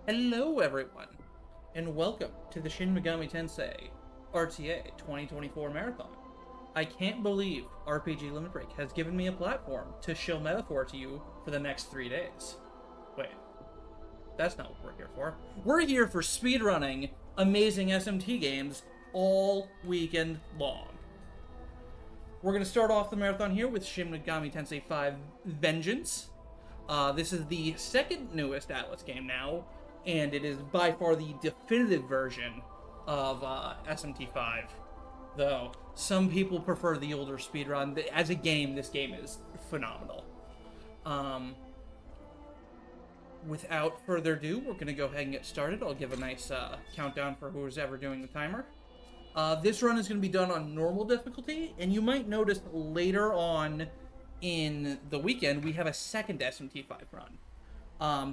Hello everyone, and welcome to the Shin Megami Tensei RTA 2024 Marathon. I can't believe RPG Limit Break has given me a platform to show Metaphor to you for the next 3 days. Wait, that's not what we're here for. We're here for speedrunning amazing SMT games all weekend long. We're going to start off the marathon here with Shin Megami Tensei 5 Vengeance. This is the second newest Atlas game now, and it is by far the definitive version of SMT5. Though, some people prefer the older speedrun. As a game, this game is phenomenal. Without further ado, we're going to go ahead and get started. I'll give a nice countdown for who's ever doing the timer. This run is going to be done on normal difficulty, and you might notice later on in the weekend, we have a second SMT5 run.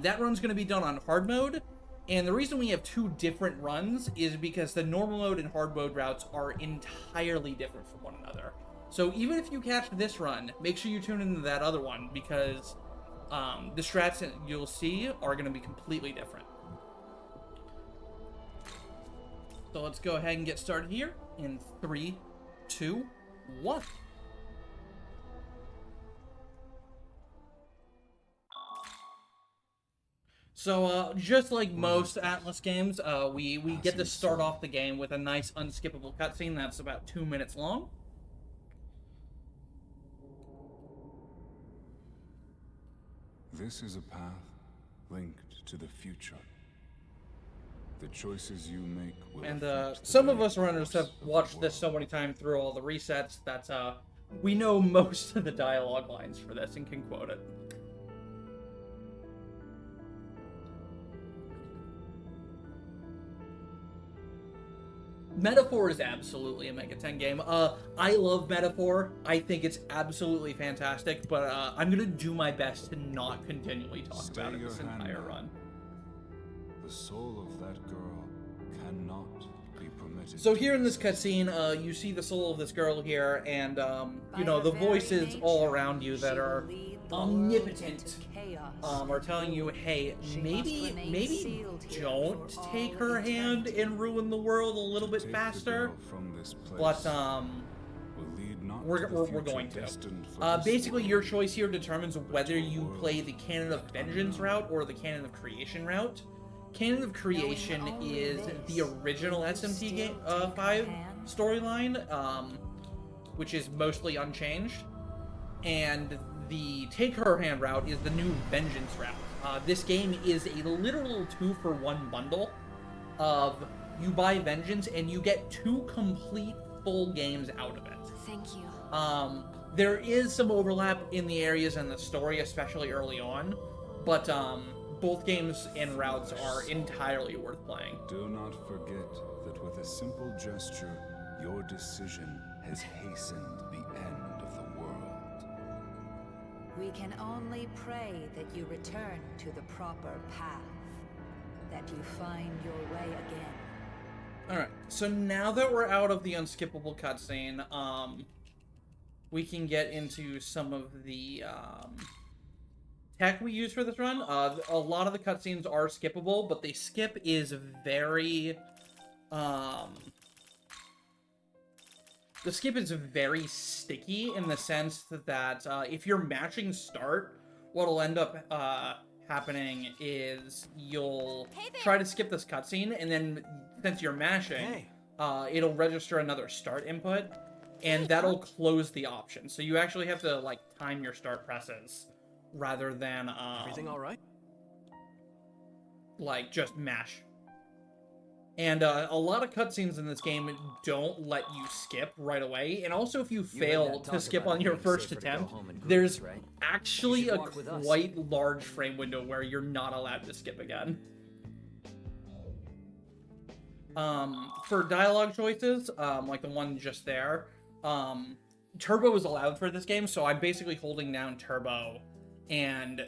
That run's going to be done on hard mode, and the reason we have two different runs is because the normal mode and hard mode routes are entirely different from one another. So even if you catch this run, make sure you tune into that other one, because the strats that you'll see are going to be completely different. So let's go ahead and get started here in 3, 2, 1. So, just like most Atlas games, we get to start off the game with a nice unskippable cutscene that's about 2 minutes long. This is a path linked to the future. The choices you make will affect some the of us runners have watched this so many times through all the resets that we know most of the dialogue lines for this and can quote it. Metaphor is absolutely a Mega 10 game. I love Metaphor. I think it's absolutely fantastic, but I'm going to do my best to not continually talk about it this entire run. The soul of that girl cannot be permitted. So here in this cutscene, you see the soul of this girl here, and, you know, the voices all around you that are omnipotent are telling you, hey, maybe don't take her hand and ruin the world a little bit faster. But we're going to. Basically, your choice here determines whether you play the Canon of Vengeance route or the Canon of Creation route. Canon of Creation is the original SMT game 5 storyline, which is mostly unchanged, and the Take Her Hand route is the new Vengeance route. This game is a literal 2-for-1 bundle of you buy Vengeance and you get 2 complete full games out of it. Thank you. There is some overlap in the areas and the story, especially early on, but both games and routes are entirely worth playing. Do not forget that with a simple gesture, your decision has hastened the end of the world. We can only pray that you return to the proper path, that you find your way again. Alright, so now that we're out of the unskippable cutscene, we can get into some of the tech we use for this run. A lot of the cutscenes are skippable, but the skip is very the skip is very sticky in the sense that if you're matching start, what'll end up happening is you'll try to skip this cutscene, and then since you're mashing, it'll register another start input, and that'll close the option. So you actually have to like time your start presses rather than everything all right? Like just mash. And a lot of cutscenes in this game don't let you skip right away. And also, if you fail to skip on your first attempt, there's actually a quite large frame window where you're not allowed to skip again. For dialogue choices, like the one just there, Turbo is allowed for this game, so I'm basically holding down Turbo, and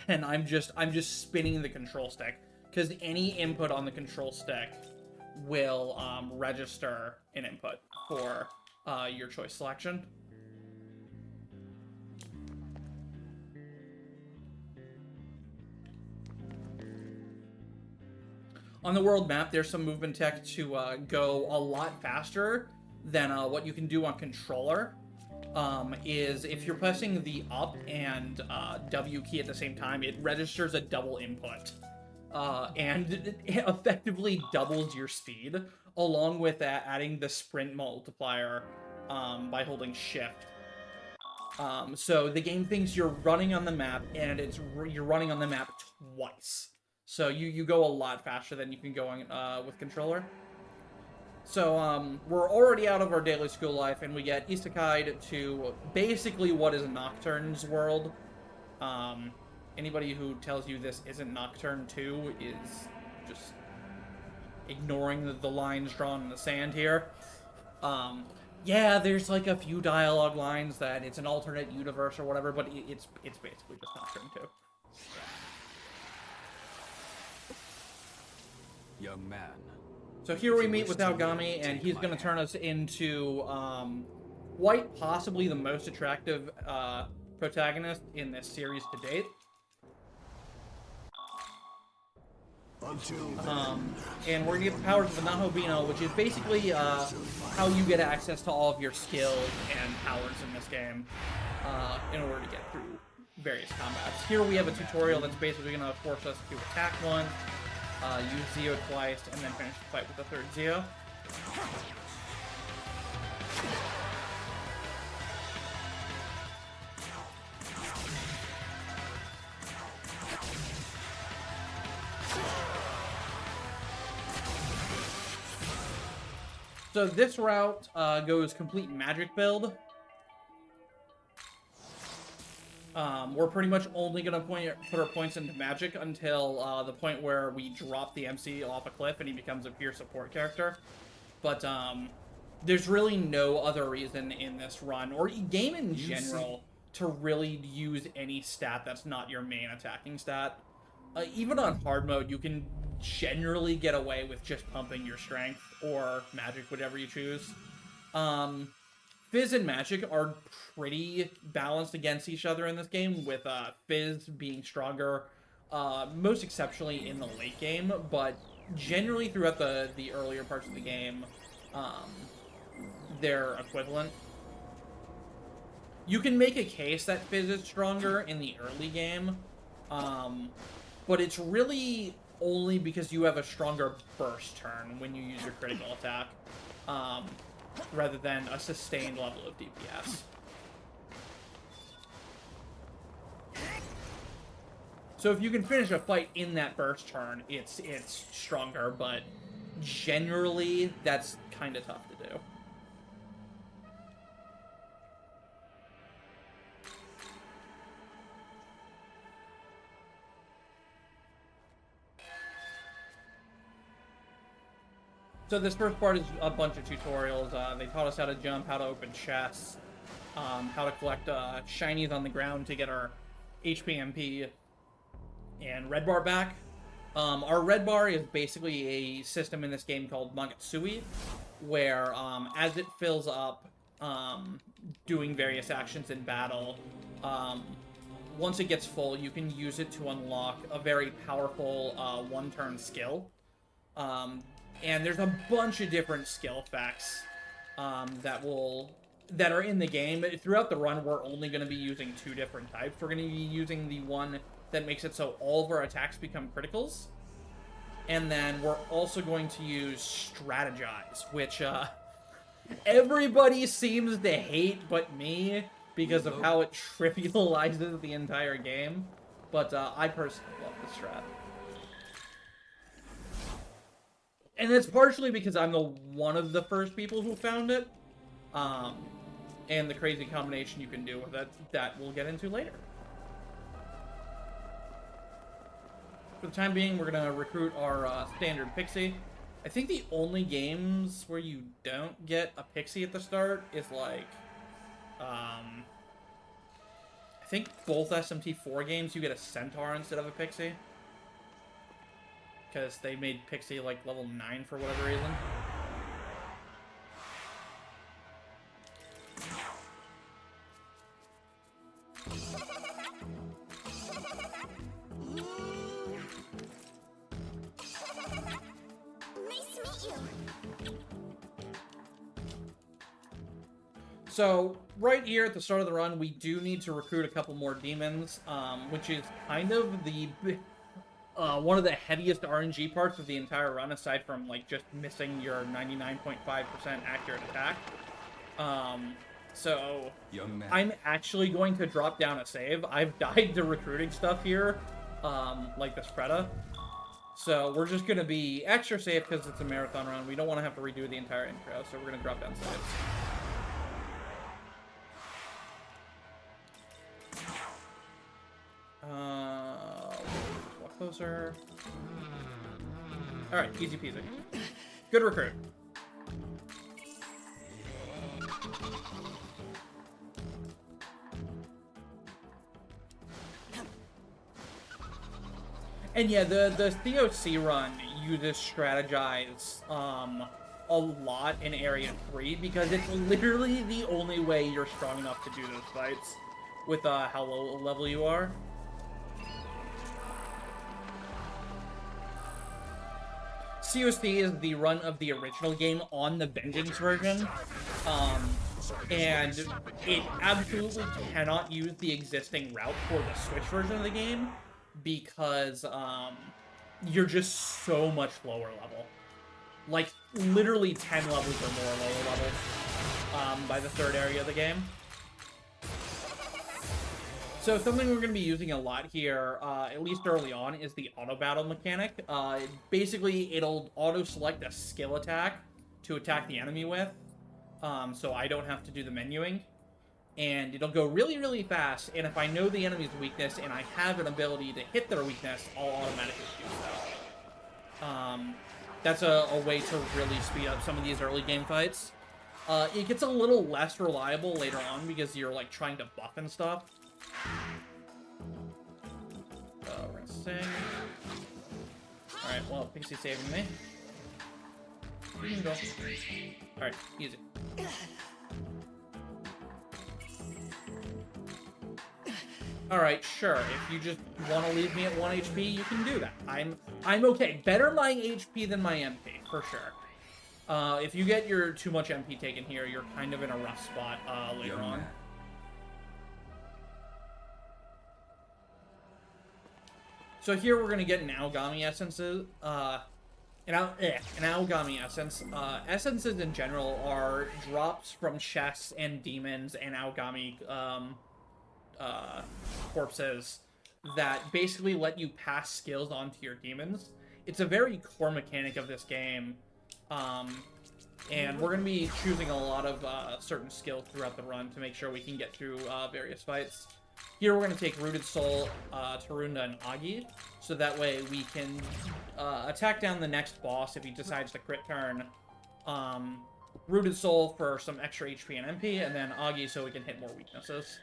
then I'm just spinning the control stick, because any input on the control stick will register an input for your choice selection. On the world map, there's some movement tech to go a lot faster than what you can do on controller. Is if you're pressing the up and W key at the same time, it registers a double input. And it effectively doubles your speed, along with adding the sprint multiplier by holding shift. So the game thinks you're running on the map, and you're running on the map twice. So you go a lot faster than you can go on, with controller. So we're already out of our daily school life, and we get isekai'd to basically what is Nocturne's world. Anybody who tells you this isn't Nocturne 2 is just ignoring the lines drawn in the sand here. Yeah, there's like a few dialogue lines that it's an alternate universe or whatever, but it's basically just Nocturne 2. Young man. So here we meet with Aogami, and he's going to turn us into quite possibly the most attractive protagonist in this series to date. And we're going to get the powers of the Nahobino, which is basically how you get access to all of your skills and powers in this game in order to get through various combats. Here we have a tutorial that's basically going to force us to attack one, use Zio twice, and then finish the fight with the third Zio. So this route goes complete magic build. We're pretty much only going to put our points into magic until the point where we drop the MC off a cliff and he becomes a pure support character. But there's really no other reason in this run, or game in general, to really use any stat that's not your main attacking stat. Even on hard mode, you can generally get away with just pumping your strength or magic, whatever you choose. Fizz and magic are pretty balanced against each other in this game, with Fizz being stronger, most exceptionally in the late game, but generally throughout the earlier parts of the game, they're equivalent. You can make a case that Fizz is stronger in the early game, but it's really only because you have a stronger burst turn when you use your critical attack, rather than a sustained level of DPS. So if you can finish a fight in that burst turn, it's stronger, but generally that's kind of tough to do. So this first part is a bunch of tutorials. They taught us how to jump, how to open chests, how to collect shinies on the ground to get our HP, MP, and red bar back. Our red bar is basically a system in this game called Mangatsui, where as it fills up, doing various actions in battle, once it gets full, you can use it to unlock a very powerful one-turn skill. And there's a bunch of different skill effects that are in the game. Throughout the run, we're only going to be using two different types. We're going to be using the one that makes it so all of our attacks become criticals. And then we're also going to use Strategize, which everybody seems to hate but me because of how it trivializes the entire game. But I personally love the strat. And it's partially because I'm one of the first people who found it, and the crazy combination you can do with it that we'll get into later. For the time being, we're going to recruit our standard Pixie. I think the only games where you don't get a Pixie at the start is like, I think both SMT4 games you get a Centaur instead of a Pixie. Because they made Pixie like level 9 for whatever reason. So, right here at the start of the run, we do need to recruit a couple more demons, which is kind of the one of the heaviest RNG parts of the entire run, aside from, like, just missing your 99.5% accurate attack. So, I'm actually going to drop down a save. I've died to recruiting stuff here, like this Preda. So, we're just going to be extra safe because it's a marathon run. We don't want to have to redo the entire intro, so we're going to drop down saves. Walk closer. Alright, easy peasy. Good recruit. And yeah, the COC run uses strategize a lot in Area 3 because it's literally the only way you're strong enough to do those fights with how low level you are. COC is the run of the original game on the Vengeance version, and it absolutely cannot use the existing route for the Switch version of the game because you're just so much lower level. Like, literally 10 levels or more lower levels by the third area of the game. So something we're going to be using a lot here, at least early on, is the auto battle mechanic. Basically, it'll auto-select a skill attack to attack the enemy with, so I don't have to do the menuing. And it'll go really, really fast, and if I know the enemy's weakness and I have an ability to hit their weakness, I'll automatically do so. That's a way to really speed up some of these early game fights. It gets a little less reliable later on because you're, like, trying to buff and stuff. We're gonna sing. Alright, well, Pixie's saving me. You can go. Alright, easy. Alright, sure. If you just want to leave me at 1 HP, you can do that. I'm okay. Better my HP than my MP, for sure. If you get your too much MP taken here, you're kind of in a rough spot later on. So here we're going to get an Aogami essences. An Aogami essence. Essences in general are drops from chests and demons and Aogami corpses that basically let you pass skills onto your demons. It's a very core mechanic of this game. And we're going to be choosing a lot of certain skills throughout the run to make sure we can get through various fights. Here we're going to take Rooted Soul, Tarunda, and Agi, so that way we can attack down the next boss if he decides to crit turn. Rooted Soul for some extra HP and MP, and then Agi so we can hit more weaknesses.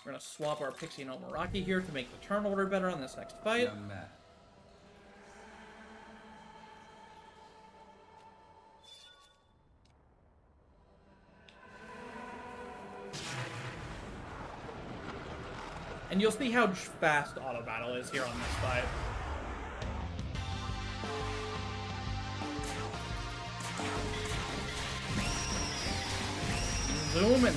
We're going to swap our Pixie and Omaraki here to make the turn order better on this next fight. And you'll see how fast auto battle is here on this fight. Zooming.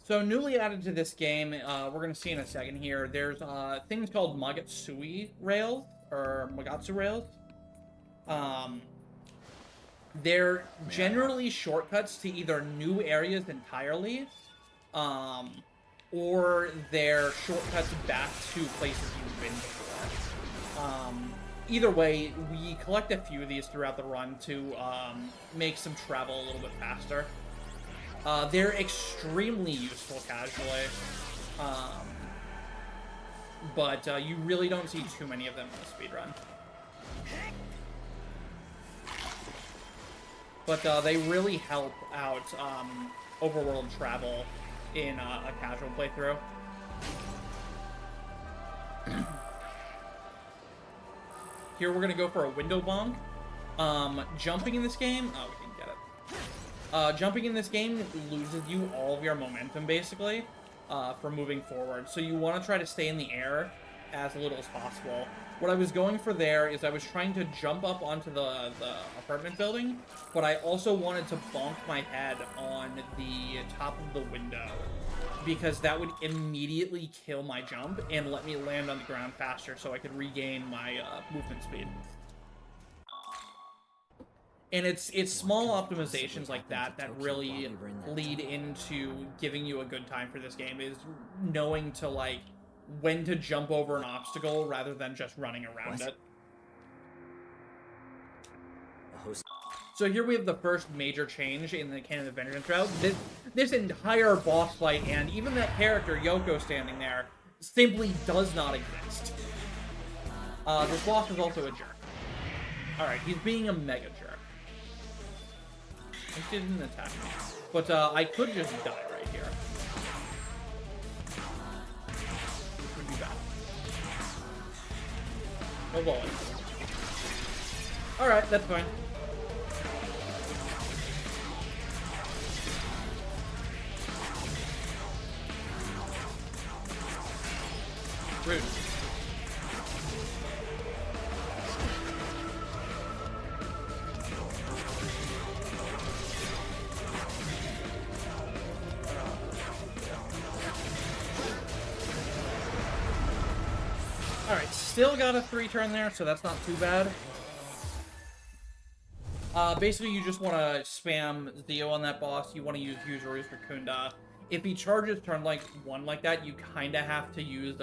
So newly added to this game, we're going to see in a second here, there's things called Magatsui rails, or Magatsu rails. They're generally shortcuts to either new areas entirely, or they're shortcuts back to places you've been before. Either way, we collect a few of these throughout the run to make some travel a little bit faster. They're extremely useful casually, but you really don't see too many of them in the speedrun. But they really help out overworld travel in a casual playthrough. Here we're gonna go for a window bonk. Jumping in this game... Oh, we didn't get it. Jumping in this game loses you all of your momentum, basically, for moving forward. So you want to try to stay in the air as little as possible. What I was going for there is I was trying to jump up onto the apartment building, but I also wanted to bonk my head on the top of the window, because that would immediately kill my jump and let me land on the ground faster so I could regain my movement speed. And it's small optimizations like that that really lead into giving you a good time for this game, is knowing to, like, when to jump over an obstacle rather than just running around it. So here we have the first major change in the Canon of Vengeance route. This entire boss fight, and even that character, Yoko, standing there, simply does not exist. This boss is also a jerk. Alright, he's being a mega jerk. He didn't attack me. But I could just die right here. Which would be bad. No bullets. Alright, that's fine. Rude. Alright, still got a 3-turn there, so that's not too bad. Basically, you just want to spam Zio on that boss. You want to use Yuzuru's Racunda. If he charges turn like 1 like that, you kind of have to use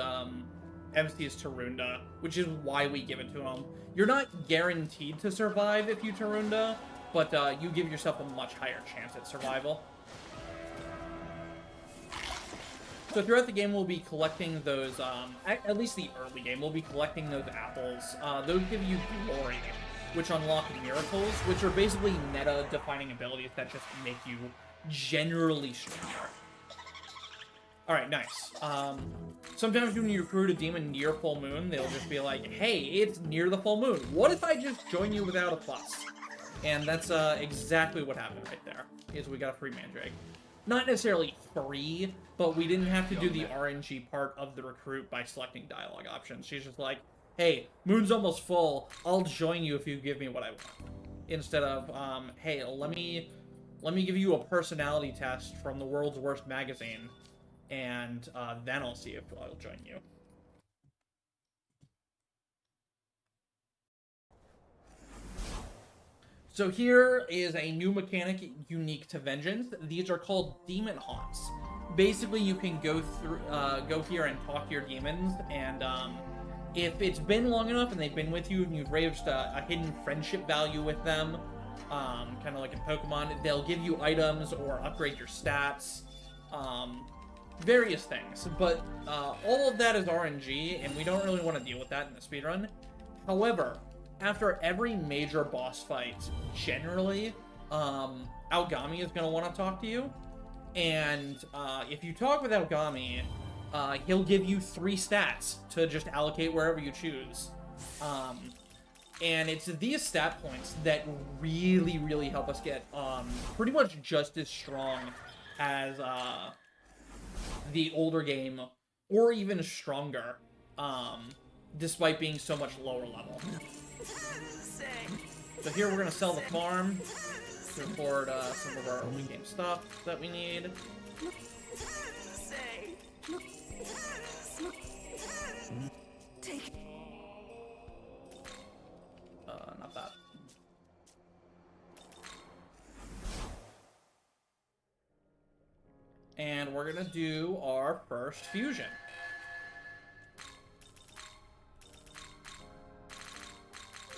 MC's Tarunda, which is why we give it to him. You're not guaranteed to survive if you Tarunda, but you give yourself a much higher chance at survival. So throughout the game, we'll be collecting those, at least the early game, we'll be collecting those apples. Those give you glory, which unlock miracles, which are basically meta-defining abilities that just make you generally stronger. Alright, nice. Sometimes when you recruit a demon near full moon, they'll just be like, hey, it's near the full moon. What if I just join you without a fuss? And that's exactly what happened right there, is we got a free Mandrake. Not necessarily free, but we didn't have to do the RNG part of the recruit by selecting dialogue options. She's just like, hey, moon's almost full. I'll join you if you give me what I want. Instead of, hey, let me give you a personality test from the world's worst magazine, and then I'll see if I'll join you. So here is a new mechanic unique to Vengeance. These are called Demon Haunts. Basically, you can go here and talk to your demons, and if it's been long enough and they've been with you and you've raised a hidden friendship value with them, kind of like in Pokemon, they'll give you items or upgrade your stats, various things. But all of that is RNG, and we don't really want to deal with that in the speedrun. However, after every major boss fight, generally, Aogami is going to want to talk to you. And if you talk with Aogami, he'll give you 3 stats to just allocate wherever you choose. And it's these stat points that really, really help us get pretty much just as strong as the older game, or even stronger, despite being so much lower level. So here we're going to sell the farm to afford some of our early game stuff that we need. Not that. And we're going to do our first fusion.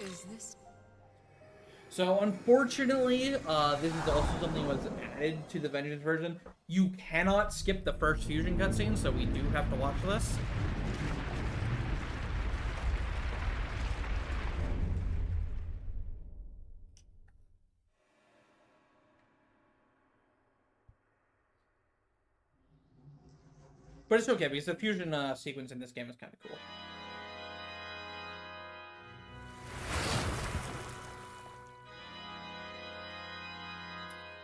Is this? So, unfortunately, this is also something that was added to the Vengeance version. You cannot skip the first fusion cutscene, so we do have to watch this. But it's okay, because the fusion sequence in this game is kind of cool.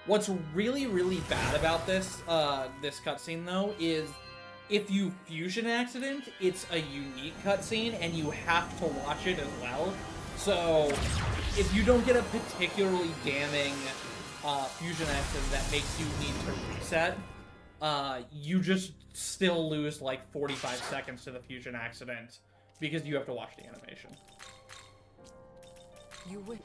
What's really, really bad about this this cutscene, though, is if you fusion accident, it's a unique cutscene, and you have to watch it as well. So, if you don't get a particularly damning fusion accident that makes you need to reset, you just still lose like 45 seconds to the fusion accident because you have to watch the animation. You would.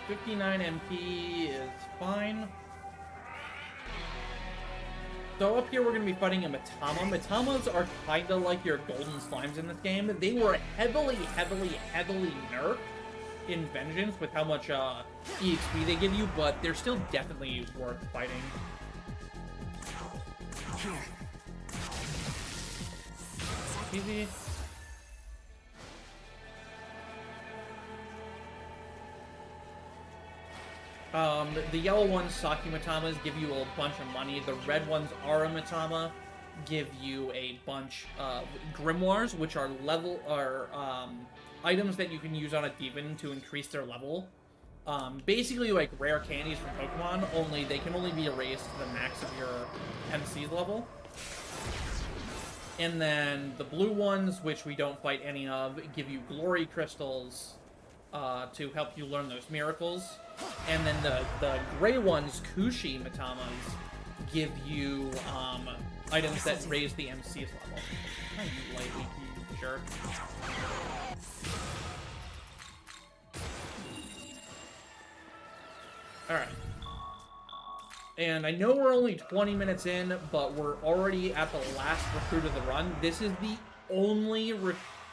59 MP is fine. So up here we're going to be fighting a Mitama. Mitamas are kind of like your golden slimes in this game. They were heavily nerfed in Vengeance with how much EXP they give you, but they're still definitely worth fighting. Easy. The yellow ones, Saki Mitamas, give you a bunch of money. The red ones, Ara Mitama, give you a bunch of grimoires, which are items that you can use on a demon to increase their level. Basically like rare candies from Pokemon, only they can only be raised to the max of your MC's level. And then the blue ones, which we don't fight any of, give you glory crystals to help you learn those miracles. And then the gray ones, Kushi Mitamas, give you items that raise the MC's level. You lightly, you jerk. Alright. And I know we're only 20 minutes in, but we're already at the last recruit of the run. This is the only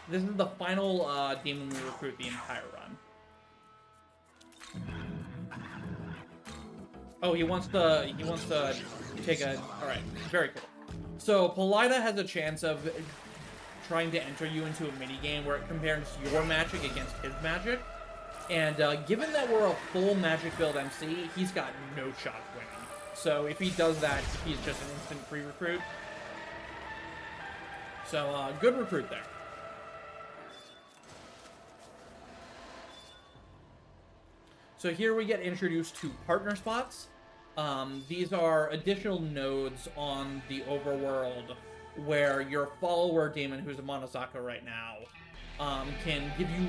this is the final demon we recruit the entire run. Oh, he wants to take a... Alright, very cool. So, Polida has a chance of trying to enter you into a minigame where it compares your magic against his magic. And given that we're a full magic build MC, he's got no shot winning. So if he does that, he's just an instant free recruit. So, good recruit there. So here we get introduced to partner spots. These are additional nodes on the overworld where your follower demon, who's a Monozaka right now, can give you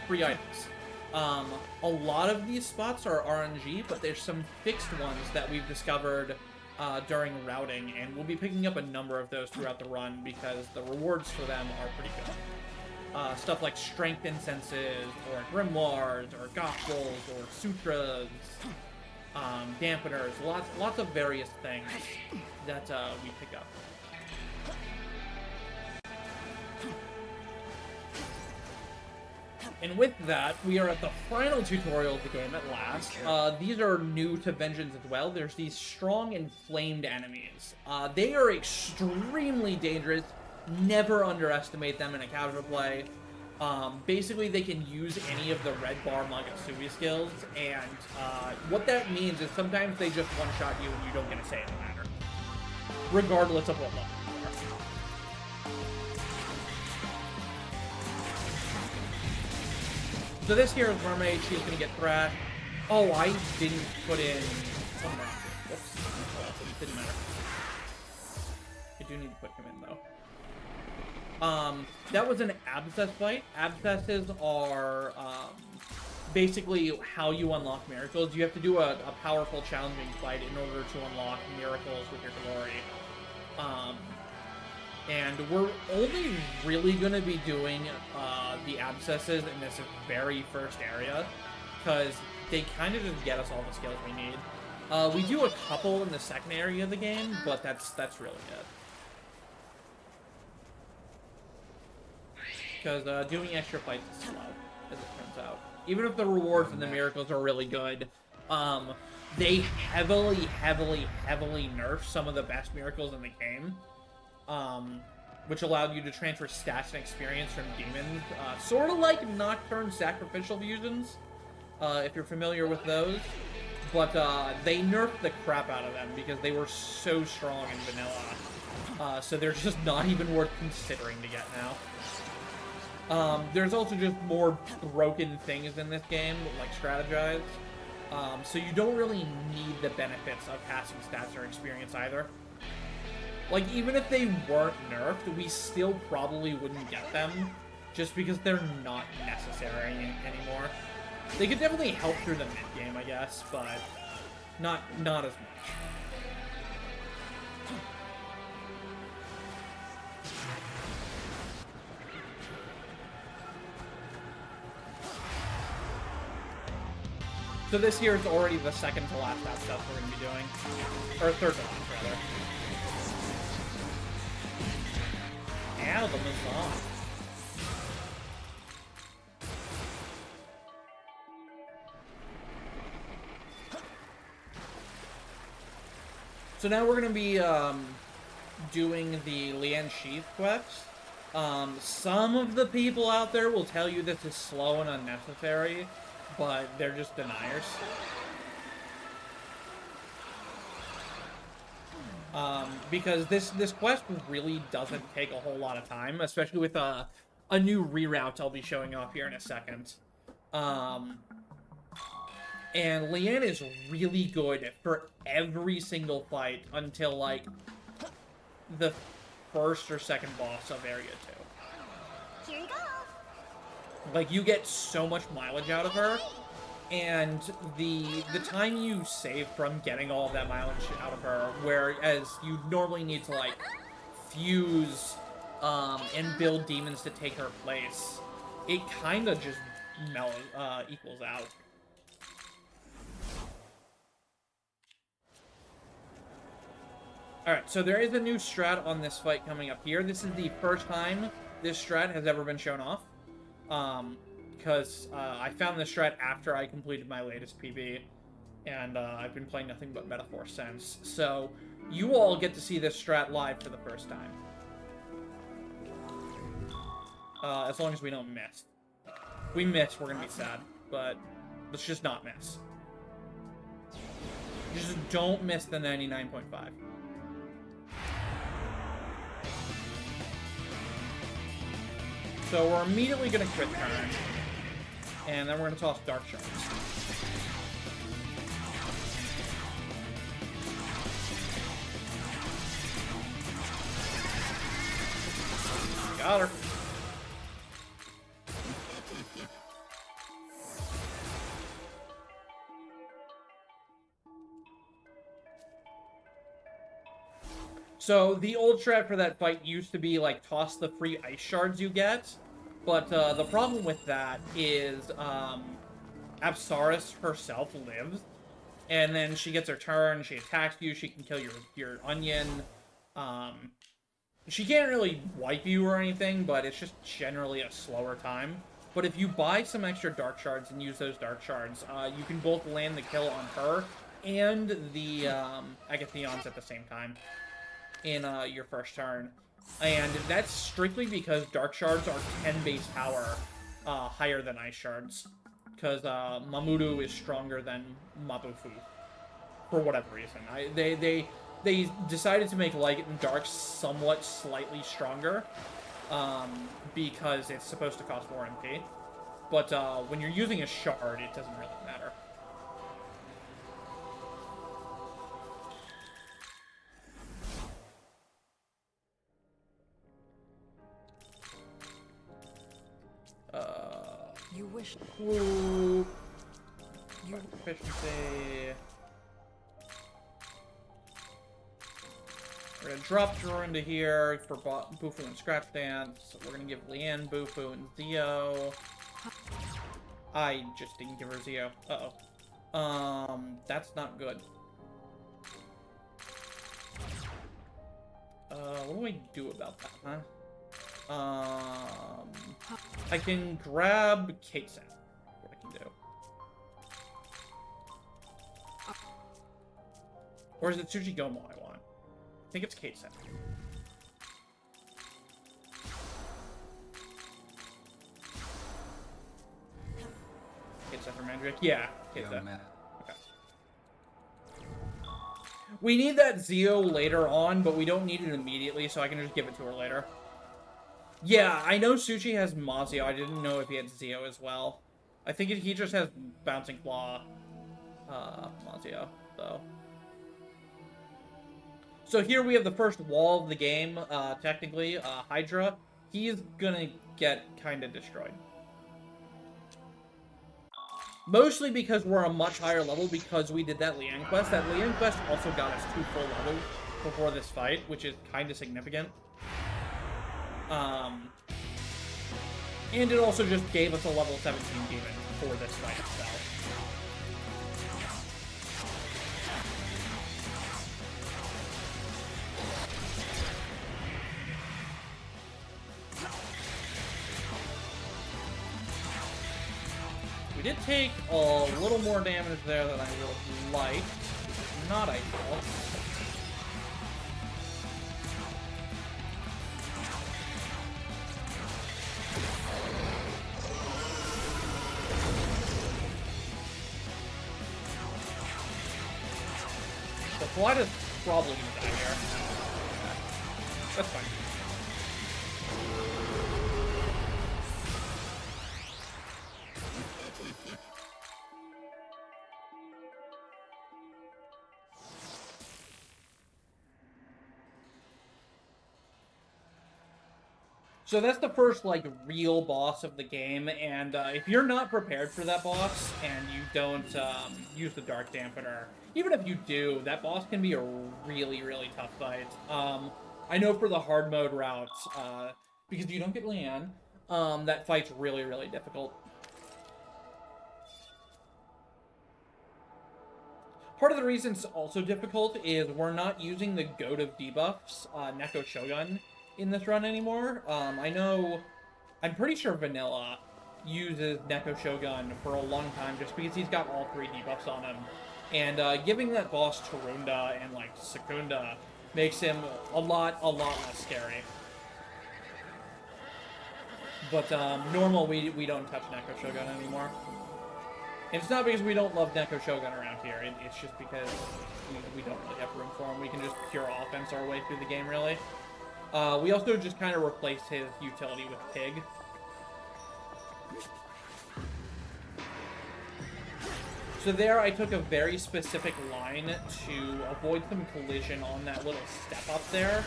free items. A lot of these spots are RNG, but there's some fixed ones that we've discovered during routing, and we'll be picking up a number of those throughout the run because the rewards for them are pretty good. Stuff like strength incenses, or grimoires, or gospels, or sutras, dampeners, lots of various things that we pick up. And with that, we are at the final tutorial of the game at last. These are new to Vengeance as well. There's these strong inflamed enemies. They are extremely dangerous. Never underestimate them in a casual play. Basically, they can use any of the red bar Magasui skills, and what that means is sometimes they just one-shot you and you don't get a say in the matter, regardless of what level. So this here is Mermaid. She's going to get thrashed. Oh, I didn't put in... Whoops. It didn't matter. I do need to put him in, though. That was an abscess fight. Abscesses are basically how you unlock miracles. You have to do a powerful, challenging fight in order to unlock miracles with your glory. And we're only really going to be doing the abscesses in this very first area, because they kind of just get us all the skills we need. We do a couple in the second area of the game, but that's really good. Because doing extra fights is slow, as it turns out. Even if the rewards and the miracles are really good, they heavily nerf some of the best miracles in the game. Which allowed you to transfer stats and experience from demons. Sort of like Nocturne Sacrificial Fusions, if you're familiar with those. but they nerfed the crap out of them because they were so strong in vanilla. So they're just not even worth considering to get now. There's also just more broken things in this game, like strategize. So you don't really need the benefits of passing stats or experience either. Like, even if they weren't nerfed, we still probably wouldn't get them, just because they're not necessary anymore. They could definitely help through the mid-game, I guess, but not as much. So this year is already the second to last app stuff we're going to be doing. Or third to last, rather. Ow, the massage. So now we're going to be doing the Lian Sheath quest. Some of the people out there will tell you this is slow and unnecessary, but they're just deniers. Because this quest really doesn't take a whole lot of time, especially with a new reroute I'll be showing off here in a second. And Lian is really good for every single fight until, like, the first or second boss of Area 2. Here you go. Like, you get so much mileage out of her, and the time you save from getting all of that mileage out of her, whereas you normally need to, like, fuse and build demons to take her place, it kind of just equals out. Alright, so there is a new strat on this fight coming up here. This is the first time this strat has ever been shown off. Because I found this strat after I completed my latest PB, and I've been playing nothing but Metaphor since. So, you all get to see this strat live for the first time. As long as we don't miss. If we miss, we're gonna be sad, but let's just not miss. Just don't miss the 99.5. So we're immediately going to crit turn, and then we're going to toss Dark Shards. Got her. So, the old strat for that fight used to be, like, toss the free ice shards you get, but the problem with that is Apsaris herself lives, and then she gets her turn, she attacks you, she can kill your onion. She can't really wipe you or anything, but it's just generally a slower time. But if you buy some extra Dark Shards and use those Dark Shards, you can both land the kill on her and the Agathons at the same time in your first turn. And that's strictly because Dark Shards are 10 base power higher than Ice Shards. Because Mamudu is stronger than Mabufu. For whatever reason. They decided to make Light and Dark somewhat slightly stronger. Because it's supposed to cost more MP. But when you're using a shard, it doesn't really matter. You wish. Ooh. Efficiency. We're gonna drop Drawer into here for Bufu and Scratch Dance. So we're gonna give Lian, Bufu, and Zio. I just didn't give her Zio. Uh-oh. That's not good. What do I do about that, huh? I can grab Kate Set. What I can do. Or is it Tsuchigomo I want? I think it's Kate Set. Kate Set for Mandrake? Yeah, Kate Set. Okay. We need that Zio later on, but we don't need it immediately, so I can just give it to her later. Yeah, I know Suchi has Mazio. I didn't know if he had Zio as well. I think he just has Bouncing Claw, Mazio, though. So here we have the first wall of the game, technically, Hydra. He's gonna get kind of destroyed. Mostly because we're a much higher level because we did that Lian quest. That Lian quest also got us 2 full levels before this fight, which is kind of significant. And it also just gave us a level 17 demon for this fight itself. We did take a little more damage there than I would like, which is not ideal. The Flight is probably gonna die here. That's fine. So that's the first, like, real boss of the game, and if you're not prepared for that boss, and you don't use the Dark Dampener, even if you do, that boss can be a really, really tough fight. I know for the hard mode routes, because you don't get Lian, that fight's really, really difficult. Part of the reason it's also difficult is we're not using the Goat of debuffs, Neko Shogun, in this run anymore. I'm pretty sure Vanilla uses Neko Shogun for a long time just because he's got all 3 debuffs on him. And giving that boss Tarunda and, like, Secunda makes him a lot less scary. But normal, we don't touch Neko Shogun anymore. And it's not because we don't love Neko Shogun around here, it's just because we don't really have room for him. We can just pure offense our way through the game, really. We also just kind of replaced his utility with Pig. So there I took a very specific line to avoid some collision on that little step up there,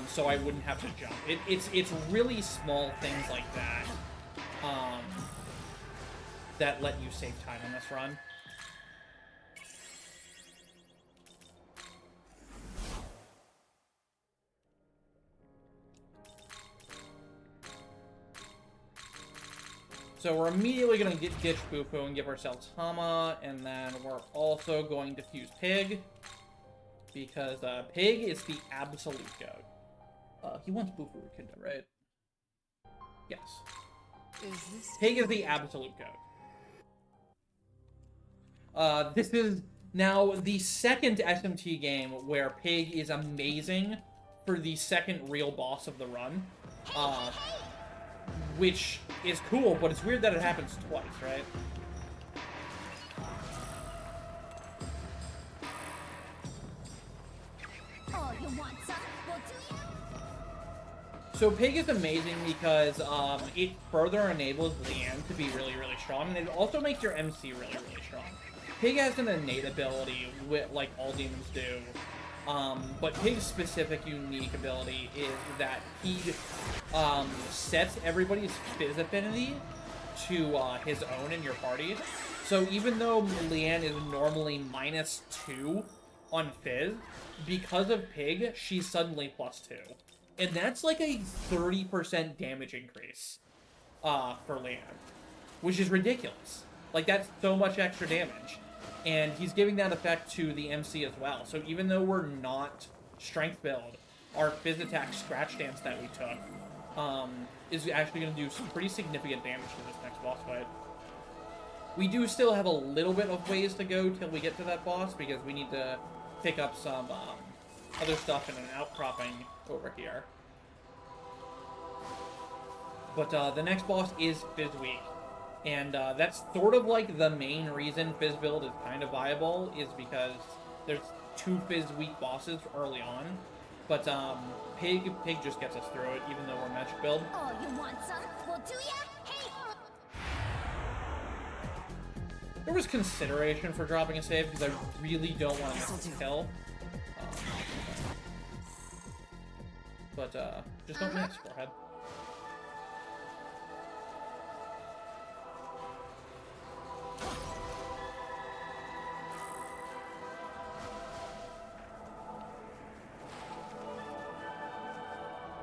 so I wouldn't have to jump. It's really small things like that that let you save time in this run. So we're immediately going to ditch Bufu and give ourselves Hama, and then we're also going to fuse Pig, because Pig is the absolute goat. He wants Bufu Rikunda, right? Yes. Pig is the absolute goat. This is now the second SMT game where Pig is amazing for the second real boss of the run. Which is cool, but it's weird that it happens twice, right? Oh, you want some? Well, do you? So Pig is amazing because it further enables Lian to be really, really strong, and it also makes your MC really, really strong. Pig has an innate ability, like all demons do, but Pig's specific unique ability is that he sets everybody's Fizz affinity to his own in your party. So even though Lian is normally -2 on Fizz, because of Pig, she's suddenly +2. And that's like a 30% damage increase for Lian, which is ridiculous. Like, that's so much extra damage. And he's giving that effect to the MC as well. So even though we're not strength build, our Fizz attack scratch dance that we took is actually going to do some pretty significant damage to this next boss fight. We do still have a little bit of ways to go till we get to that boss, because we need to pick up some other stuff in an outcropping over here. But the next boss is Fizz Weak. And that's sort of like the main reason Fizz build is kind of viable, is because there's two Fizz weak bosses early on, but Pig just gets us through it, even though we're magic build. Oh, you want some? Well, do ya? Hey! There was consideration for dropping a save because I really don't want to miss a kill. But just don't miss, forehead.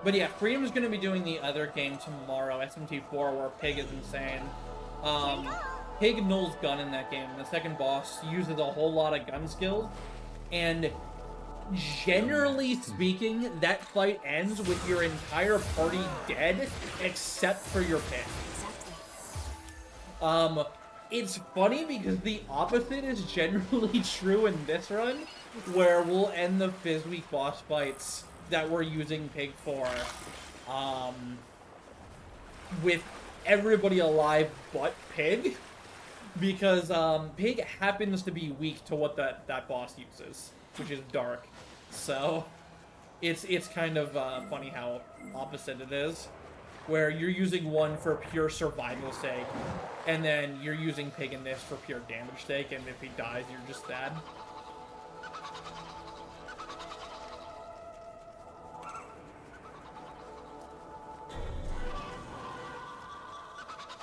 But yeah, Freedom's going to be doing the other game tomorrow, SMT4, where Pig is insane. Pig nulls gun in that game. The second boss uses a whole lot of gun skills, and generally speaking, that fight ends with your entire party dead, except for your Pig. It's funny because the opposite is generally true in this run, where we'll end the Fizz week boss fights that we're using Pig for, with everybody alive but Pig, because Pig happens to be weak to what that boss uses, which is Dark. So it's kind of funny how opposite it is, where you're using one for pure survival sake, and then you're using Pig in this for pure damage sake, and if he dies, you're just sad.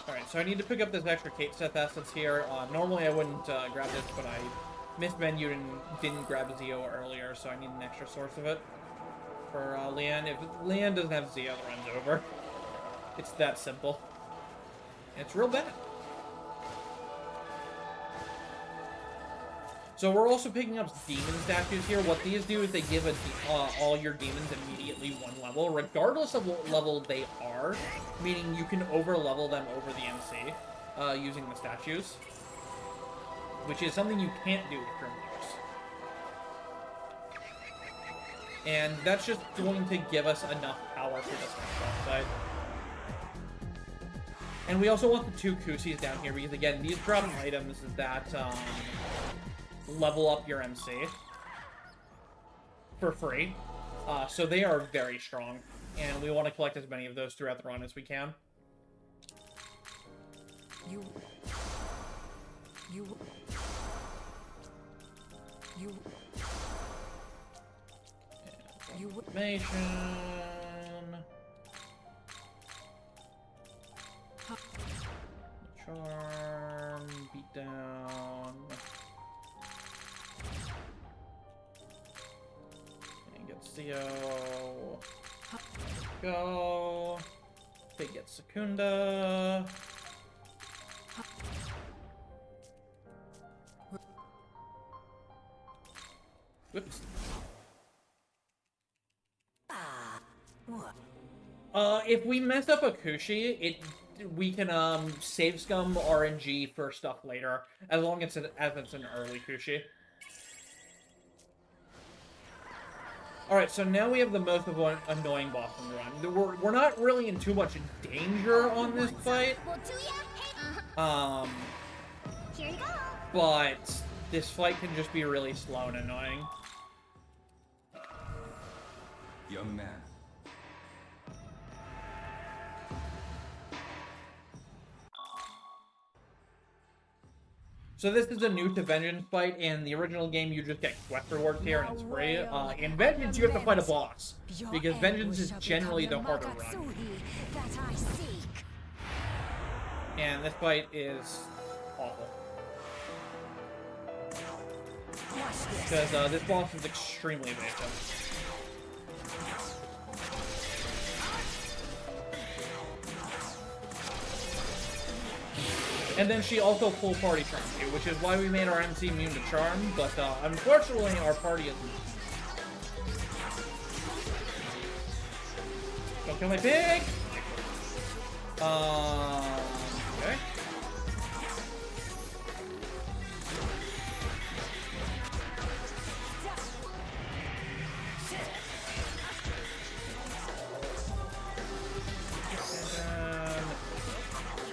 Alright, so I need to pick up this extra Kate Seth essence here. Normally I wouldn't grab this, but I mismenued and didn't grab Zio earlier, so I need an extra source of it for Leanne. If Leanne doesn't have Zio, the run's over. It's that simple. And it's real bad. So we're also picking up demon statues here. What these do is they give all your demons immediately one level, regardless of what level they are, meaning you can over-level them over the MC using the statues, which is something you can't do with criminals. And that's just going to give us enough power for this next boss fight. And we also want the two Kusis down here, because again, these drop items that level up your MC for free. So they are very strong, and we want to collect as many of those throughout the run as we can. You information. Charm, beatdown. And get Zio. Go. They get Secunda. Whoops. If we mess up a Kushi, we can save scum RNG for stuff later, as long as it's an early Kushi. Alright, so now we have the most annoying boss in the run. We're not really in too much danger on this fight. Here you go. But this fight can just be really slow and annoying. Young man. So this is a new to Vengeance fight. In the original game, you just get quest rewards here, and it's free. In Vengeance, you have to fight a boss, because Vengeance is generally the harder run. And this fight is awful. Because this boss is extremely evasive. And then she also full party charms you, which is why we made our MC immune to charm, but unfortunately our party isn't. Don't kill my pig! Okay.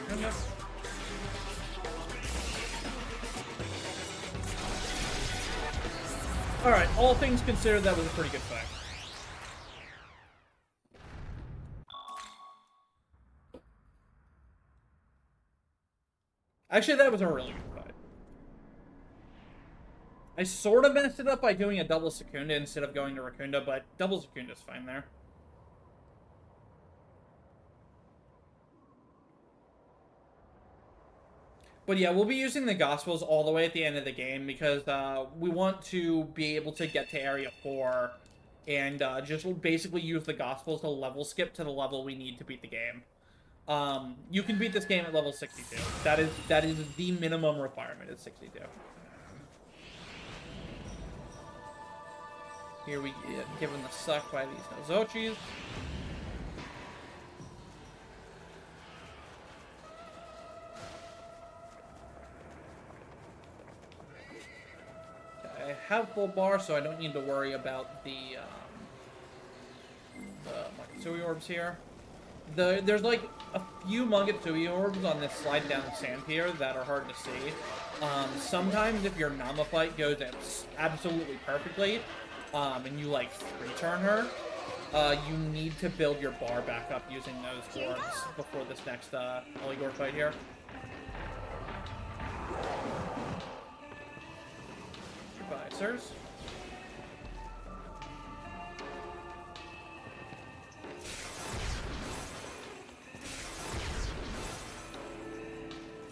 And then... Alright, all things considered, that was a pretty good fight. Actually, that was a really good fight. I sort of messed it up by doing a double Secunda instead of going to Racunda, but double Secunda's fine there. But yeah, we'll be using the Gospels all the way at the end of the game because we want to be able to get to Area 4 and just basically use the Gospels to level skip to the level we need to beat the game. You can beat this game at level 62. That is the minimum requirement, is 62. Here we get given the suck by these Nozochis. I have full bar, so I don't need to worry about the Matsui orbs here. There's like a few Matsui orbs on this slide down sand here that are hard to see. Sometimes if your Nama fight goes absolutely perfectly, and you like free-turn her, you need to build your bar back up using those orbs before this next Eligor fight here. Goodbye, sirs.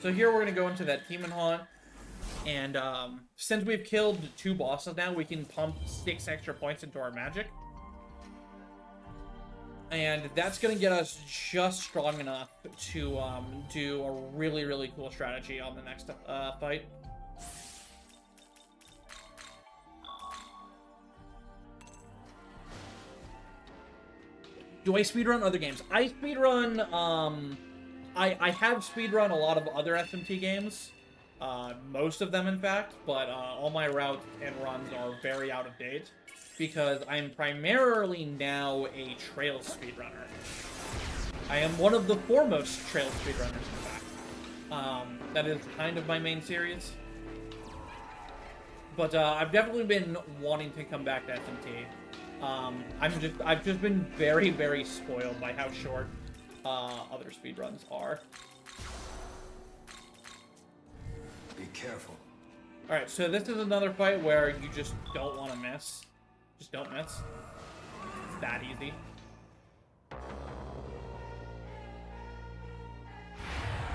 So here we're going to go into that Demon Haunt, and since we've killed 2 bosses now, we can pump 6 extra points into our magic. And that's going to get us just strong enough to do a really, really cool strategy on the next fight. Do I speedrun other games? I speedrun, I have speedrun a lot of other SMT games. Most of them, in fact, but all my routes and runs are very out of date because I'm primarily now a trail speedrunner. I am one of the foremost trail speedrunners, in fact. That is kind of my main series. But I've definitely been wanting to come back to SMT. I've just been very, very spoiled by how short other speedruns are. Be careful. Alright, so this is another fight where you just don't want to miss. Just don't miss. It's that easy.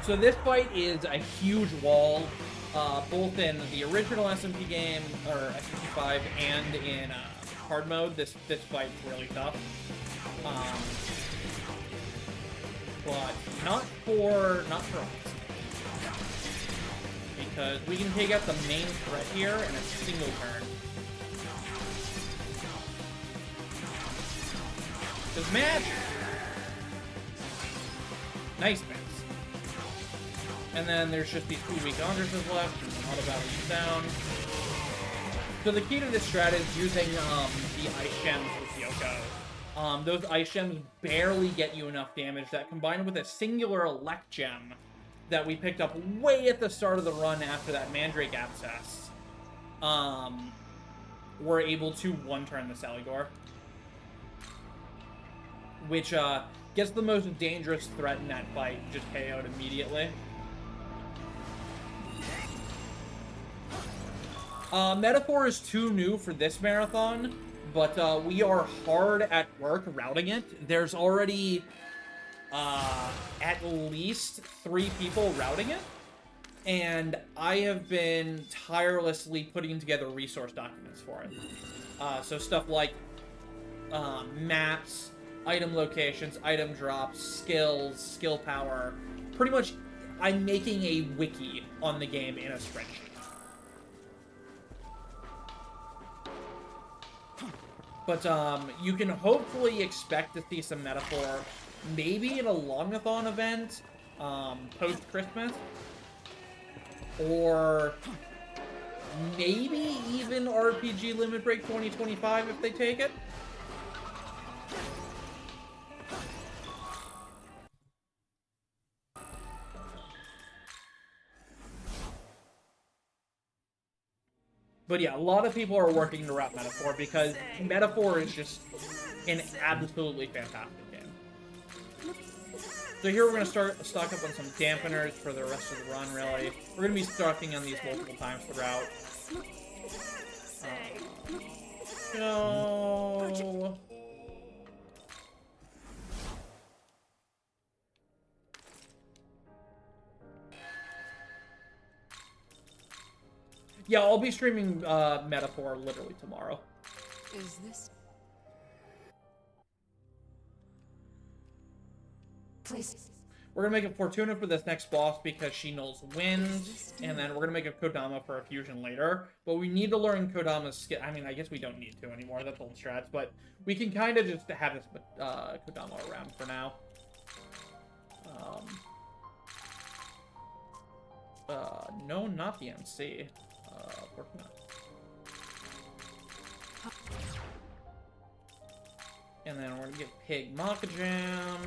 So this fight is a huge wall, both in the original SMT game, or SMT 5, and in hard mode. This fight's really tough. But not for us. Because we can take out the main threat here in a single turn. Just match! Nice miss. And then there's just these 2 weak Andresses left, and not about to use down. So the key to this strat is using the Ice Gems with Yoko. Those Ice Gems barely get you enough damage that, combined with a singular Elect Gem that we picked up way at the start of the run after that Mandrake Abscess, we're able to one-turn the Eligor. Which gets the most dangerous threat in that fight just KO'd immediately. Metaphor is too new for this marathon, but we are hard at work routing it. There's already at least 3 people routing it, and I have been tirelessly putting together resource documents for it. So stuff like maps, item locations, item drops, skills, skill power. Pretty much, I'm making a wiki on the game in a spreadsheet. But you can hopefully expect to see some Metaphor, maybe in a Longathon event, post-Christmas, or maybe even RPG Limit Break 2025 if they take it. But yeah, a lot of people are working to wrap Metaphor because Metaphor is just an absolutely fantastic game. So here we're going to stock up on some dampeners for the rest of the run, really. We're going to be stocking on these multiple times throughout. No. Yeah, I'll be streaming Metaphor literally tomorrow. Is this... Please. We're gonna make a Fortuna for this next boss because she knows wind, and then we're gonna make a Kodama for a fusion later. But we need to learn Kodama's skill. I mean, I guess we don't need to anymore. That's old strats, but we can kind of just have this Kodama around for now. No, not the MC. Fortuna. And then we're gonna get Pig Maka Jam.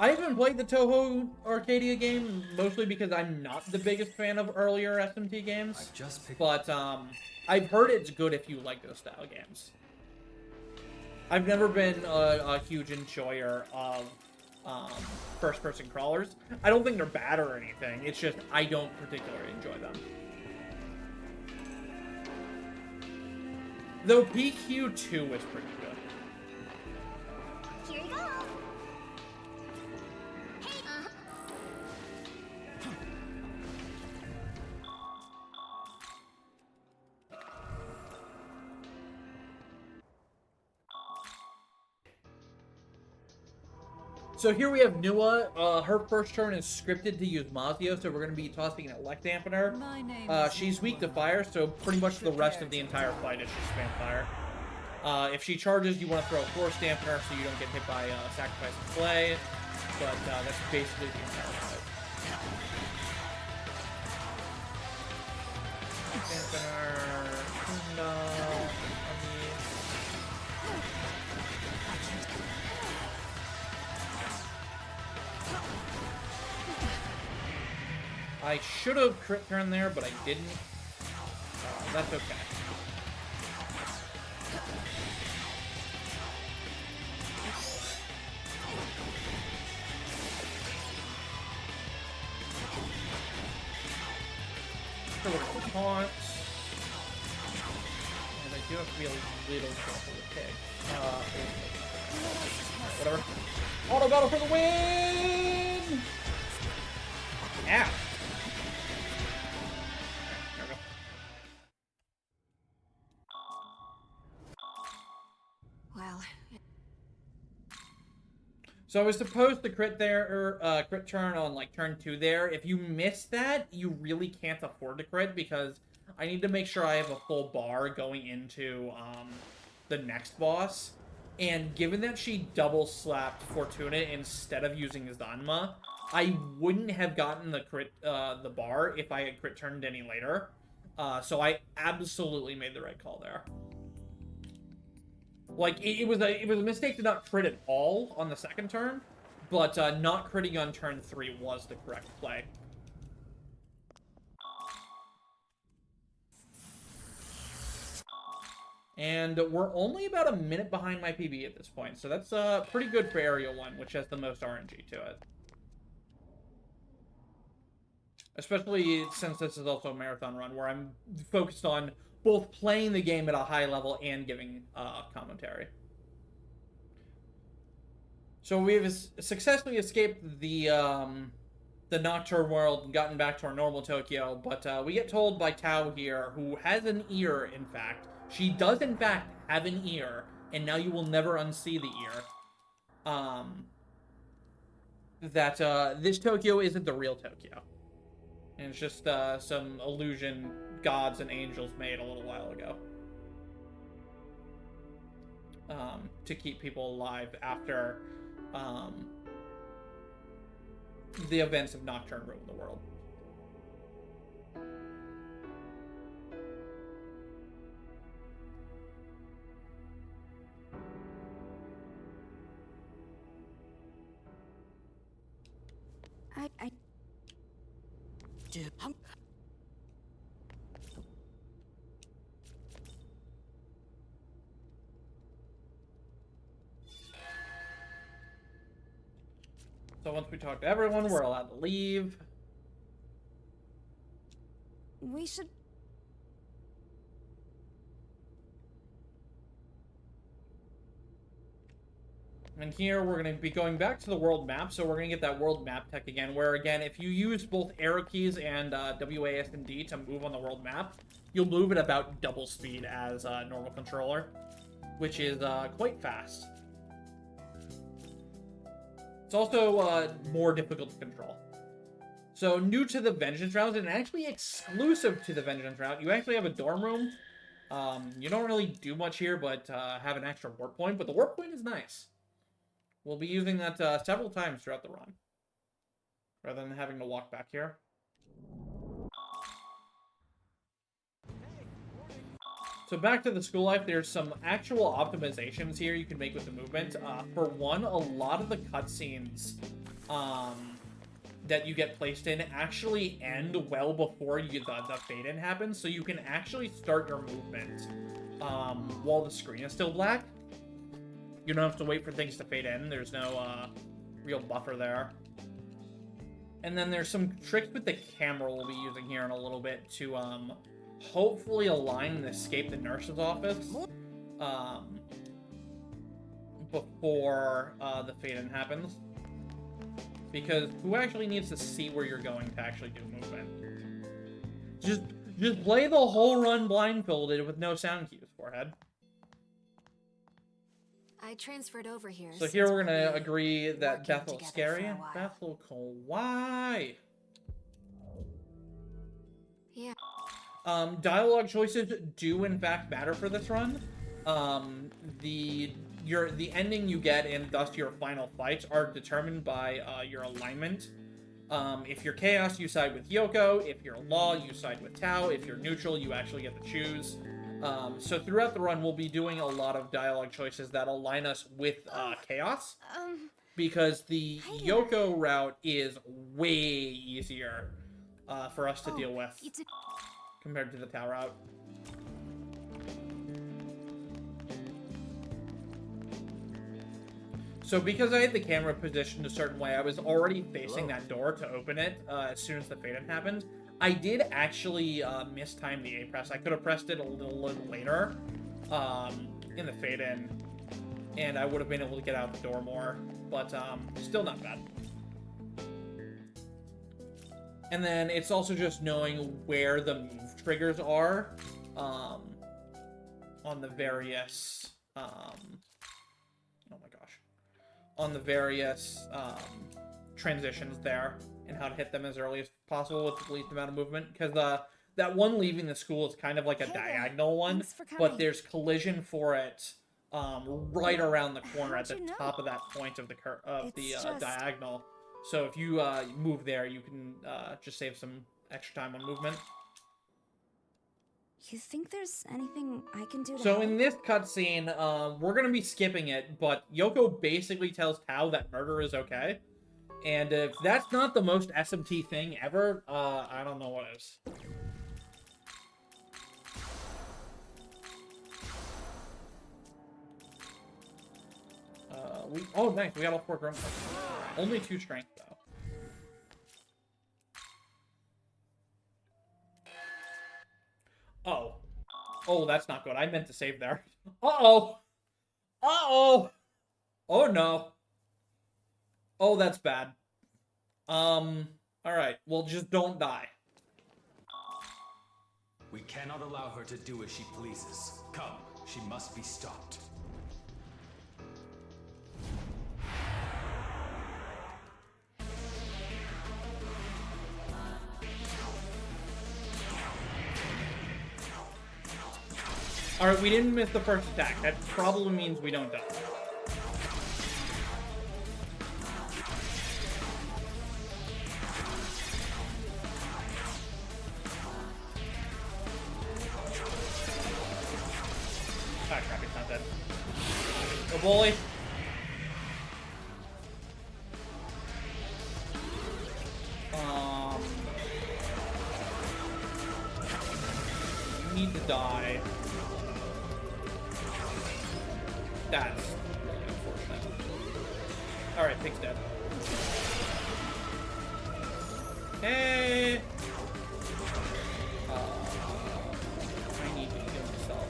I haven't played the Toho Arcadia game, mostly because I'm not the biggest fan of earlier SMT games. But I've heard it's good if you like those style games. I've never been a huge enjoyer of first-person crawlers. I don't think they're bad or anything. It's just I don't particularly enjoy them. Though PQ2 is pretty good. Here you go. Hey. So here we have Nua. Her first turn is scripted to use Mazio, so we're going to be tossing an Elect Dampener. She's weak to fire, so pretty much the rest of the entire fight is just spam fire. If she charges, you want to throw a Force Dampener so you don't get hit by Sacrifice and Play, but that's basically the entire fight. Dampener, no. I should have crit turn there, but I didn't. That's okay. So we're going to taunt. And I do have to be a little careful with Pig. Whatever. Auto battle for the win! Ow! So I was supposed to crit there, or crit turn on like turn 2 there. If you miss that, you really can't afford to crit because I need to make sure I have a full bar going into the next boss. And given that she double slapped Fortuna instead of using Zanma, I wouldn't have gotten the crit the bar if I had crit turned any later. So I absolutely made the right call there. Like, it was a mistake to not crit at all on the second turn, but not critting on turn 3 was the correct play. And we're only about a minute behind my PB at this point, so that's pretty good for Aerial 1, which has the most RNG to it. Especially since this is also a marathon run, where I'm focused on both playing the game at a high level and giving commentary. So we've successfully escaped the Nocturne world and gotten back to our normal Tokyo, but we get told by Tao here, who has an ear, in fact. She does, in fact, have an ear, and now you will never unsee the ear. That this Tokyo isn't the real Tokyo. And it's just some illusion gods and angels made a little while ago. To keep people alive after the events of Nocturne ruined the world. So once we talk to everyone, we're allowed to leave. We should. And here we're going to be going back to the world map, so we're going to get that world map tech again, where again, if you use both arrow keys and WAS and D to move on the world map, you'll move at about double speed as a normal controller, which is quite fast. It's also more difficult to control. So new to the Vengeance rounds, and actually exclusive to the Vengeance round, you actually have a dorm room. You don't really do much here, but have an extra warp point, but the warp point is nice. We'll be using that several times throughout the run, rather than having to walk back here. So back to the school life, there's some actual optimizations here you can make with the movement. For one, a lot of the cutscenes that you get placed in actually end well before the fade-in happens, so you can actually start your movement while the screen is still black. You don't have to wait for things to fade in. There's no real buffer there. And then there's some tricks with the camera we'll be using here in a little bit to hopefully align and escape the nurse's office before the fade-in happens. Because who actually needs to see where you're going to actually do movement? Just play the whole run blindfolded with no sound cues, forehead. I transferred over here. So here we're gonna agree that Bethel's scary. Bethel kawaii. Yeah. Dialogue choices do in fact matter for this run. The ending you get and thus your final fights are determined by your alignment. If you're Chaos, you side with Yoko. If you're Law, you side with Tao. If you're neutral, you actually get to choose. So throughout the run, we'll be doing a lot of dialogue choices that align us with Chaos. Because the Yoko route is way easier for us to deal with compared to the Tao route. So because I had the camera positioned a certain way, I was already facing that door to open it as soon as the fade-in happened. I did actually mistime the A press. I could have pressed it a little later in the fade-in, and I would have been able to get out the door more, but still not bad. And then it's also just knowing where the move triggers are on the various on the various transitions there, and how to hit them as early as possible with the least amount of movement. Because that one leaving the school is kind of like a diagonal one, but there's collision for it right around the corner at the top of that point of the diagonal. So if you move there, you can just save some extra time on movement. You think there's anything I can do to So help? in this cutscene, we're going to be skipping it, but Yoko basically tells Tao that murder is okay. And if that's not the most SMT thing ever, I don't know what is. Oh, nice. We got all 4 grunts. Only 2 strength, though. Uh-oh. Oh, that's not good. I meant to save there. Uh-oh. Uh-oh. Oh, no. Oh, that's bad. Alright. Well, just don't die. We cannot allow her to do as she pleases. Come, she must be stopped. Alright, we didn't miss the first attack. That probably means we don't die. Ah, crap, he's not dead. Go, bully. guaranteed to die. That's really unfortunate. Alright, pig's dead. Hey! I need to kill myself.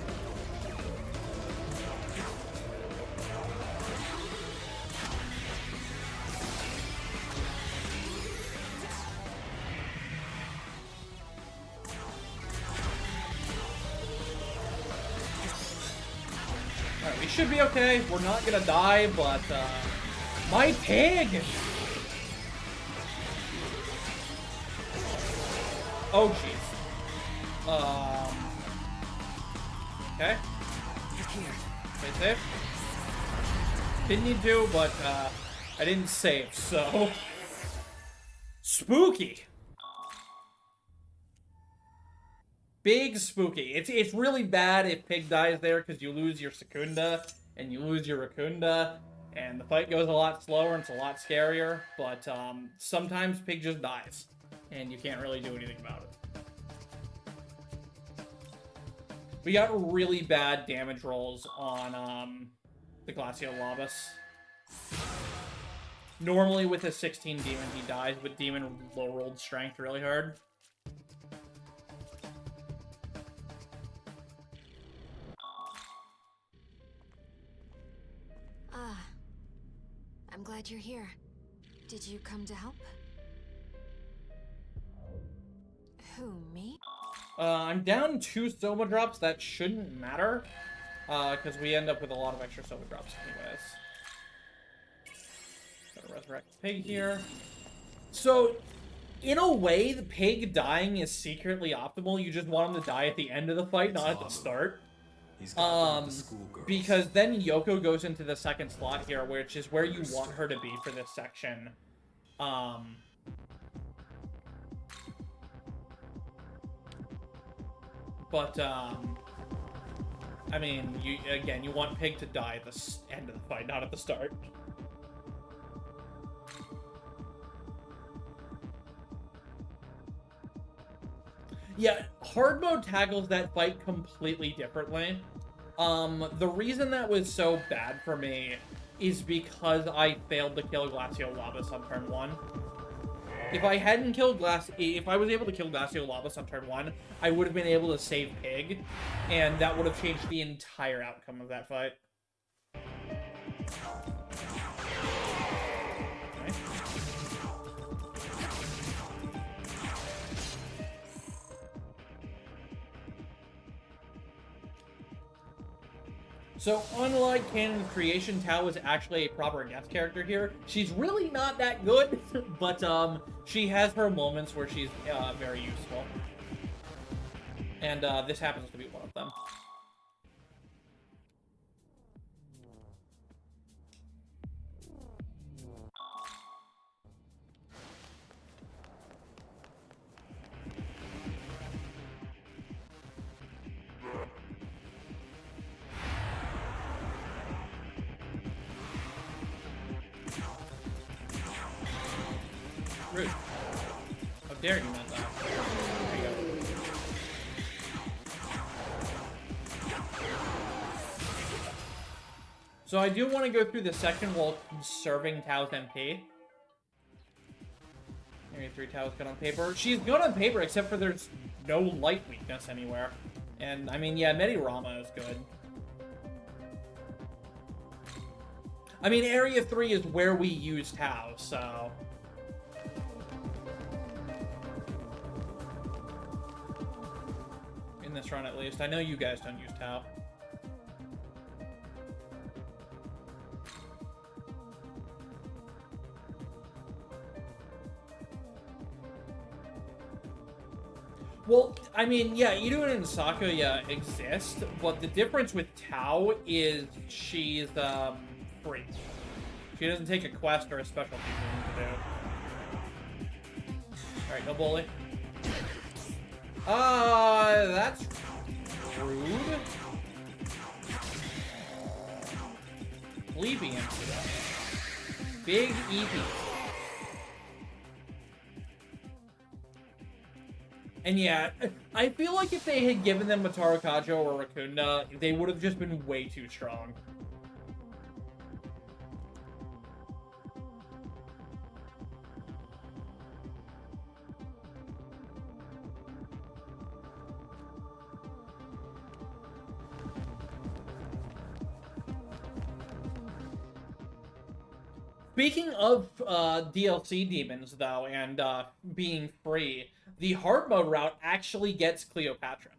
Alright, we should be okay. We're not gonna die, but, my pig! Oh, jeez. Okay. Stay safe. Didn't need to, but, I didn't save, so... Spooky! Big spooky. It's really bad if Pig dies there, because you lose your Secunda, and you lose your Racunda, and the fight goes a lot slower, and it's a lot scarier, but, sometimes Pig just dies. And you can't really do anything about it. We got really bad damage rolls on the Glaciolobus. Normally with a 16 demon he dies, but demon low rolled strength really hard. I'm glad you're here. Did you come to help? Who, me? I'm down 2 Soma drops. That shouldn't matter, because we end up with a lot of extra Soma drops anyways. Gotta resurrect the pig here. So, in a way, the pig dying is secretly optimal. You just want him to die at the end of the fight, not at the start. Because then Yoko goes into the second slot here, which is where you want her to be for this section. But, I mean, you want Pig to die at the end of the fight, not at the start. Yeah, hard mode tackles that fight completely differently. The reason that was so bad for me is because I failed to kill Glaciolobus on turn 1. If I hadn't killed if I was able to kill Glaciolobus on turn 1, I would have been able to save Pig, and that would have changed the entire outcome of that fight. Okay. So, unlike Canon Creation, Tao is actually a proper guest character here. She's really not that good, but she has her moments where she's very useful. And this happens to be one of them. Rude. How dare you not that? There you go. So I do want to go through the section while conserving Tao's MP. Maybe 3 Tao's good on paper. She's good on paper, except for there's no light weakness anywhere. And, I mean, yeah, Medirama is good. I mean, Area 3 is where we use Tao, so... in this run, at least. I know you guys don't use Tao. Well, I mean, yeah, Inu and Sakuya exist, but the difference with Tao is she's, free. She doesn't take a quest or a specialty to do. Alright, no bully. That's rude. Sleepy incident. Big EP. And yeah, I feel like if they had given them Mataru Kajo or Rakunda, they would have just been way too strong. Speaking of DLC demons, though, and being free, the hard mode route actually gets Cleopatra.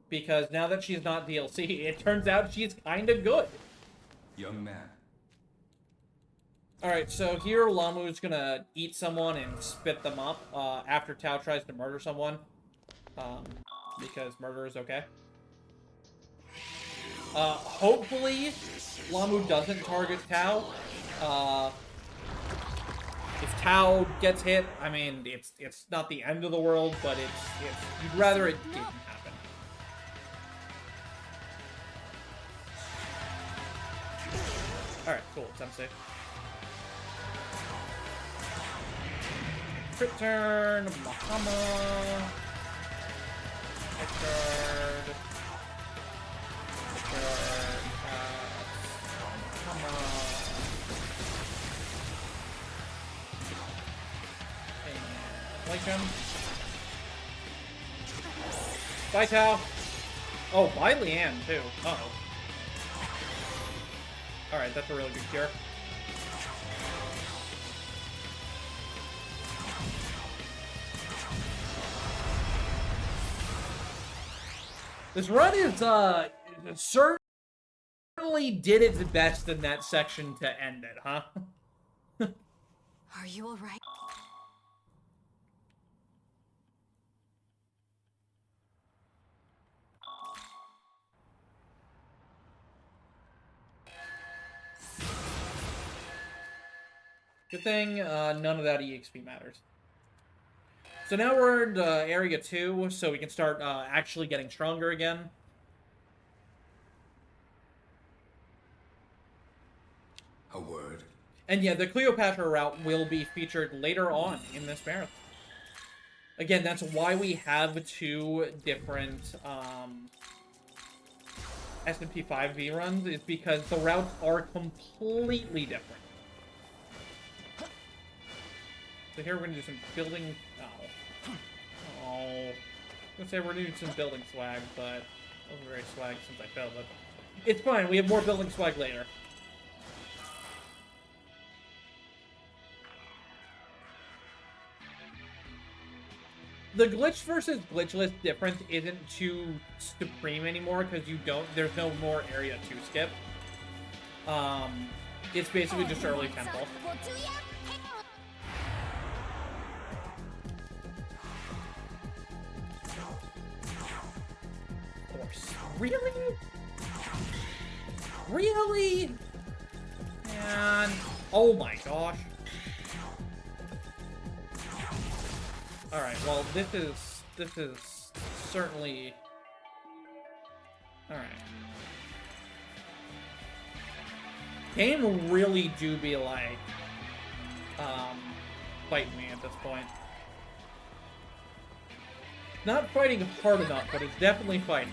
Because now that she's not DLC, it turns out she's kind of good. Young man. Alright, so here Lamu's gonna eat someone and spit them up after Tao tries to murder someone. Because murder is okay. Hopefully, Lamu doesn't target Tao. If Tao gets hit, I mean, it's not the end of the world, but it's you'd rather it didn't happen. Alright, cool, it's unsafe. Crit turn, Mahama. Crit turn. Crit turn. Mahama. Like him. Bye, Tao. Oh, by Leanne, too. Uh-oh. Alright, that's a really good cure. This run is, certainly did its best in that section to end it, huh? Are you alright? Good thing, none of that EXP matters. So now we're in Area 2, so we can start actually getting stronger again. A word. And yeah, the Cleopatra route will be featured later on in this marathon. Again, that's why we have two different SMT 5V runs, is because the routes are completely different. So here we're going to do some building... Oh. I was going to say we're going to do some building swag, but it wasn't very swag since I failed it. It's fine, we have more building swag later. The glitch versus glitchless difference isn't too supreme anymore, because there's no more area to skip. It's basically just early tempo. Really? Really? Man. Oh my gosh. Alright, well, this is certainly... Alright. Game really do be like, fighting me at this point. Not fighting hard enough, but it's definitely fighting.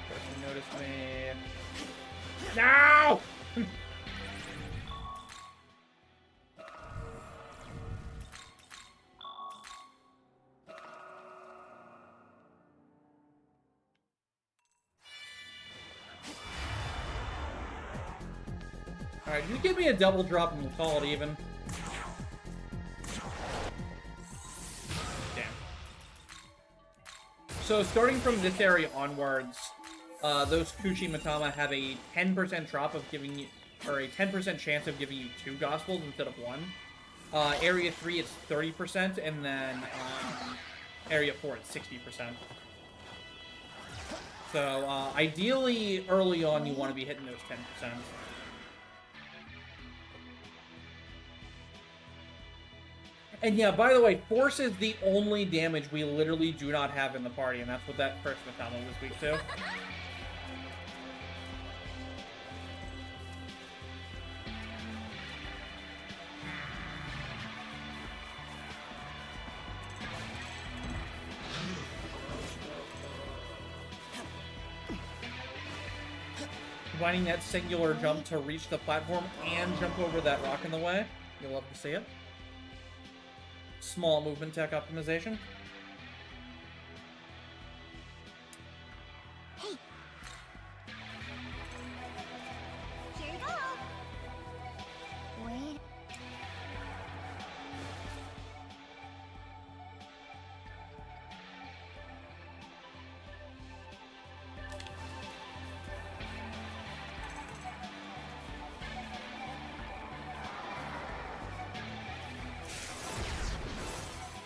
Person noticed me. No! Alright, you give me a double drop and we'll call it even. Damn. So starting from this area onwards, those Kushi Matama have a 10% drop of giving you, or a 10% chance of giving you 2 Gospels instead of 1. Area 3, it's 30%, and then Area 4, it's 60%. So, ideally, early on, you want to be hitting those 10%. And yeah, by the way, Force is the only damage we literally do not have in the party, and that's what that first Matama was weak to. Combining that singular jump to reach the platform and jump over that rock in the way. You'll love to see it. Small movement tech optimization. Hey. Here you go. Wait.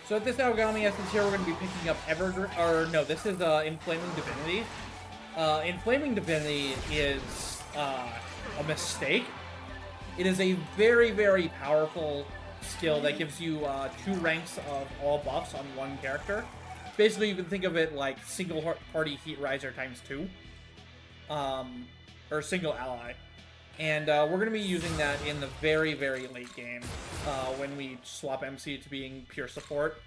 So at this Aogami essence here, we're going to be picking up this is Inflaming Divinity. Inflaming Divinity is a mistake. It is a very, very powerful skill that gives you 2 ranks of all buffs on one character. Basically, you can think of it like single party Heat Riser times 2. Or single ally. And we're going to be using that in the very, very late game when we swap MC to being pure support.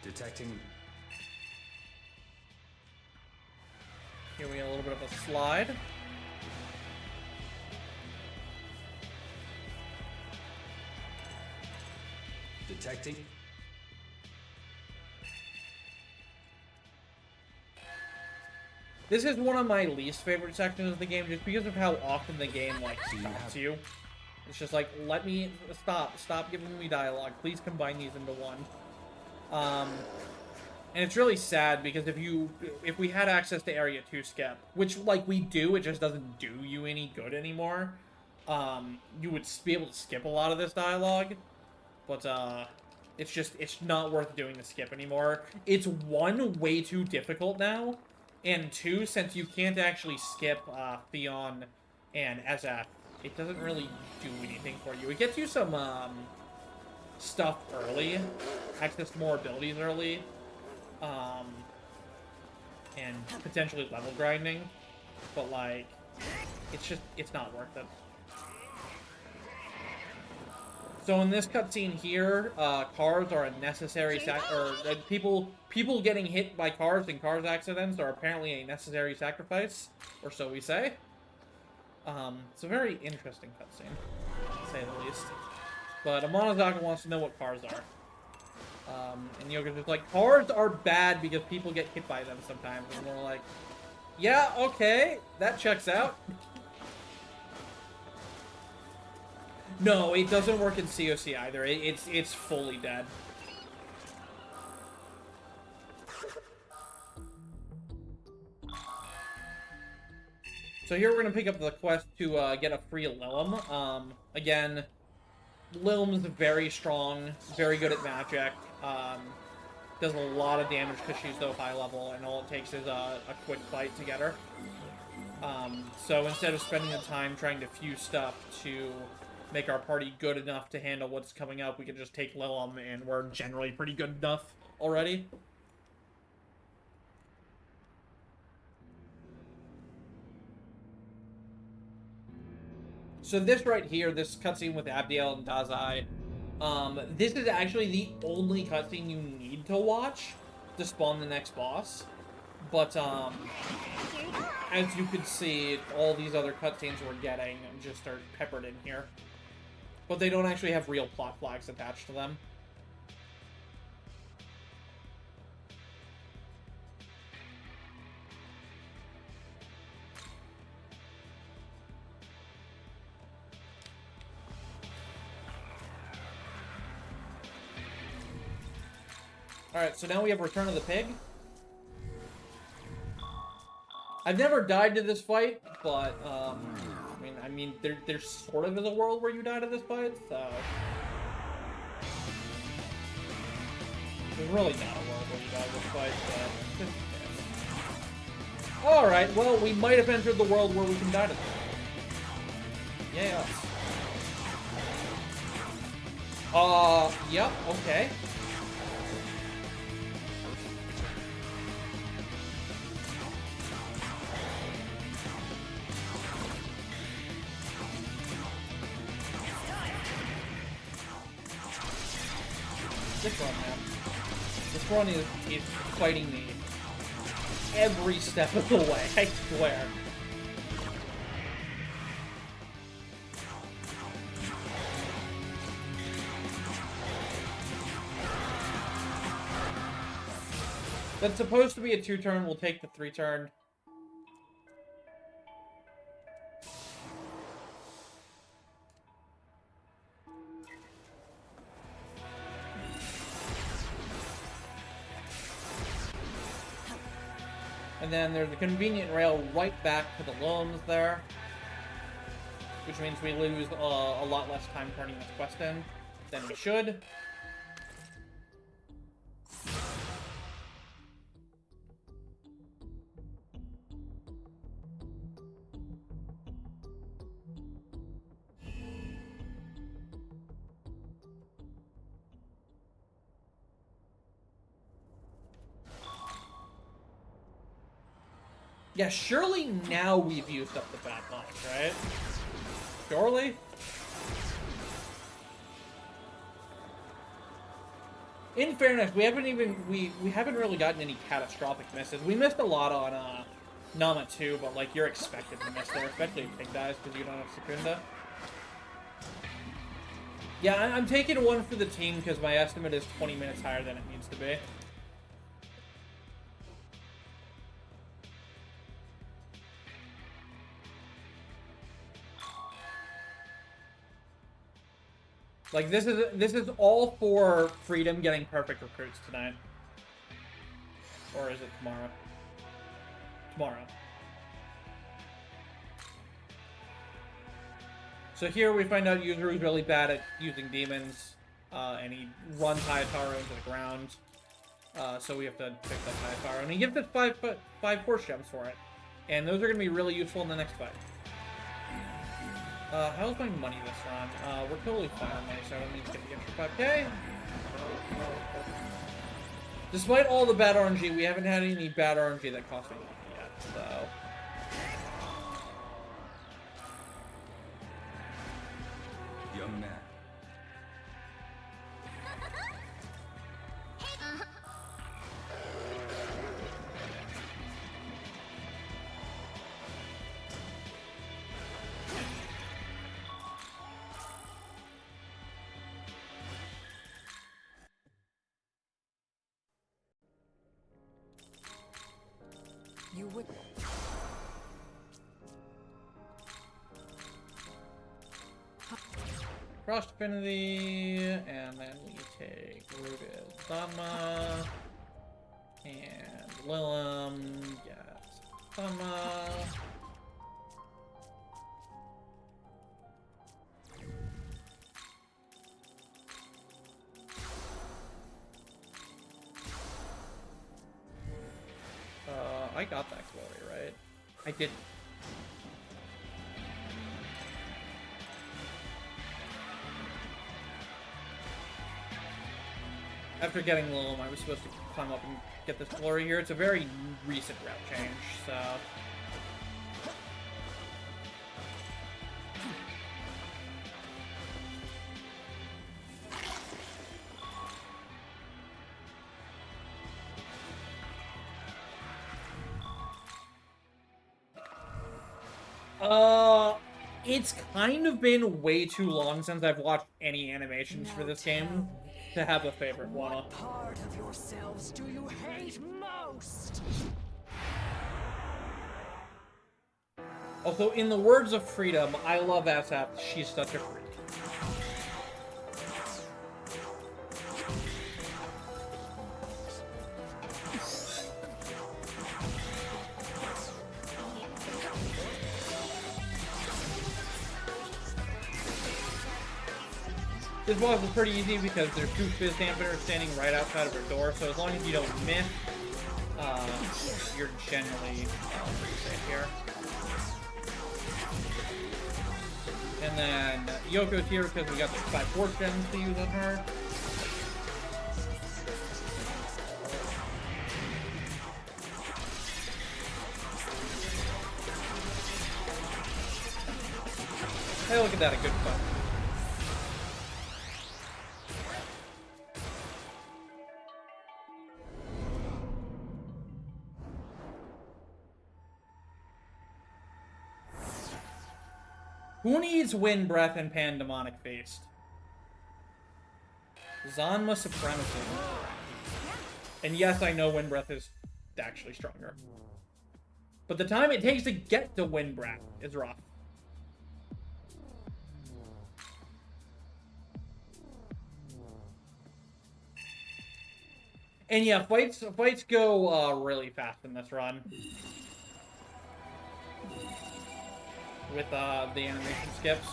Detecting. Here we have a little bit of a slide. Detecting. This is one of my least favorite sections of the game, just because of how often the game, like, stops you. It's just like, let me... Stop giving me dialogue. Please combine these into one. And it's really sad, because if we had access to Area 2 skip, which, like, we do, it just doesn't do you any good anymore, you would be able to skip a lot of this dialogue. But, it's not worth doing the skip anymore. It's, 1, way too difficult now. And 2, since you can't actually skip Theon and SF, it doesn't really do anything for you. It gets you some stuff early, access to more abilities early, and potentially level grinding, but like, it's not worth it. So in this cutscene here, cars are a necessary people getting hit by cars and cars accidents are apparently a necessary sacrifice, or so we say. It's a very interesting cutscene, to say the least. But Amonozaka wants to know what cars are. And Yoga's just like, cars are bad because people get hit by them sometimes. And we're like, yeah, okay, that checks out. No, it doesn't work in COC either. It's fully dead. So here we're going to pick up the quest to get a free Lilum. Again, Lilum's very strong, very good at magic. Does a lot of damage because she's so high level, and all it takes is a quick fight to get her. So instead of spending the time trying to fuse stuff to make our party good enough to handle what's coming up, we can just take Lilum, and we're generally pretty good enough already. So this right here, this cutscene with Abdiel and Dazai, this is actually the only cutscene you need to watch to spawn the next boss. But, as you can see, all these other cutscenes we're getting just are peppered in here. But they don't actually have real plot flags attached to them. Alright, so now we have Return of the Pig. I've never died to this fight, but, I mean, there sort of is a world where you die to this fight, so... There's really not a world where you die to this fight, but... Alright, well, we might have entered the world where we can die to this. Yeah. Yep, okay. Sick one, man. This one is fighting me every step of the way, I swear. That's supposed to be a 2-turn, we'll take the 3-turn. And then there's a convenient rail right back to the looms there. Which means we lose a lot less time turning this quest in than we should. Yeah, surely now we've used up the bad luck, right? Surely? In fairness, we haven't really gotten any catastrophic misses. We missed a lot on Nama 2, but like you're expected to miss there, especially if Pig dies because you don't have Secunda. Yeah, I'm taking one for the team because my estimate is 20 minutes higher than it needs to be. Like, this is all for Freedom getting perfect recruits tonight. Or is it tomorrow? Tomorrow. So here we find out Yuzuru's really bad at using demons, and he runs Hayataro into the ground. So we have to pick up Hayataro, and he gives us five force gems for it. And those are going to be really useful in the next fight. How's my money this run? We're totally fine on money, so I don't need to get the extra 5k. Despite all the bad RNG, we haven't had any bad RNG that cost me money yet, so... Young man. You would... Frost Affinity, and then we take Rooted Dhamma, and Lilim, yes, Dhamma. I got that glory, right? I didn't. After getting Lilim, I was supposed to climb up and get this glory here. It's a very recent route change, so... It's kind of been way too long since I've watched any animations for this game to have a favorite one. What part of yourselves do you hate most? Also, in the words of Freedom, I love Asap. She's such a freak. This boss is pretty easy because there's two fizz dampeners standing right outside of her door, so as long as you don't miss, you're generally pretty safe here. And then Yoko's here because we got the 5 force gems to use on her. Hey, look at that, a good fight. Who needs Wind Breath and Pandemonic Feast? Zanma Supremacy. And yes, I know Wind Breath is actually stronger. But the time it takes to get to Wind Breath is rough. And yeah, fights go really fast in this run. With the animation skips.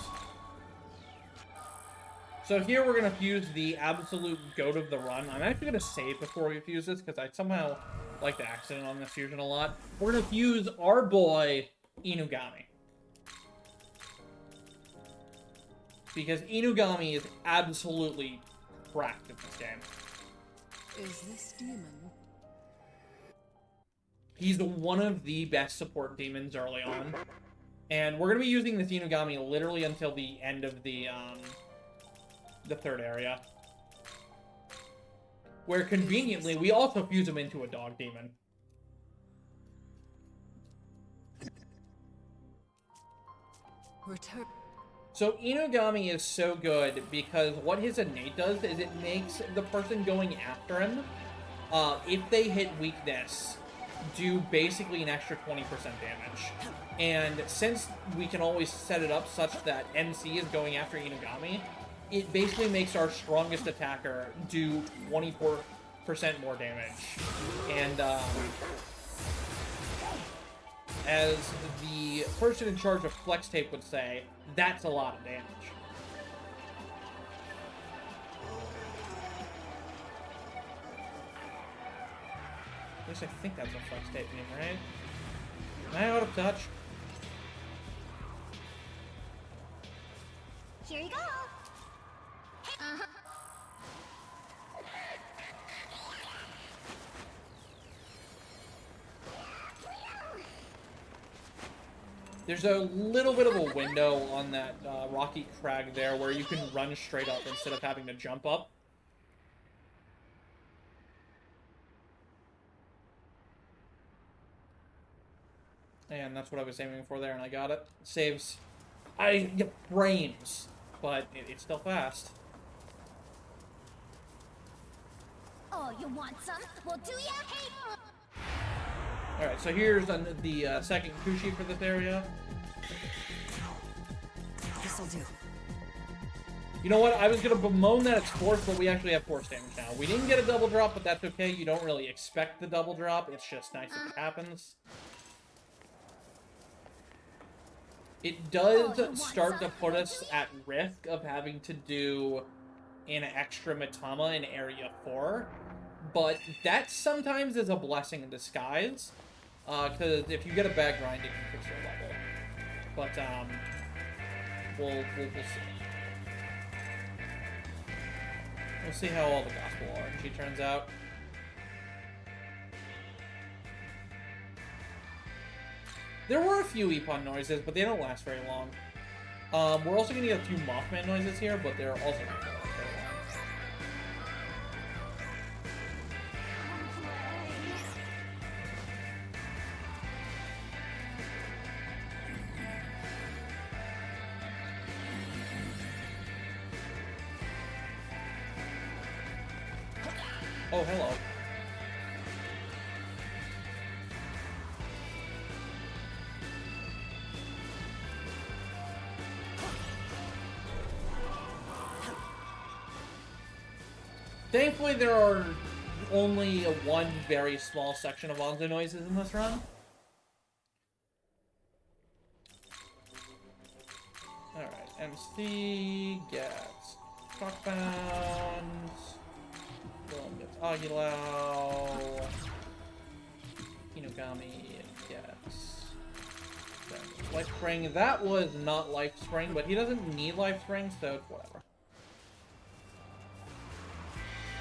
So here we're going to fuse the absolute goat of the run. I'm actually going to save before we fuse this because I somehow like the accident on this fusion a lot. We're going to fuse our boy, Inugami. Because Inugami is absolutely cracked in this game. Is this demon? He's one of the best support demons early on. And we're going to be using this Inugami literally until the end of the third area. Where conveniently, we also fuse him into a dog demon. Return. So Inugami is so good because what his innate does is it makes the person going after him, if they hit weakness, do basically an extra 20% damage. And since we can always set it up such that MC is going after Inugami, it basically makes our strongest attacker do 24% more damage. And as the person in charge of Flex Tape would say, that's a lot of damage. At least I think that's a Flex Tape name, right? Am I out of touch? Here you go. There's a little bit of a window on that rocky crag there where you can run straight up instead of having to jump up. And that's what I was aiming for there, and I got it. Saves. Frames, but it's still fast. Oh, you want some? Well, do ya? Hey! Alright, so here's the second Kushi for this area. This'll do. You know what? I was going to bemoan that it's force, but we actually have force damage now. We didn't get a double drop, but that's okay. You don't really expect the double drop. It's just nice if it happens. It does start to put us at risk of having to do an extra Mitama in Area 4. But that sometimes is a blessing in disguise. Because if you get a bad grind, it can fix your level. But, we'll see. We'll see how all the Gospel RNG turns out. There were a few Epon noises, but they don't last very long. We're also going to get a few Mothman noises here, but they're also not going to last very long. Oh, hello. Thankfully, there are only one very small section of Onzo noises in this run. Alright, MC gets Shockbound. Dylan gets Aguilau. Inugami gets Life Spring. That was not Life Spring, but he doesn't need Life Spring, so it's whatever.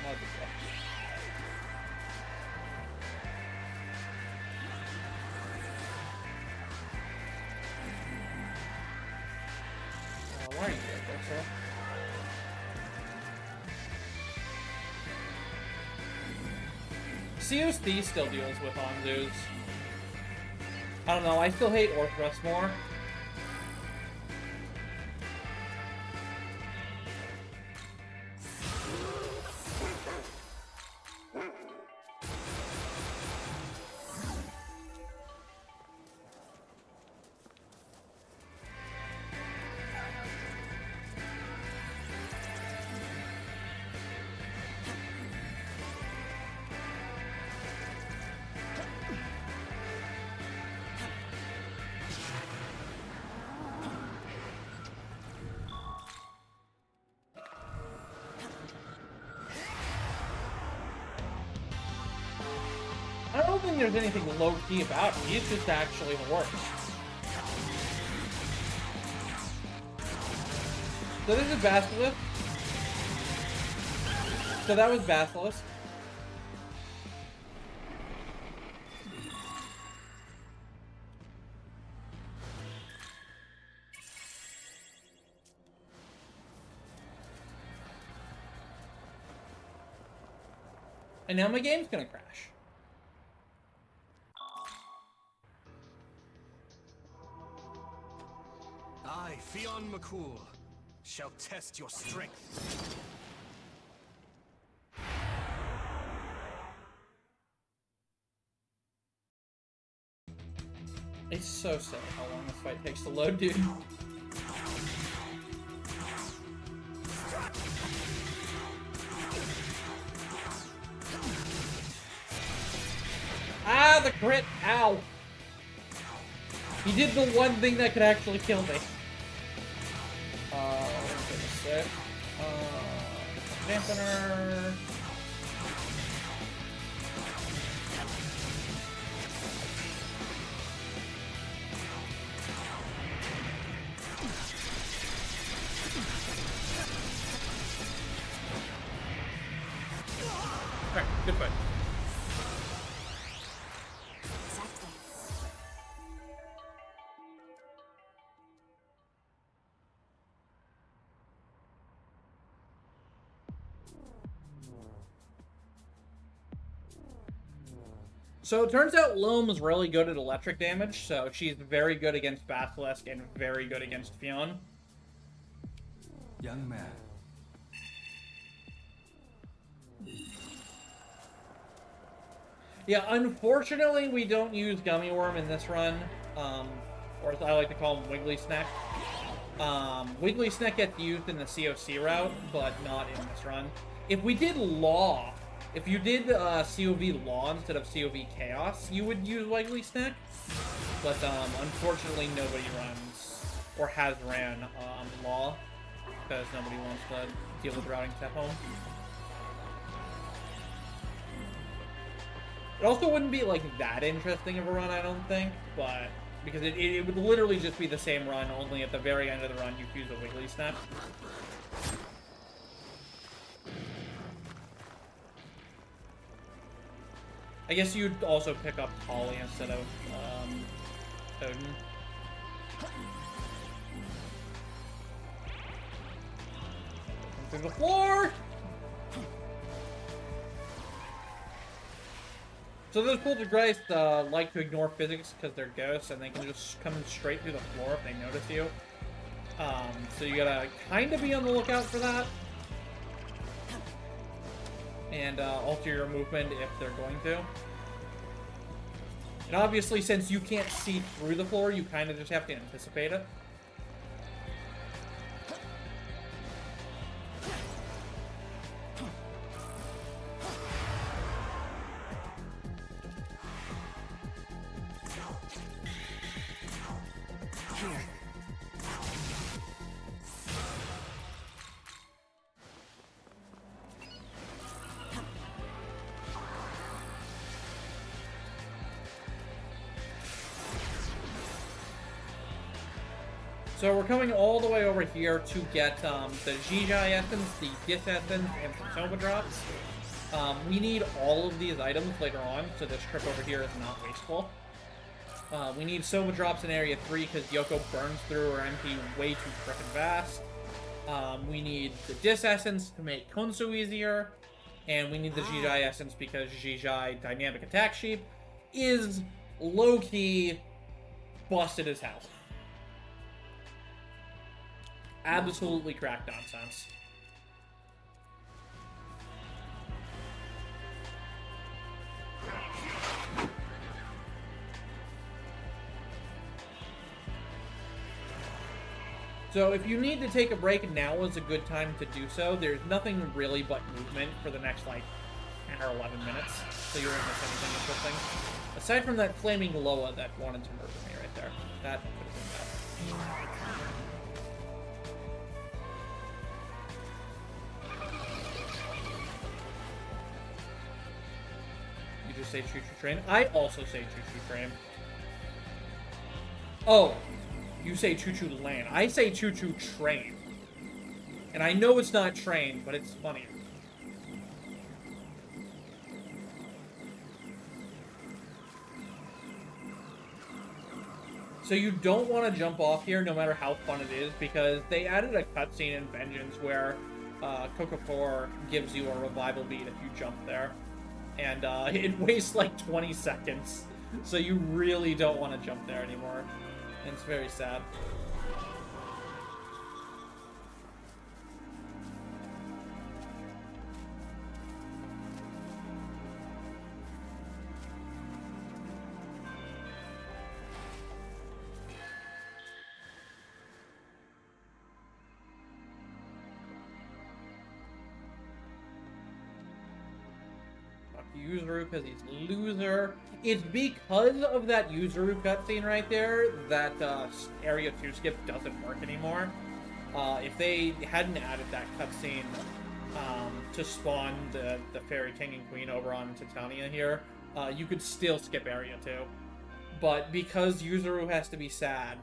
Not a big deal. Why are you there, sir? COC still deals with Onzus. I don't know, I still hate Orthrus more. don't think there's anything low-key about him. He's just actually the worst. So this is Basilisk. So that was Basilisk. And now my game's gonna crash. I, Fionn McCool, shall test your strength. It's so sad how long this fight takes to load, dude. Ah, the crit! Ow! He did the one thing that could actually kill me. Let me get this set. Dampener. Alright, good fight. So it turns out Loam's really good at electric damage, so she's very good against Basilisk and very good against Fionn. Young man. Yeah, unfortunately we don't use Gummy Worm in this run, or as I like to call him, Wiggly Snack. Wiggly Snack gets used in the COC route, but not in this run. If we did Law, if you did COV Law instead of COV Chaos, you would use Wiggly Snack. But unfortunately, nobody runs or has ran Law because nobody wants to deal with routing at home. It also wouldn't be like that interesting of a run, I don't think, but because it would literally just be the same run, only at the very end of the run you use a Wiggly Snap. I guess you'd also pick up Holly instead of Odin. Come through the floor! So those poltergeists like to ignore physics because they're ghosts and they can just come straight through the floor if they notice you. So you gotta kind of be on the lookout for that. And alter your movement if they're going to. And obviously, since you can't see through the floor, you kind of just have to anticipate it. So we're coming all the way over here to get the Jijai Essence, the Dis Essence, and some Soma Drops. We need all of these items later on, so this trip over here is not wasteful. We need Soma Drops in Area 3 because Yoko burns through her MP way too frickin' fast. We need the Dis Essence to make Konsu easier. And we need the Jijai Essence because Jijai Dynamic Attack Sheep is low-key busted as hell. Absolutely cracked nonsense. So if you need to take a break, now is a good time to do so. There's nothing really but movement for the next, like, 10 or 11 minutes, so you won't miss anything interesting. Aside from that flaming Loa that wanted to murder me right there. That could have been bad. You You say choo-choo train. I also say choo-choo train. Oh, you say choo-choo lane. I say choo-choo train. And I know it's not train, but it's funnier. So you don't want to jump off here, no matter how fun it is, because they added a cutscene in Vengeance where Coca-Cola gives you a revival beat if you jump there. And it wastes like 20 seconds. So you really don't want to jump there anymore. And it's very sad. Yuzuru because he's loser. It's because of that Yuzuru cutscene right there that Area 2 skip doesn't work anymore. If they hadn't added that cutscene to spawn the Fairy King and Queen over on Titania here, you could still skip Area 2. But because Yuzuru has to be sad,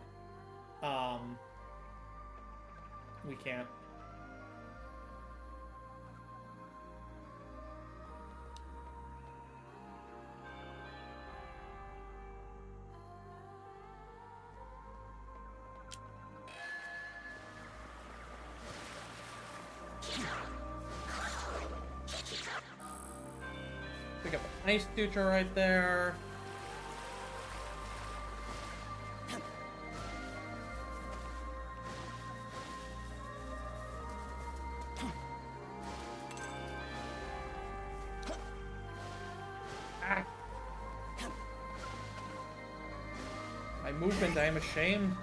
we can't. Pick up an ice suture right there. Ah. My movement, I am ashamed.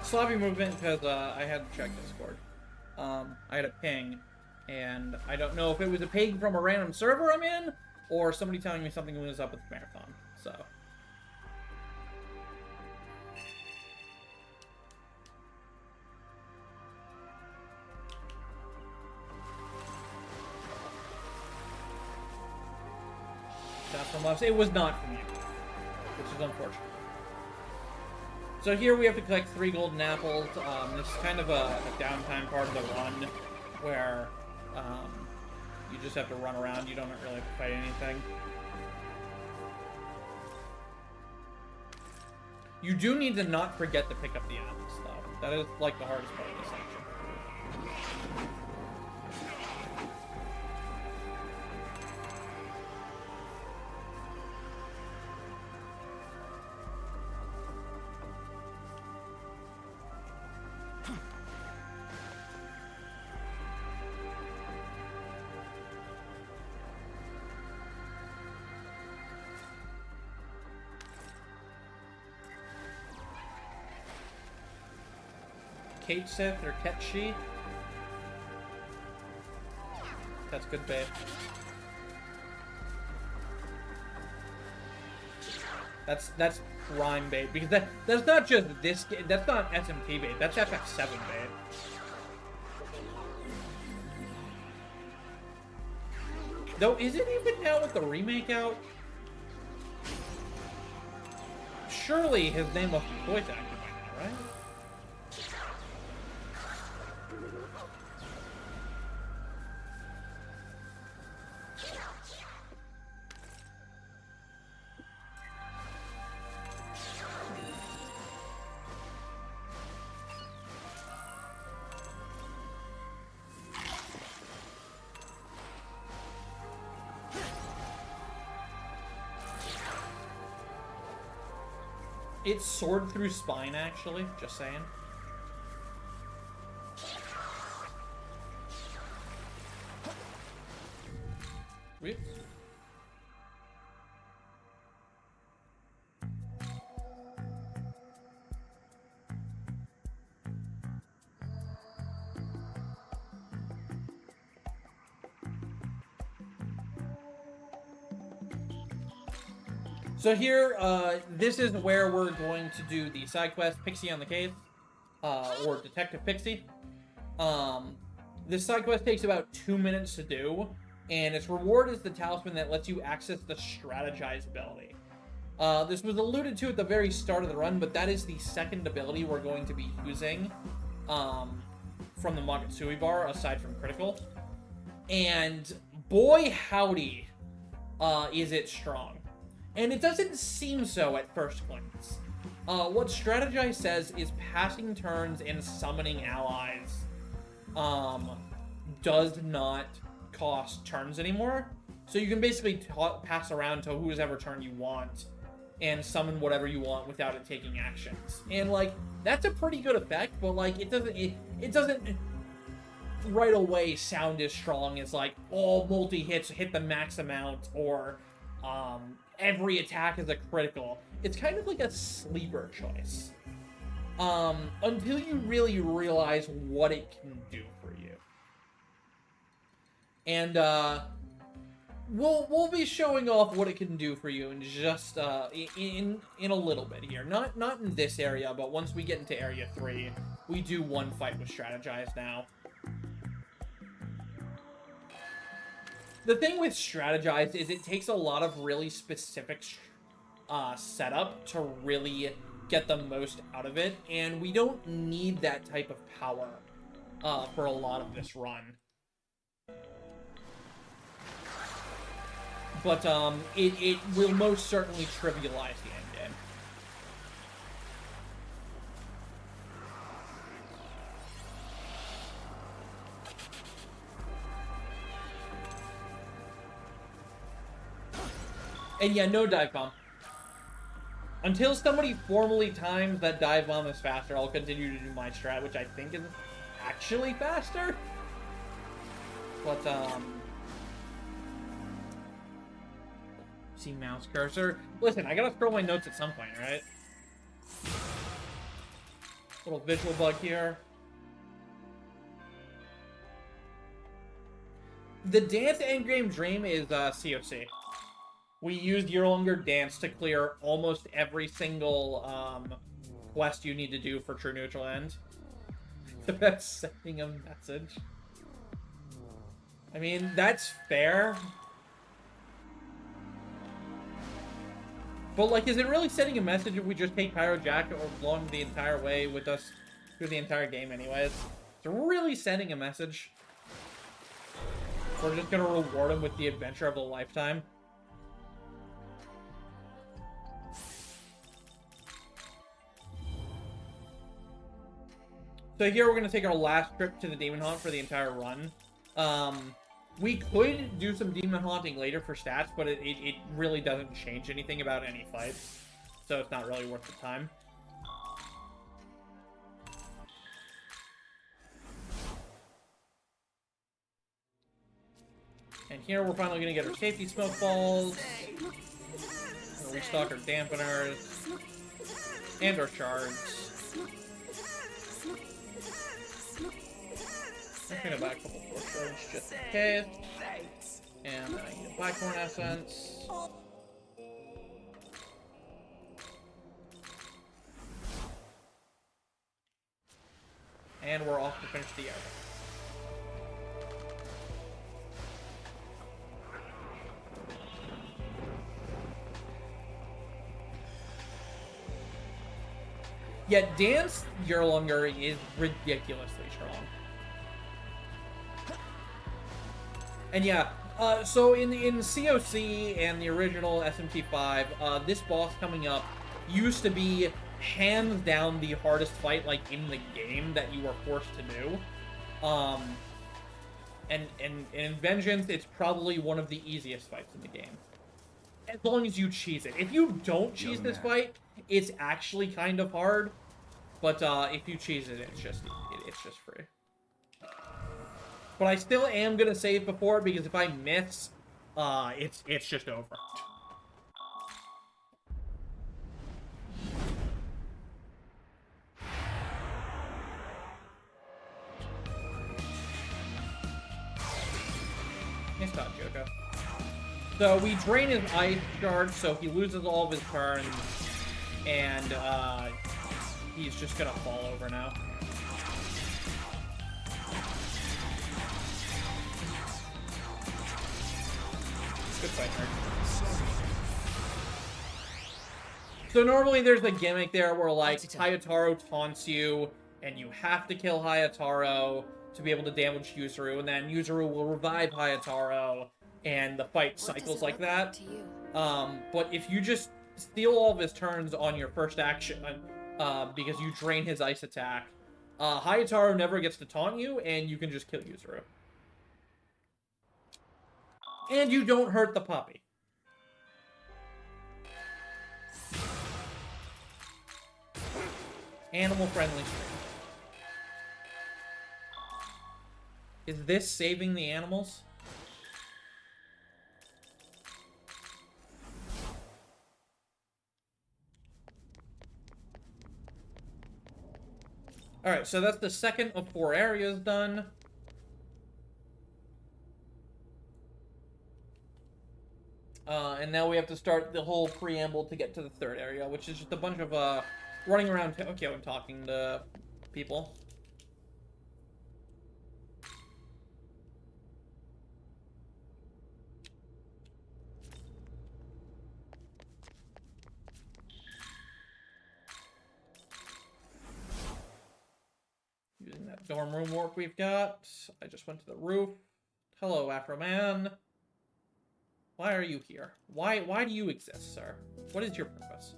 Sloppy movement because I had to check Discord. I had a ping, and I don't know if it was a ping from a random server I'm in, or somebody telling me something was up with the marathon, so. That's from us. It was not from you, which is unfortunate. So here we have to collect 3 golden apples. This is kind of a downtime part of the run where you just have to run around. You don't really have to fight anything. You do need to not forget to pick up the apples, though. That is like the hardest part of this section. Kate Sith or Ketchi. That's good bait. That's prime bait because that's not just this. That's not SMT bait. That's FF7 bait. Though, is it even now with the remake out? Surely his name must be voice acted by now, right? It's sword through spine, actually. Just saying. Whoops. So here, this is where we're going to do the side quest, Pixie on the Cave, or Detective Pixie. This side quest takes about 2 minutes to do, and its reward is the talisman that lets you access the Strategize ability. This was alluded to at the very start of the run, but that is the second ability we're going to be using from the Magatsuhi bar, aside from Critical. And boy howdy, is it strong. And it doesn't seem so at first glance. What Strategize says is passing turns and summoning allies does not cost turns anymore. So you can basically pass around to whoever turn you want and summon whatever you want without it taking actions. And like, that's a pretty good effect, but like, it doesn't right away sound as strong as like all multi-hits hit the max amount, or every attack is a critical. It's kind of like a sleeper choice. Until you really realize what it can do for you. And we'll be showing off what it can do for you in just in a little bit here. Not in this area, but once we get into area 3, we do one fight with Strategize now. The thing with Strategize is it takes a lot of really specific setup to really get the most out of it, and we don't need that type of power for a lot of this run. But it will most certainly trivialize the end game. And yeah, no dive bomb. Until somebody formally times that dive bomb is faster, I'll continue to do my strat, which I think is actually faster. But, see mouse cursor. Listen, I gotta scroll my notes at some point, right? Little visual bug here. The dance endgame dream is COC. We used Year Longer Dance to clear almost every single quest you need to do for True Neutral End. That's sending a message. I mean, that's fair. But, like, is it really sending a message if we just take Pyro Jack along the entire way with us through the entire game anyways? It's really sending a message. We're just gonna reward him with the adventure of a lifetime. So here we're going to take our last trip to the Demon Haunt for the entire run. We could do some Demon Haunting later for stats, but it really doesn't change anything about any fights. So it's not really worth the time. And here we're finally going to get our safety smoke balls. We'll restock our dampeners. And our shards. I'm gonna buy a couple more shards just in case. And I need a Blackthorn Essence. And we're off to finish the area. Yeah, Dance Yearlonger is ridiculously strong. And yeah, so in COC and the original SMT5, this boss coming up used to be hands down the hardest fight, like, in the game that you were forced to do. And in Vengeance, it's probably one of the easiest fights in the game. As long as you cheese it. If you don't cheese this fight, it's actually kind of hard. But if you cheese it, it's just free. But I still am gonna save before, because if I miss, it's just over. Nice dodge, Yoko. So we drain his ice shard, so he loses all of his turns, and he's just gonna fall over now. Good fight, nerd. So normally there's a gimmick there where, like, Hayataro taunts you, and you have to kill Hayataro to be able to damage Yuzuru, and then Yuzuru will revive Hayataro, and the fight cycles like that. But if you just steal all of his turns on your first action, because you drain his ice attack, Hayataro never gets to taunt you, and you can just kill Yuzuru. And you don't hurt the puppy. Animal-friendly stream. Is this saving the animals? Alright, so that's the second of 4 areas done. And now we have to start the whole preamble to get to the third area, which is just a bunch of running around Tokyo and talking to people. Using that dorm room warp we've got. I just went to the roof. Hello, Afro Man. Why are you here? Why do you exist, sir? What is your purpose?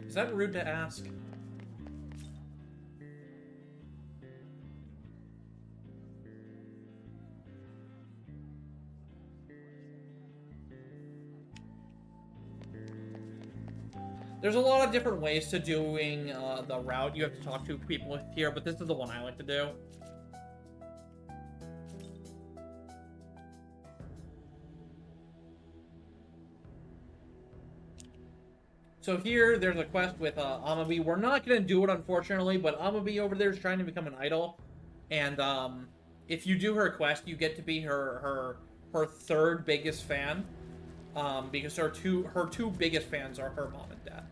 Is that rude to ask? There's a lot of different ways to doing the route. You have to talk to people here, but this is the one I like to do. So here, there's a quest with Amabi. We're not going to do it, unfortunately, but Amabi over there is trying to become an idol. And if you do her quest, you get to be her third biggest fan. Because her two biggest fans are her mom and dad.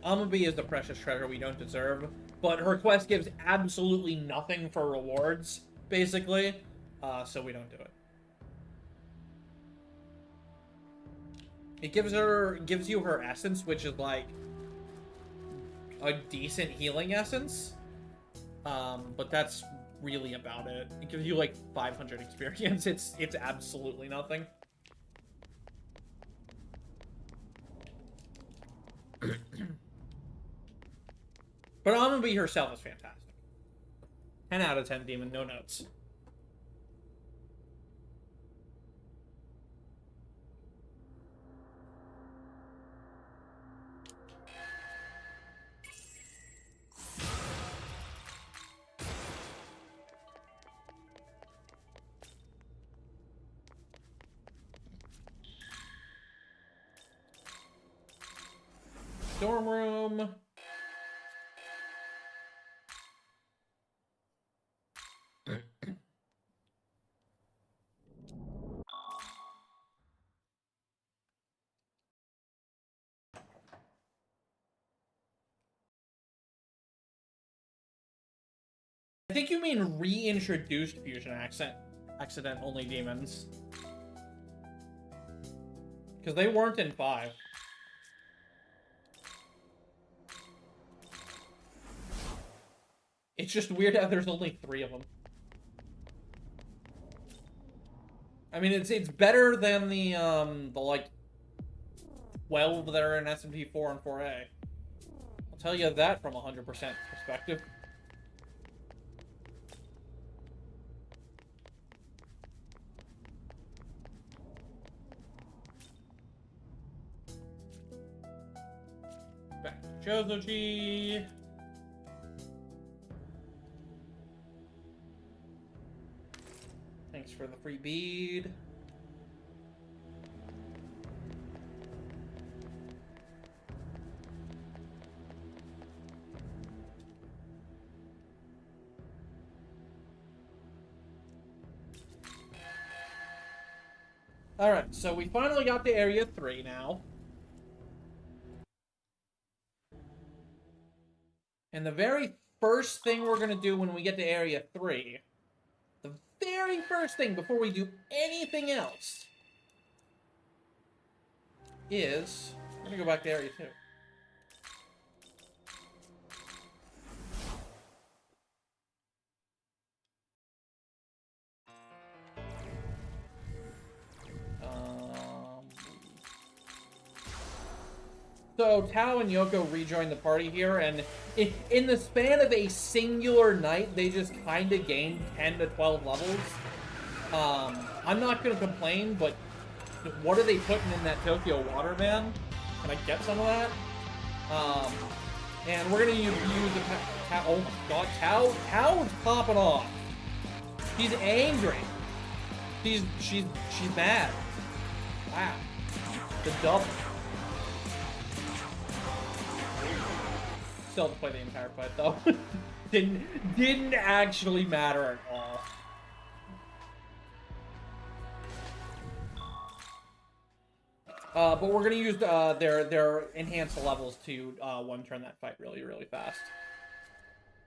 Amabi is the precious treasure we don't deserve, but her quest gives absolutely nothing for rewards, basically, so we don't do it. It gives you her essence, which is like a decent healing essence, but that's really about it. It gives you like 500 experience. It's absolutely nothing. But Amabi herself is fantastic. 10 out of 10 demon, no notes. Dorm room. I think you mean reintroduced fusion accident-only demons. Because they weren't in 5. It's just weird how there's only 3 of them. I mean, it's better than the like 12 that are in SMT 4 and 4A. I'll tell you that from 100% perspective. Back to Jozoji. Thanks for the free bead. Alright, so we finally got to Area 3 now. And the very first thing we're going to do when we get to Area 3, the very first thing before we do anything else, is we're going to go back to Area 2. So Tao and Yoko rejoined the party here, and in the span of a singular night, they just kind of gained 10 to 12 levels. I'm not going to complain, but what are they putting in that Tokyo water, man? Can I get some of that? And we're going to use the Tao. Oh my god, Tao is popping off. She's angry. She's mad. Wow. The double. Still have to play the entire fight though. didn't actually matter at all. But we're gonna use their enhanced levels to one-turn that fight really, really fast.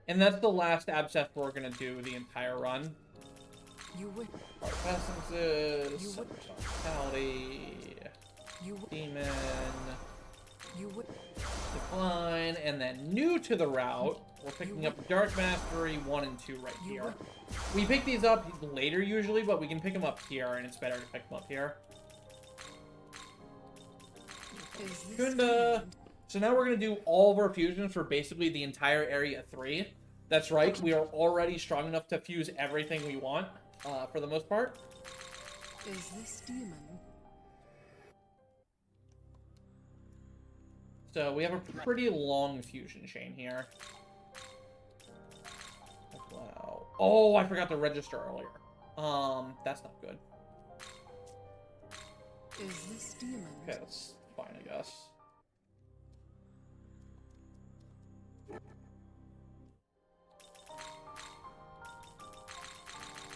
And that's the last abscess we're gonna do the entire run. You would. Essences, vitality, demon. You would. Decline, and then new to the route, we're picking up Dark Mastery 1 and 2 right here. We pick these up later usually, but we can pick them up here, and it's better to pick them up here. Kunda. So now we're going to do all of our fusions for basically the entire Area 3. That's right, we are already strong enough to fuse everything we want, for the most part. Is this demon? So we have a pretty long fusion chain here. Wow. Oh, I forgot to register earlier. That's not good. Is this demon? Okay, that's fine, I guess.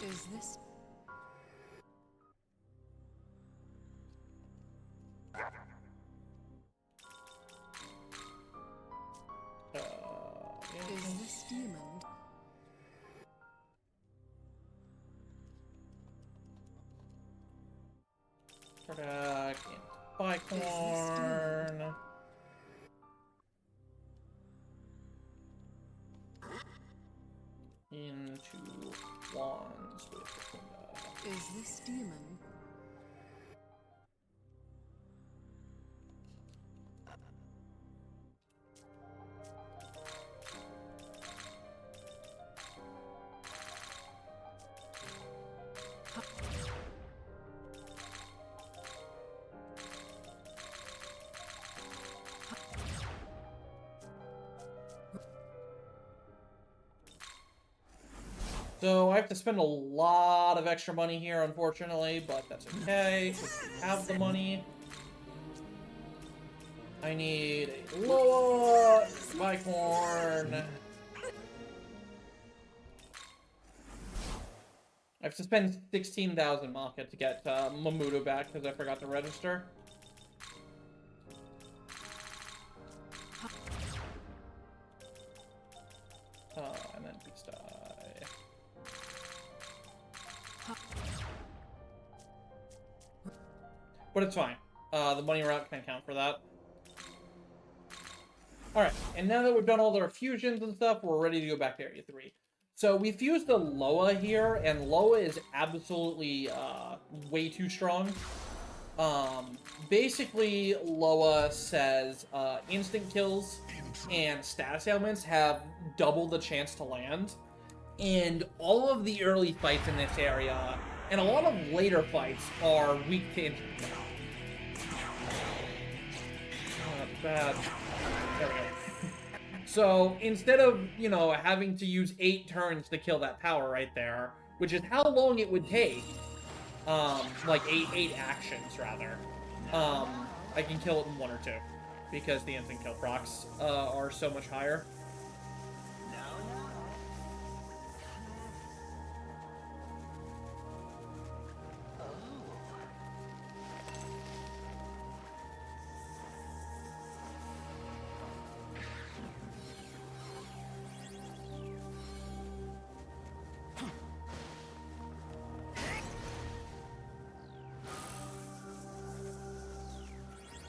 Is this? Is this demon? Product and Bicorn. Into wands with the Kunda. Is this demon? So I have to spend a lot of extra money here, unfortunately, but that's okay. We have the money. I need a Loa, Bicorn. I have to spend 16,000 Maka to get Mamuto back because I forgot to register. And then Beast Eye. But it's fine. The money route can account for that. Alright, and now that we've done all our fusions and stuff, we're ready to go back to Area 3. So we fused the Loa here, and Loa is absolutely way too strong. Basically, Loa says instant kills and status ailments have double the chance to land. And all of the early fights in this area, and a lot of later fights, are weak to instant kills. Bad. There we go. So instead of, you know, having to use 8 turns to kill that power right there, which is how long it would take, like 8 actions rather, I can kill it in 1 or 2 because the instant kill procs are so much higher.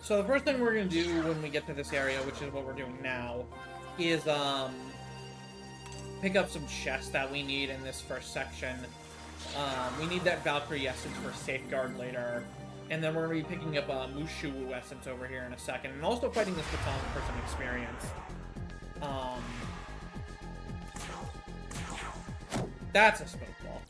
So the first thing we're going to do when we get to this area, which is what we're doing now, is pick up some chests that we need in this first section. We need that Valkyrie essence for Safeguard later. And then we're going to be picking up a Mushu essence over here in a second. And also fighting this baton for some experience. That's a smoke ball.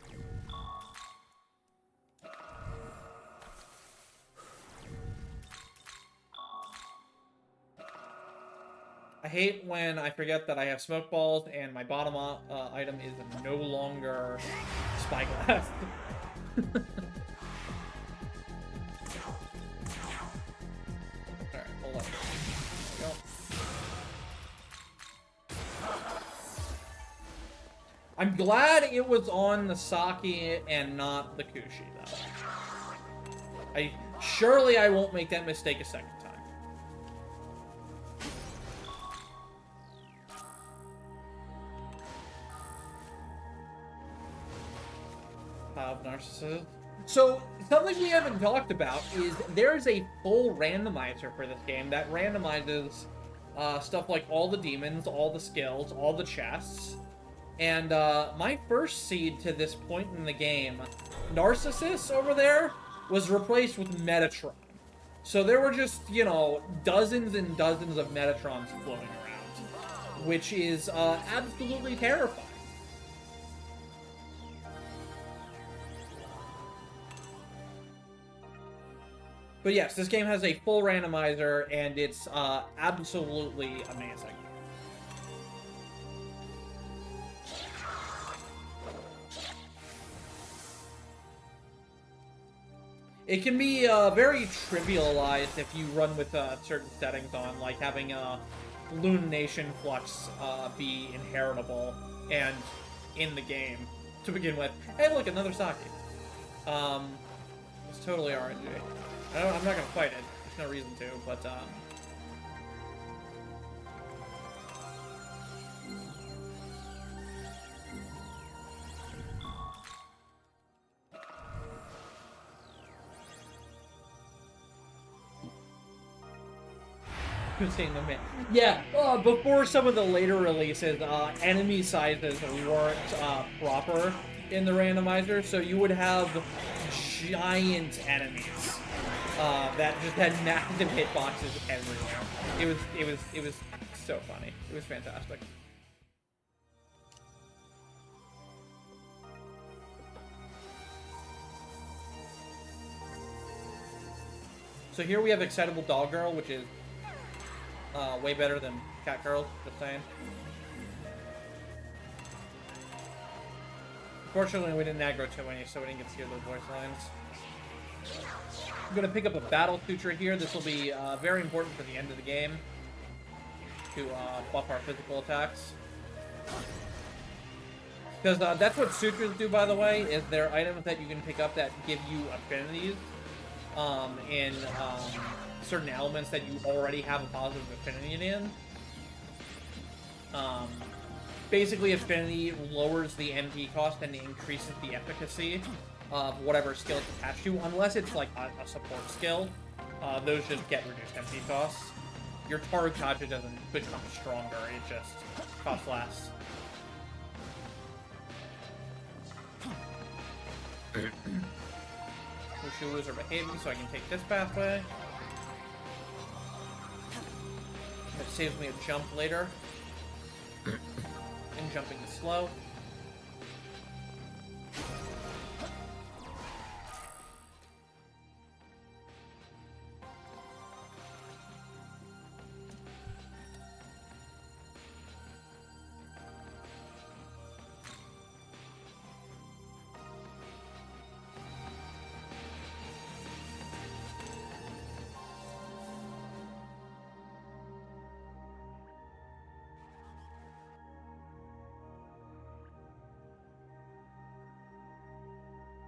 I hate when I forget that I have smoke balls and my bottom item is no longer spyglass. Alright, hold on. There we go. I'm glad it was on the Saki and not the Kushi, though. Surely I won't make that mistake a second time. Of narcissism. So, something we haven't talked about is there's a full randomizer for this game that randomizes stuff like all the demons, all the skills, all the chests. And my first seed to this point in the game, Narcissus over there, was replaced with Metatron. So there were just, you know, dozens and dozens of Metatrons floating around, which is absolutely terrifying. But yes, this game has a full randomizer, and it's absolutely amazing. It can be very trivialized if you run with certain settings on, like having a Lunation Flux be inheritable and in the game to begin with. Hey, look, another Saki. It's totally RNG. I'm not gonna fight it. There's no reason to, but yeah, before some of the later releases, enemy sizes weren't proper in the randomizer, so you would have giant enemies that just had massive hitboxes everywhere. It was so funny. It was fantastic. So here we have Excitable Dog Girl, which is way better than Cat Girl, just saying. Unfortunately, we didn't aggro too many, so we didn't get to hear those voice lines. I'm going to pick up a Battle Sutra here. This will be very important for the end of the game to buff our physical attacks. Because that's what Sutras do, by the way, is they're items that you can pick up that give you affinities in certain elements that you already have a positive affinity in. Basically, affinity lowers the MP cost and increases the efficacy of whatever skill it's attached to, unless it's like a support skill. Those just get reduced MP costs. Your Tarukaja doesn't become stronger, it just costs less. Mushuas are behaving, so I can take this pathway. It saves me a jump later. And jumping is slow.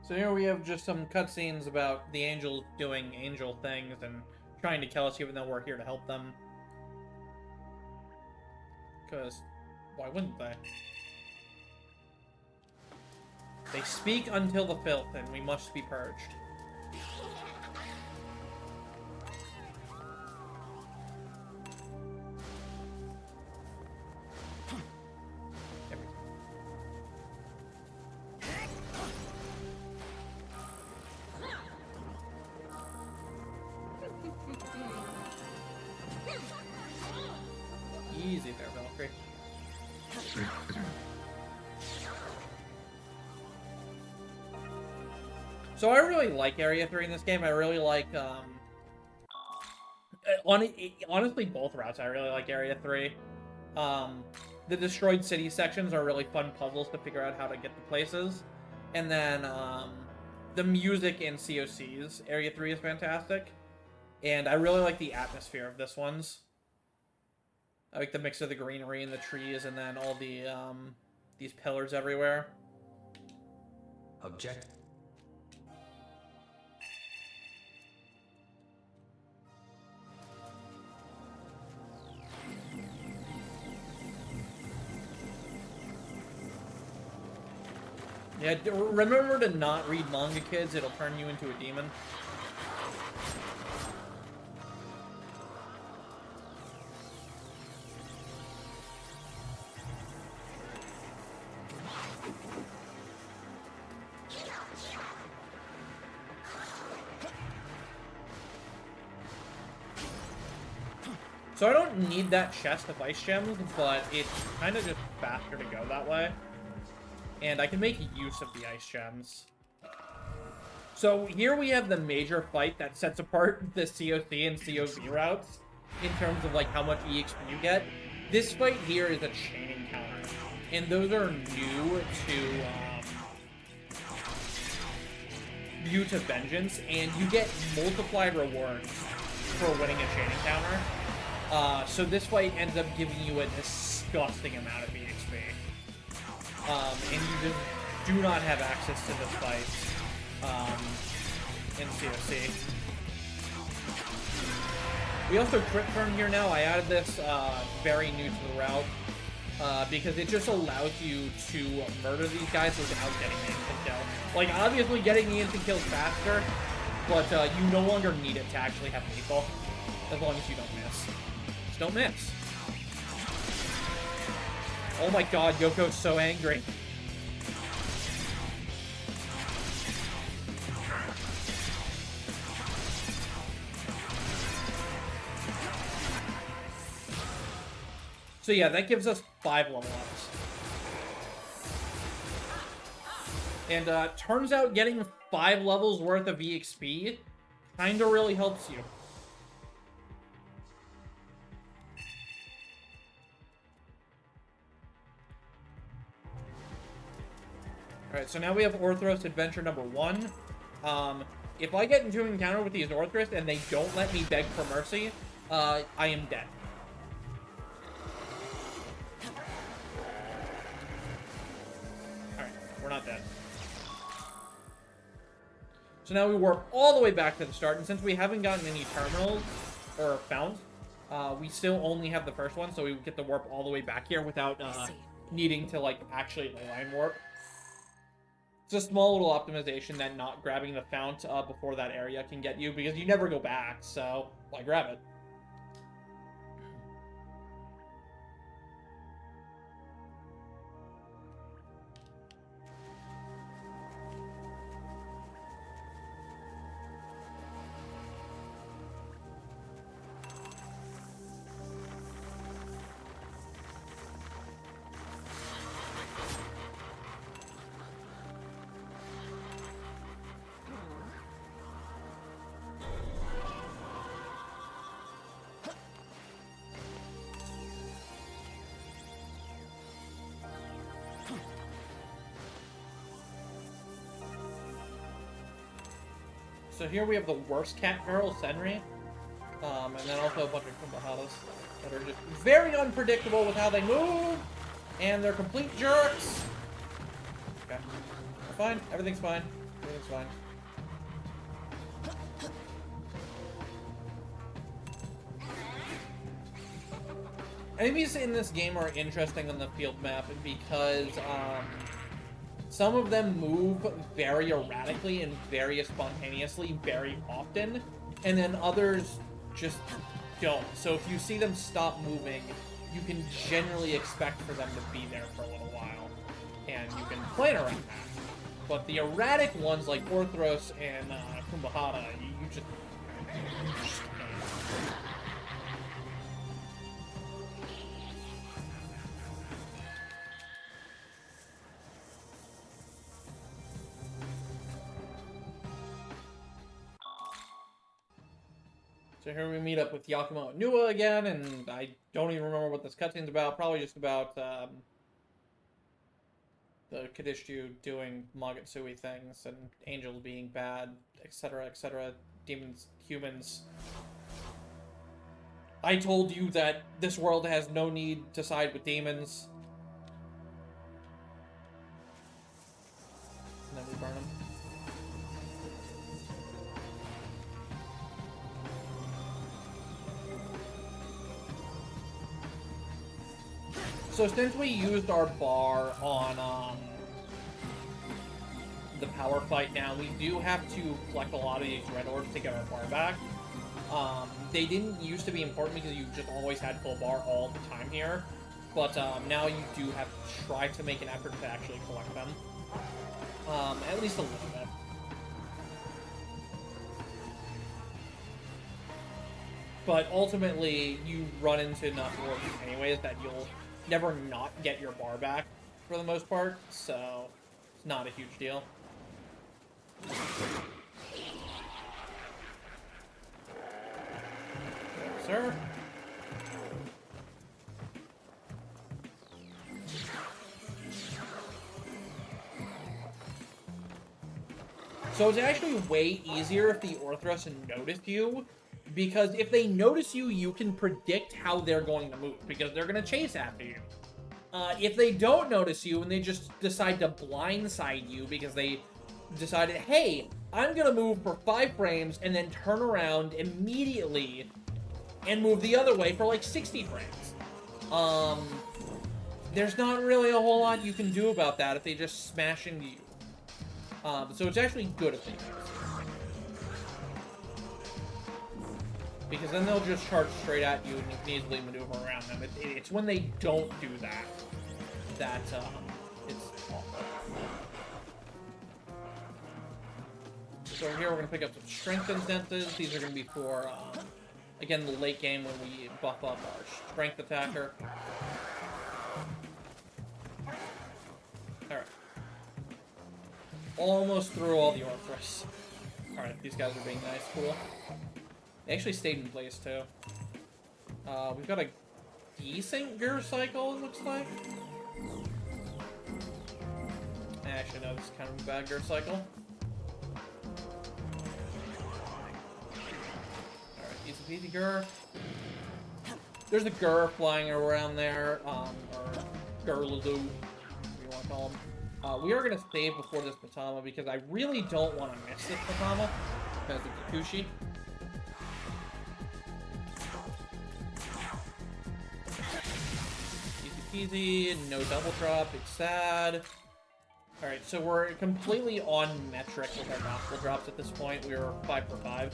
So here we have just some cutscenes about the angels doing angel things and trying to kill us even though we're here to help them. Because why wouldn't they? They speak until the filth, and we must be purged. Easy there, Valkyrie. So I really like Area 3 in this game. I really like, honestly, both routes. I really like Area 3. The destroyed city sections are really fun puzzles to figure out how to get to places. And then, the music in COC's Area 3 is fantastic. And I really like the atmosphere of this one's. I like the mix of the greenery and the trees, and then all the, these pillars everywhere. Object. Yeah, remember to not read manga, kids. It'll turn you into a demon. So I don't need that chest of ice gems, but it's kind of just faster to go that way. And I can make use of the ice gems. So here we have the major fight that sets apart the COC and COV routes in terms of like how much EXP you get. This fight here is a chain encounter, and those are new to Vengeance, and you get multiplied rewards for winning a chain encounter. So this fight ends up giving you a disgusting amount of EXP. And you just do not have access to this fight in COC. We also crit turn here now. I added this very new to the route because it just allows you to murder these guys without getting the instant kill. Like, obviously getting the instant kill is faster, but you no longer need it to actually have lethal, as long as you don't miss. Just don't miss. Oh my god, Yoko's so angry. So yeah, that gives us 5 level ups. And turns out getting 5 levels worth of EXP kinda really helps you. Alright, so now we have Orthros Adventure number 1. If I get into an encounter with these Orthros and they don't let me beg for mercy, I am dead. Alright, we're not dead. So now we warp all the way back to the start, and since we haven't gotten any terminals, or found, we still only have the first one, so we get to warp all the way back here without needing to, like, actually line warp. It's a small little optimization that not grabbing the fount before that area can get you, because you never go back, so why grab it? So here we have the worst cat girl, Senri. And then also a bunch of Kumbahadas that are just very unpredictable with how they move. And they're complete jerks. Okay. We're fine. Everything's fine. Everything's fine. Enemies in this game are interesting on the field map because, some of them move very erratically and very spontaneously very often, and then others just don't. So if you see them stop moving, you can generally expect for them to be there for a little while, and you can plan around that. But the erratic ones like Orthros and Kumbahara, you just can't. So here we meet up with Yakumo and Nua again, and I don't even remember what this cutscene's about. Probably just about the Kadishtu doing Magotsui things, and angels being bad, etc., etc., demons, humans. I told you that this world has no need to side with demons. And then we burn them. So since we used our bar on the power fight now, we do have to collect a lot of these red orbs to get our bar back. They didn't used to be important because you just always had full bar all the time here, but now you do have to try to make an effort to actually collect them. At least a little bit. But ultimately, you run into enough orbs anyways that you'll never not get your bar back for the most part, so it's not a huge deal. Sir. So it's actually way easier if the Orthrus notice you, because if they notice you, you can predict how they're going to move, because they're going to chase after you. If they don't notice you and they just decide to blindside you because they decided, hey, I'm going to move for 5 frames and then turn around immediately and move the other way for like 60 frames. There's not really a whole lot you can do about that if they just smash into you. So it's actually good if they do. Because then they'll just charge straight at you and you can easily maneuver around them. It's when they don't do that that it's awful. So here we're going to pick up some strength instances. These are going to be for, again, the late game when we buff up our strength attacker. Alright. Almost through all the Orthrus. Alright, these guys are being nice. Cool. They actually stayed in place, too. We've got a decent gear cycle, it looks like. Actually, no, this is kind of a bad gear cycle. Alright, easy peasy Gur. There's a Gur flying around there, or Gurlaloo, whatever you want to call him. We are going to save before this Matama because I really don't want to miss this Matama because of Kikuchi. Easy, no double drop, it's sad. Alright, so we're completely on metric with our gospel drops at this point. We were 5 for 5.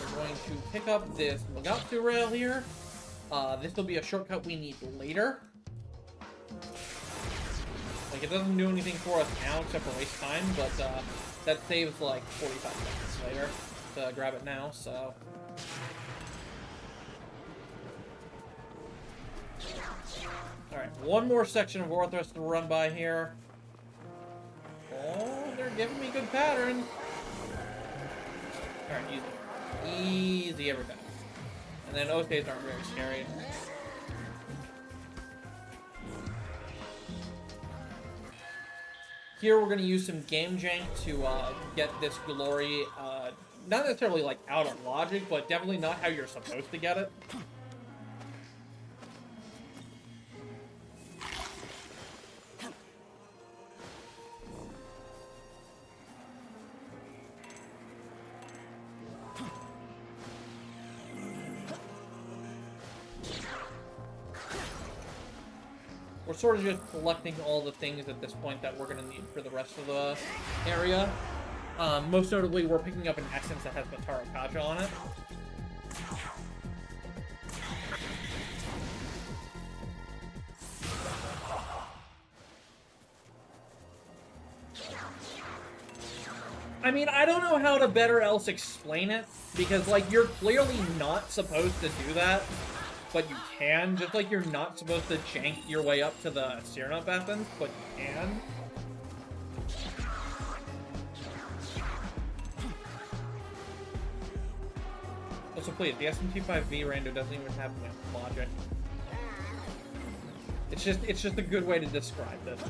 We're going to pick up this Magatsu rail here. This will be a shortcut we need later. Like, it doesn't do anything for us now except for waste time, but that saves like 45 seconds later to grab it now, so... Alright, one more section of Orthrus to run by here. Oh, they're giving me good pattern. Alright, easy. Easy every time. And then OTs aren't very scary. Here we're going to use some game jank to get this glory, not necessarily like out of logic, but definitely not how you're supposed to get it. We're sort of just collecting all the things at this point that we're going to need for the rest of the area. Most notably, we're picking up an essence that has Matara Kaja on it. I mean, I don't know how to better else explain it, because, like, you're clearly not supposed to do that. But you can, just like you're not supposed to jank your way up to the Cyrano Essence, but you can. So please, the SMT5V rando doesn't even have logic. It's just a good way to describe this.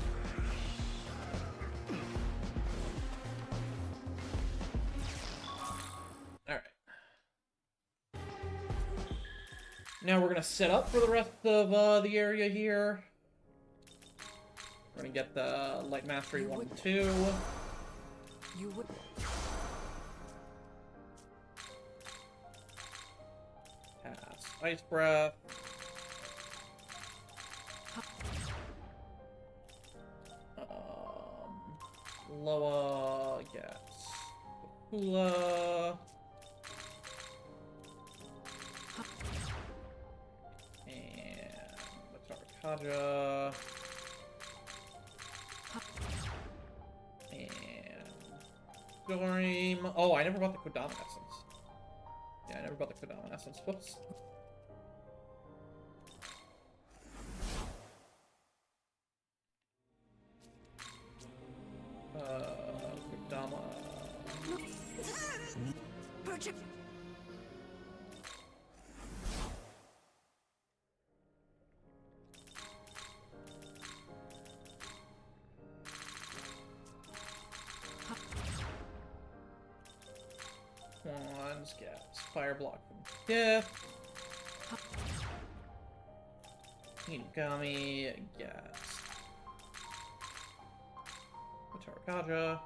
Alright. Now we're gonna set up for the rest of the area here. We're gonna get the Light Mastery 1 and 2. You would... Pass Ice Breath. Loa gets Hula. And Kaja. And Dorime. Oh, I never bought the Kodama Essence. Yeah, I never bought the Kodama Essence. Whoops. Kodama. Project... Wands gets Fire Block from Death. Hinugami gets Kaja.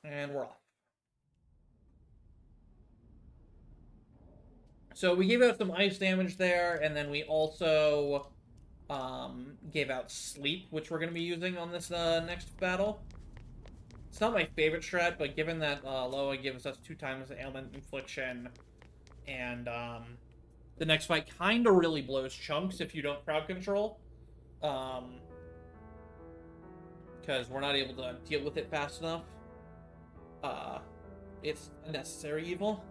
And we're off. So we gave out some ice damage there, and then we also gave out sleep, which we're going to be using on this next battle. It's not my favorite strat, but given that Loa gives us 2 times the ailment infliction, and the next fight kind of really blows chunks if you don't crowd control, because we're not able to deal with it fast enough. It's a necessary evil.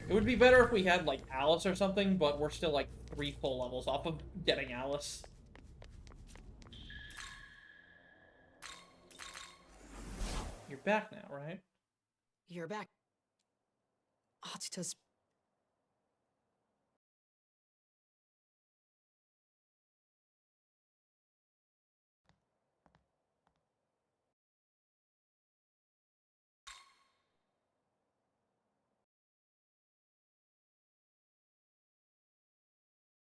It would be better if we had, like, Alice or something, but we're still, like, 3 full levels off of getting Alice. You're back now, right? You're back. Atsuto's...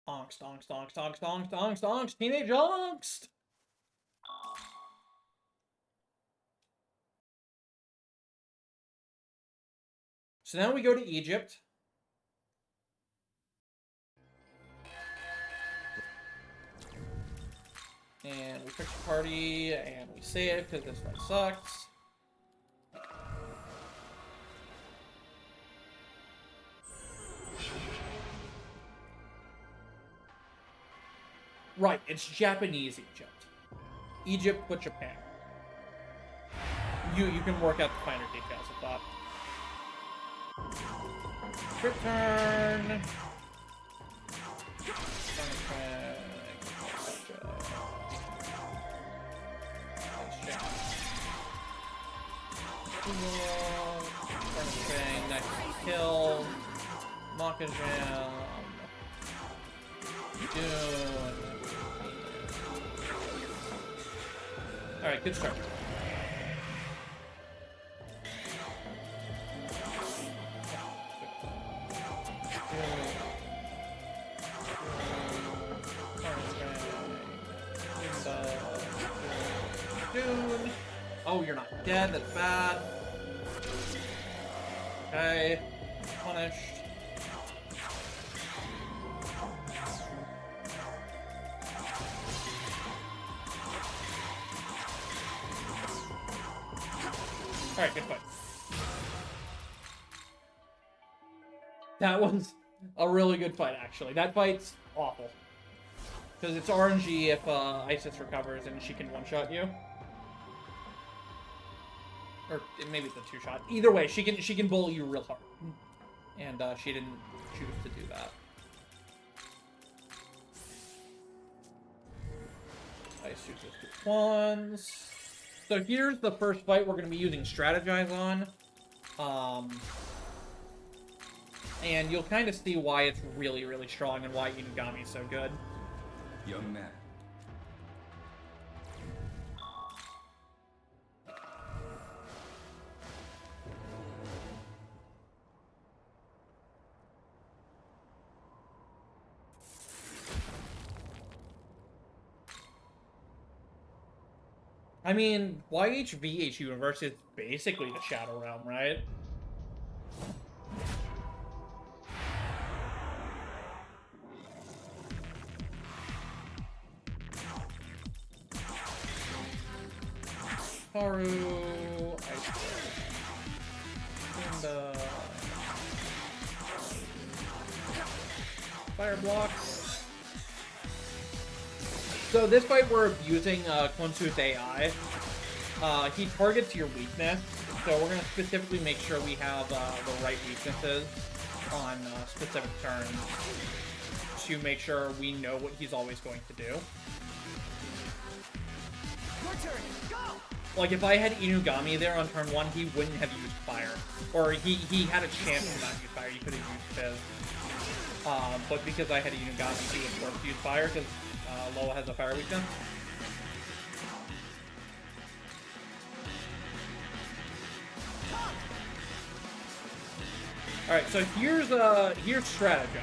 Angst, angst, angst, angst, angst, angst, angst, teenage angst! So now we go to Egypt. And we fix the party, and we save, because this fight sucks. Right, it's Japanese Egypt. Egypt, but Japan. You can work out the finer details of that. Trip turn. Next kill. Maka Jam. Dune. Alright, good start. Dune. Oh, you're not dead, that's bad. Okay. Punished. Alright, good fight. That was a really good fight, actually. That fight's awful. Because it's RNG if Isis recovers and she can one-shot you. Or maybe it's a 2-shot. Either way, she can bully you real hard. And she didn't choose to do that. I suit this to Quans. So here's the first fight we're going to be using Strategize on. And you'll kind of see why it's really, really strong and why Inugami is so good. Young man. I mean, YHVH universe is basically the Shadow Realm, right? Haru, and fire blocks. So this fight we're abusing Kwonsu's AI. He targets your weakness, so we're going to specifically make sure we have the right weaknesses on specific turns to make sure we know what he's always going to do. Your turn. Go. Like, if I had Inugami there on turn 1, he wouldn't have used fire. Or he had a chance to not use fire, he could have used Fizz. But because I had Inugami, he was forced to use fire, because Lola has a fire weakness. Alright, so here's strategy.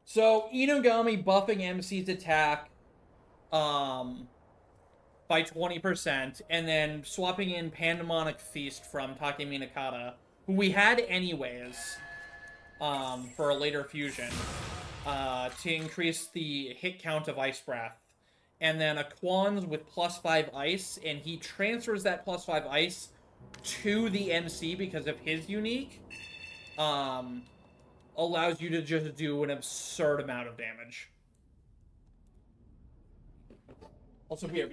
So, Inugami buffing MC's attack by 20%, and then swapping in Pandemonic Feast from Takemi Nakata, who we had anyways for a later fusion, to increase the hit count of Ice Breath. And then a Quans with +5 ice, and he transfers that +5 ice to the MC because of his unique. Allows you to just do an absurd amount of damage. Also here.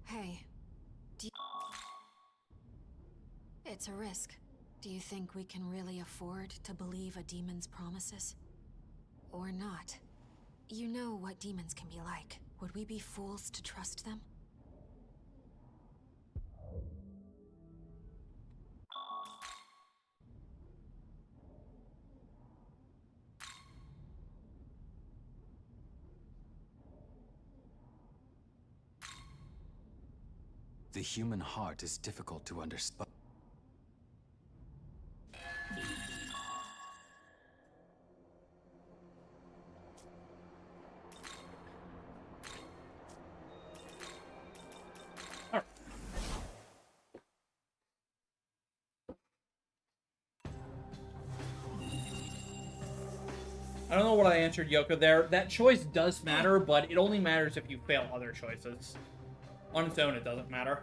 Hey. It's a risk. Do you think we can really afford to believe a demon's promises? Or not? You know what demons can be like. Would we be fools to trust them? The human heart is difficult to understand. I don't know what I answered Yoko there. That choice does matter, but it only matters if you fail other choices. On its own, it doesn't matter.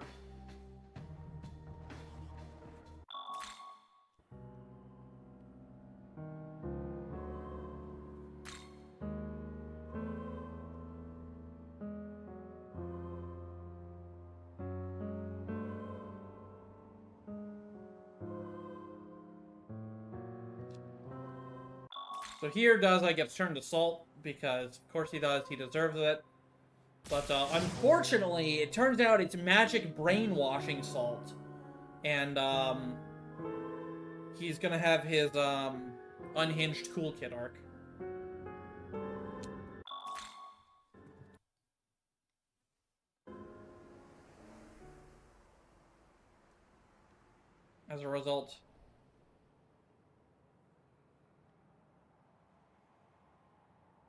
So here Dazai gets turned to salt, because of course he does, he deserves it. But unfortunately, it turns out it's magic brainwashing salt. And he's gonna have his unhinged cool kid arc. As a result.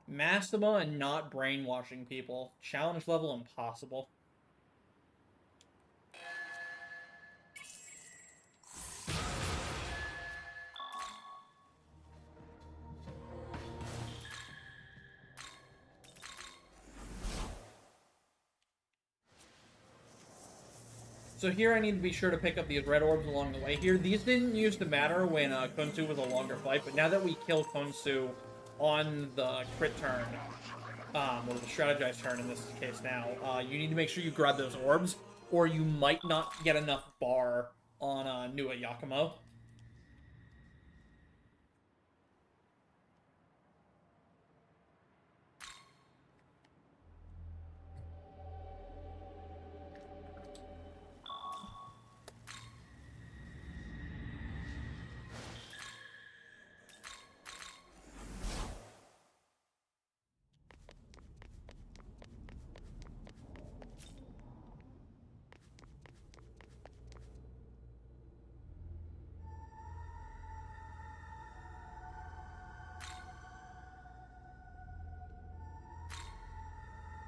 Massima and not brainwashing people. Challenge level impossible. So here I need to be sure to pick up these red orbs along the way here. These didn't used to matter when Khonsu was a longer fight, but now that we kill Khonsu on the crit turn, or the strategized turn in this case now, you need to make sure you grab those orbs, or you might not get enough bar on Nua Yakumo.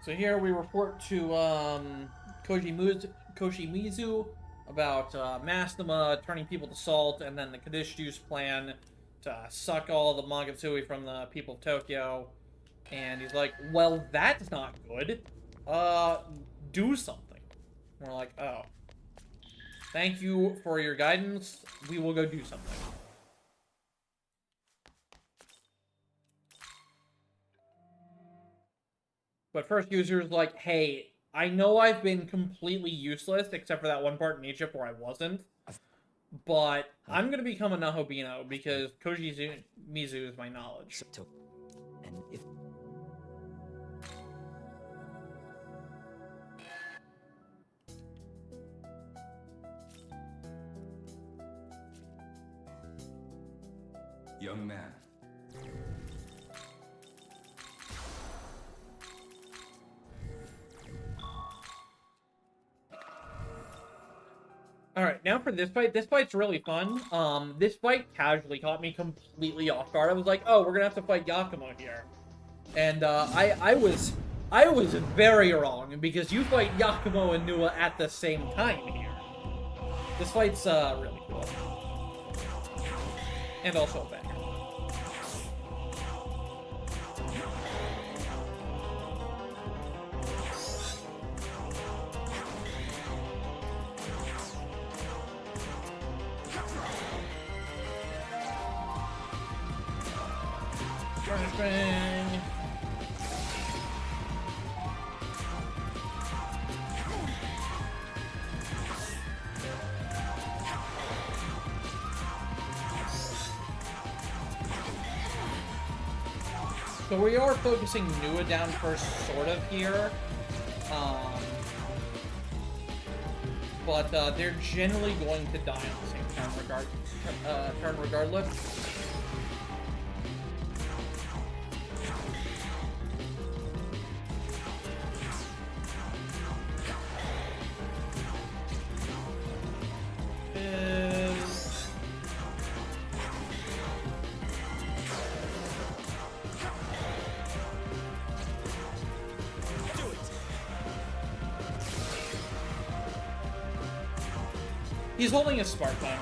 So here we report to Koshimizu about Mastema turning people to salt, and then the Kaddish Juice plan to suck all the Magatsuhi from the people of Tokyo. And he's like, well, that's not good. Do something. And we're like, oh. Thank you for your guidance. We will go do something. But first, user's like, hey, I know I've been completely useless, except for that one part in Egypt where I wasn't. But I'm going to become a Nahobino because Koji Mizu is my knowledge. And if... Young man. Alright, now for this fight. This fight's really fun. This fight casually caught me completely off guard. I was like, oh, we're gonna have to fight Yakumo here. And, I was very wrong, because you fight Yakumo and Nua at the same time here. This fight's, really cool. And also a banger. Bang. So we are focusing Nua down first, sort of, here. But they're generally going to die on the same turn regardless. He's holding a Spartan.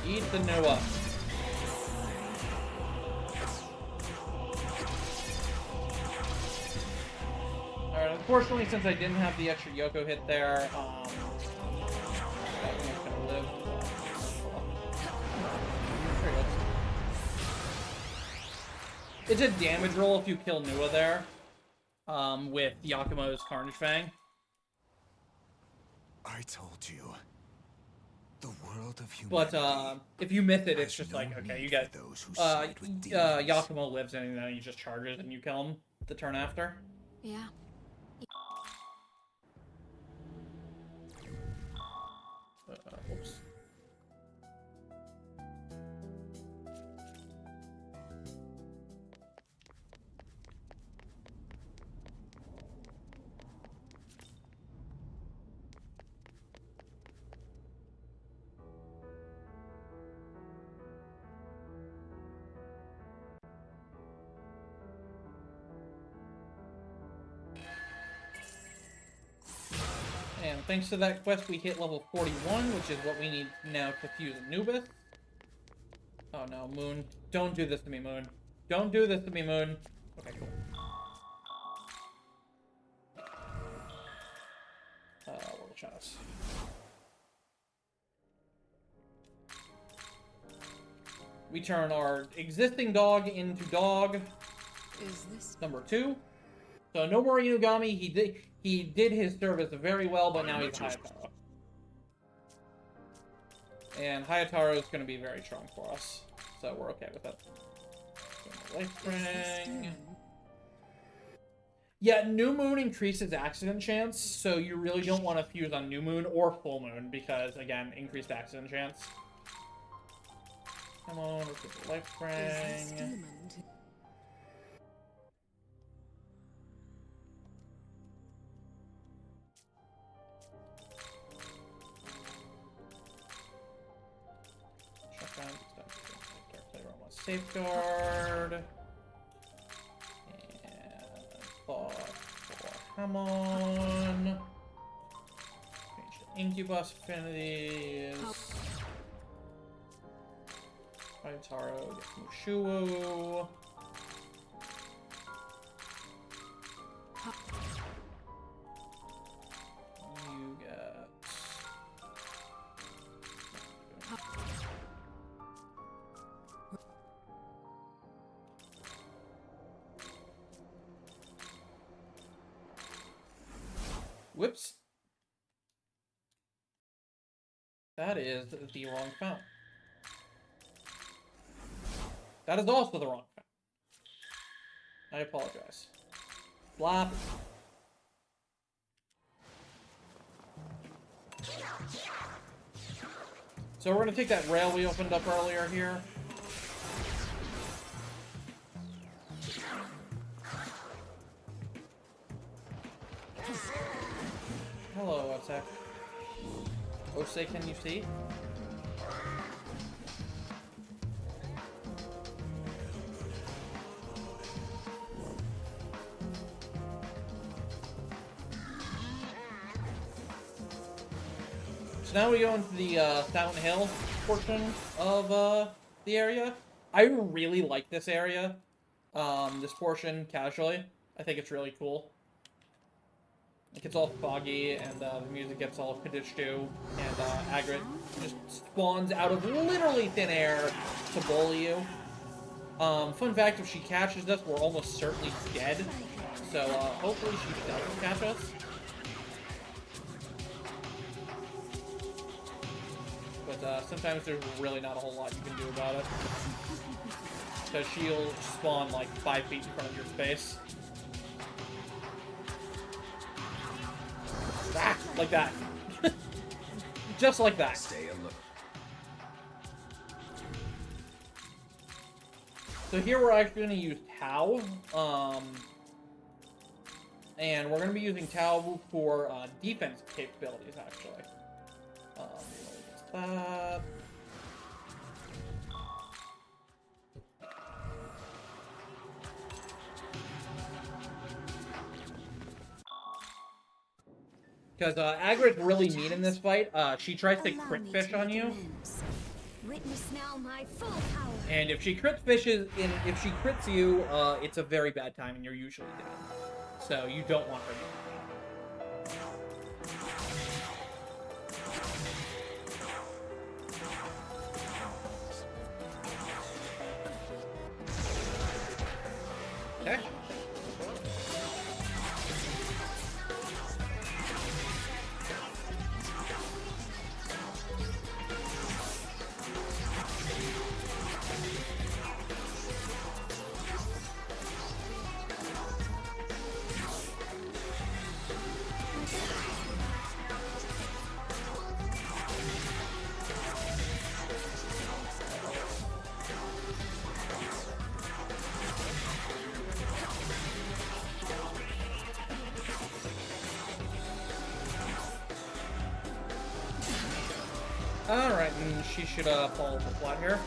Eat the Noah. Alright, unfortunately, since I didn't have the extra Yoko hit there, that one's gonna live. It's a damage roll if you kill Nua there, with Yakumo's Carnage Fang. I told you. The world of But, humanity if you miss it, it's has just no like, okay, need you get, for those who side with demons. Yakumo lives and then he just charges and you kill him the turn after. Yeah. Oops. And thanks to that quest, we hit level 41, which is what we need now to fuse Anubis. Oh no, Moon. Don't do this to me, Moon. Don't do this to me, Moon. Okay, cool. Little shadows. We turn our existing dog into dog. Is this Number 2. So no more Inugami. He did his service very well, but now he's Hayataro. And Hayataro is going to be very strong for us, so we're okay with that. Life Spring. Yeah, New Moon increases accident chance, so you really don't want to fuse on New Moon or Full Moon because, again, increased accident chance. Come on, let's get the Life Spring. Shotgun, Dark Play Roma Safeguard. And Thought for Hamon. Change the Incubus affinities. Taro gets Mushuo. You get... Whoops. That is the wrong fount. That is also the wrong fount. I apologize. Blap. So we're going to take that rail we opened up earlier here. Hello, Attack. Osei, can you see? So now we go into the Silent Hill portion of the area. I really like this area, this portion, casually. I think it's really cool. It gets all foggy, and the music gets all Kadishtu, and Agrit just spawns out of literally thin air to bully you. Fun fact, if she catches us, we're almost certainly dead. So hopefully she doesn't catch us. But sometimes there's really not a whole lot you can do about it. Because she'll spawn like 5 feet in front of your face. Ah, like that. Just like that. Stay alert. So here we're actually going to use Tau. And we're going to be using Tau for defense capabilities, actually. That. Because Agrit's really mean in this fight. She tries to crit fish on you. Witness now my full power. And if she crits you, it's a very bad time and you're usually dead. So you don't want her to. Okay. Alright, and she should fall to flat here.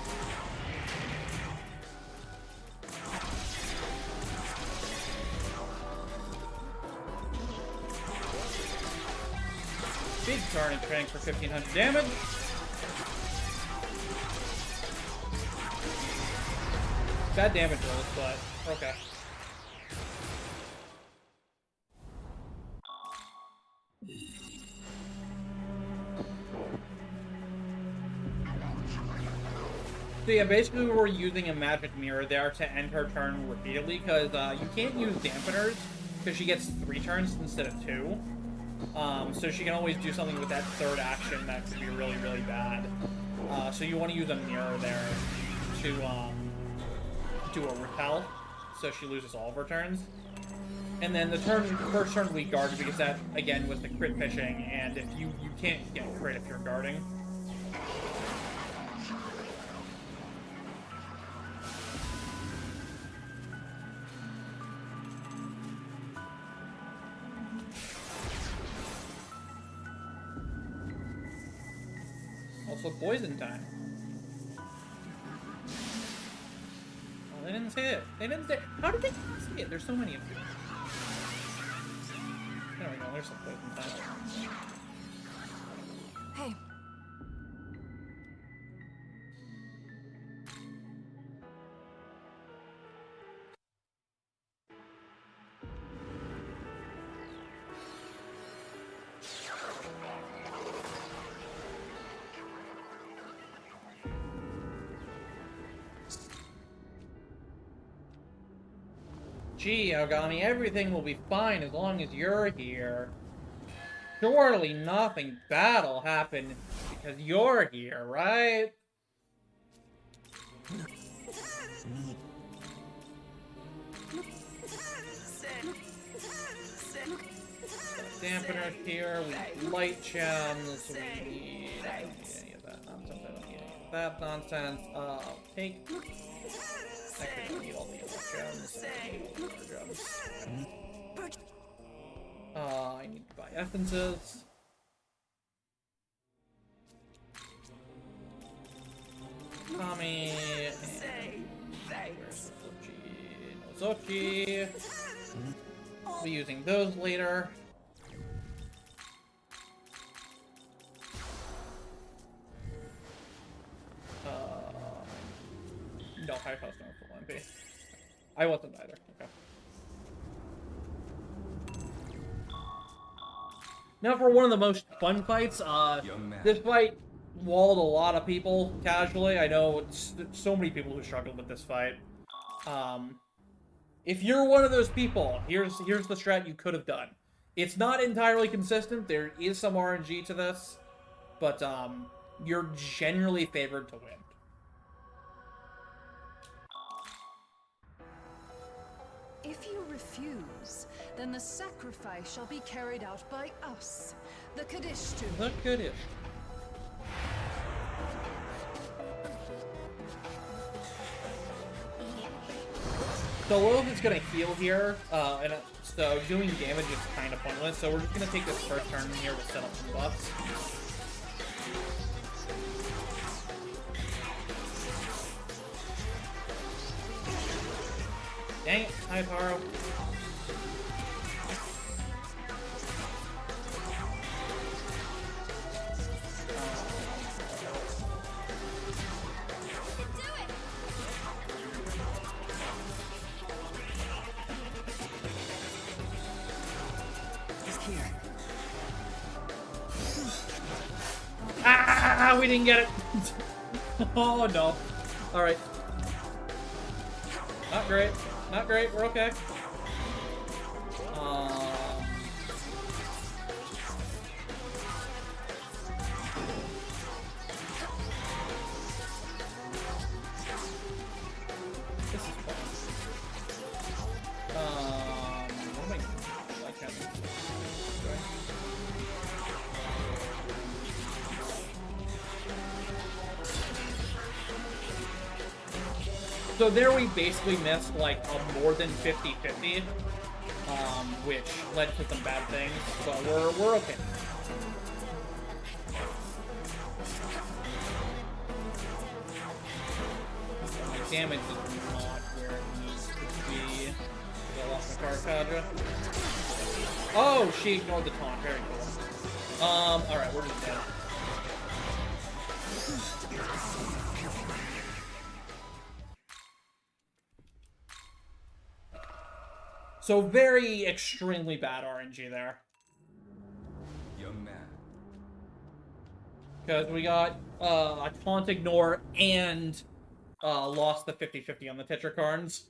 Big turn and crank for 1500 damage. Bad damage rolls, but okay. So yeah, basically we're using a magic mirror there to end her turn repeatedly, because you can't use dampeners, because she gets 3 turns instead of 2. So she can always do something with that third action that could be really, really bad. So you want to use a mirror there to do a repel, so she loses all of her turns. And then the first turn we guard, because that, again, was the crit fishing, and if you can't get crit if you're guarding. Also poison time. Oh, they didn't say it. They didn't say it. How did they not say it? There's so many of them. There we go. There's some poison time. Hey. Gee, Ogami, everything will be fine as long as you're here. Surely nothing bad'll happen because you're here, right? Dampeners here, we need light gems, we need... I don't need any of that nonsense, I don't need any of that nonsense. Take... Actually, I don't need all the yellow gems. I need all the other gems. I need to buy essences. Tommy. Where's Nozochi? I'll be using those later. No, high cost no full MP. I wasn't either. Okay. Now for one of the most fun fights, this fight walled a lot of people casually. I know it's so many people who struggled with this fight. If you're one of those people, here's the strat you could have done. It's not entirely consistent. There is some RNG to this, but you're generally favored to win. If you refuse, then the sacrifice shall be carried out by us, the Kadishtu. The Kadishtu. So Lilith is gonna heal here, and so doing damage is kind of pointless. So we're just gonna take this first turn here to set up some buffs. Dang it! Hi, Taro. Ah, we didn't get it. Oh no. All right. Not great. Not great. We're okay. This is fun. What am I doing? I can't. So there we basically missed like a more than 50-50, which led to some bad things, but we're okay. My damage is not where it needs to be. I lost my card, Kaja. Oh, she ignored the taunt. Very cool. Alright, we're just dead. So very extremely bad RNG there. Young man. Because we got a taunt ignore and lost the 50-50 on the Tetrakarns.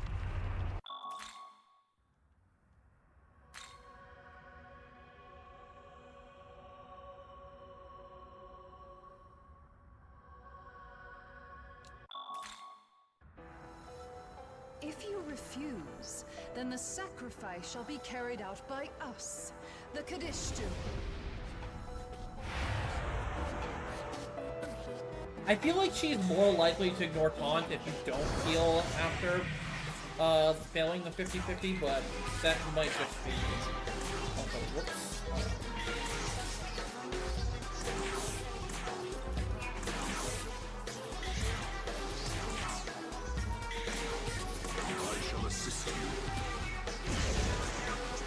If you refuse, then the sacrifice shall be carried out by us, the Kadishtu. I feel like she's more likely to ignore taunt if you don't heal after failing the 50-50, but that might just be... Also, whoops.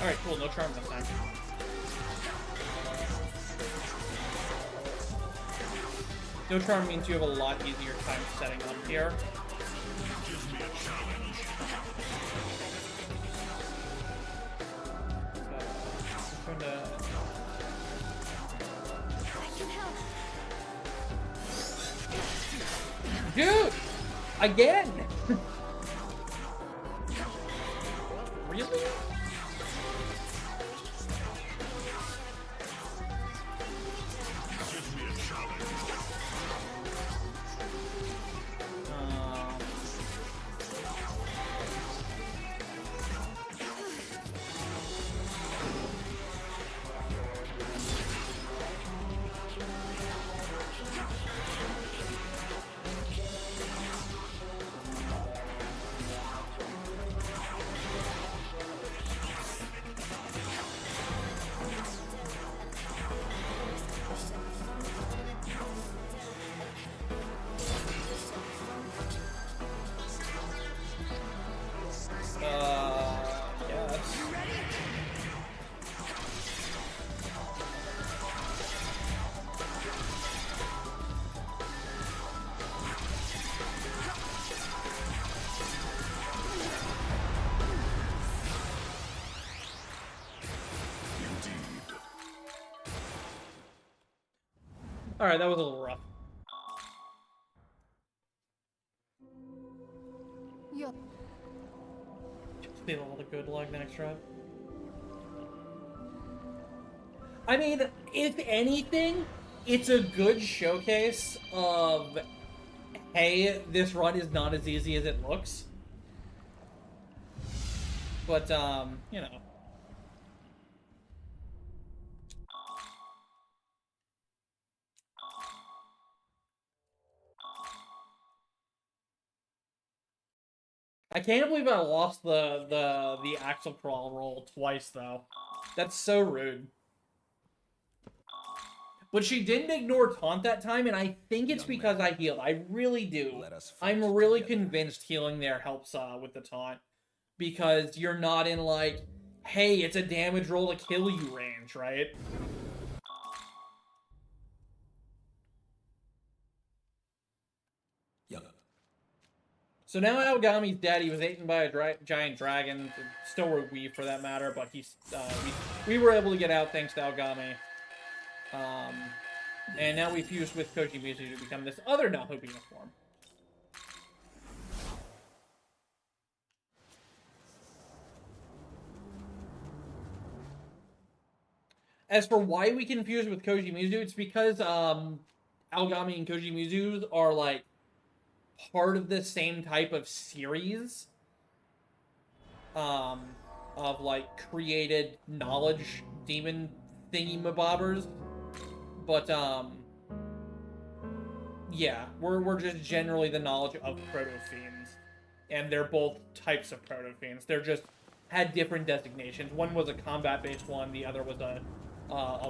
Alright, cool, no charm this time. No charm means you have a lot easier time setting up here. Give me a challenge. I'm trying to... Dude! Again! Really? Give me a challenge. Yes. Indeed. Alright, that was a little rough. Yup. Feel all the good luck next round. I mean, if anything, it's a good showcase of, hey, this run is not as easy as it looks. But, you know. I can't believe I lost the axle crawl roll twice, though. That's so rude. But she didn't ignore taunt that time, and I think it's because I healed. I really do. I'm really convinced healing there helps with the taunt. Because you're not in, like, hey, it's a damage roll to kill you range, right? So now Aogami's dead. He was eaten by a giant dragon. Still were we, for that matter, but he's we were able to get out thanks to Aogami. And now we fused with Koji Mizu to become this other Nahobi uniform. As for why we can fuse with Koji Mizu, it's because Aogami and Koji Mizu are like part of the same type of series of like created knowledge demon thingy-mabobbers. But yeah, we're just generally the knowledge of proto-fiends. And they're both types of proto-fiends. They're just had different designations. One was a combat-based one, the other was a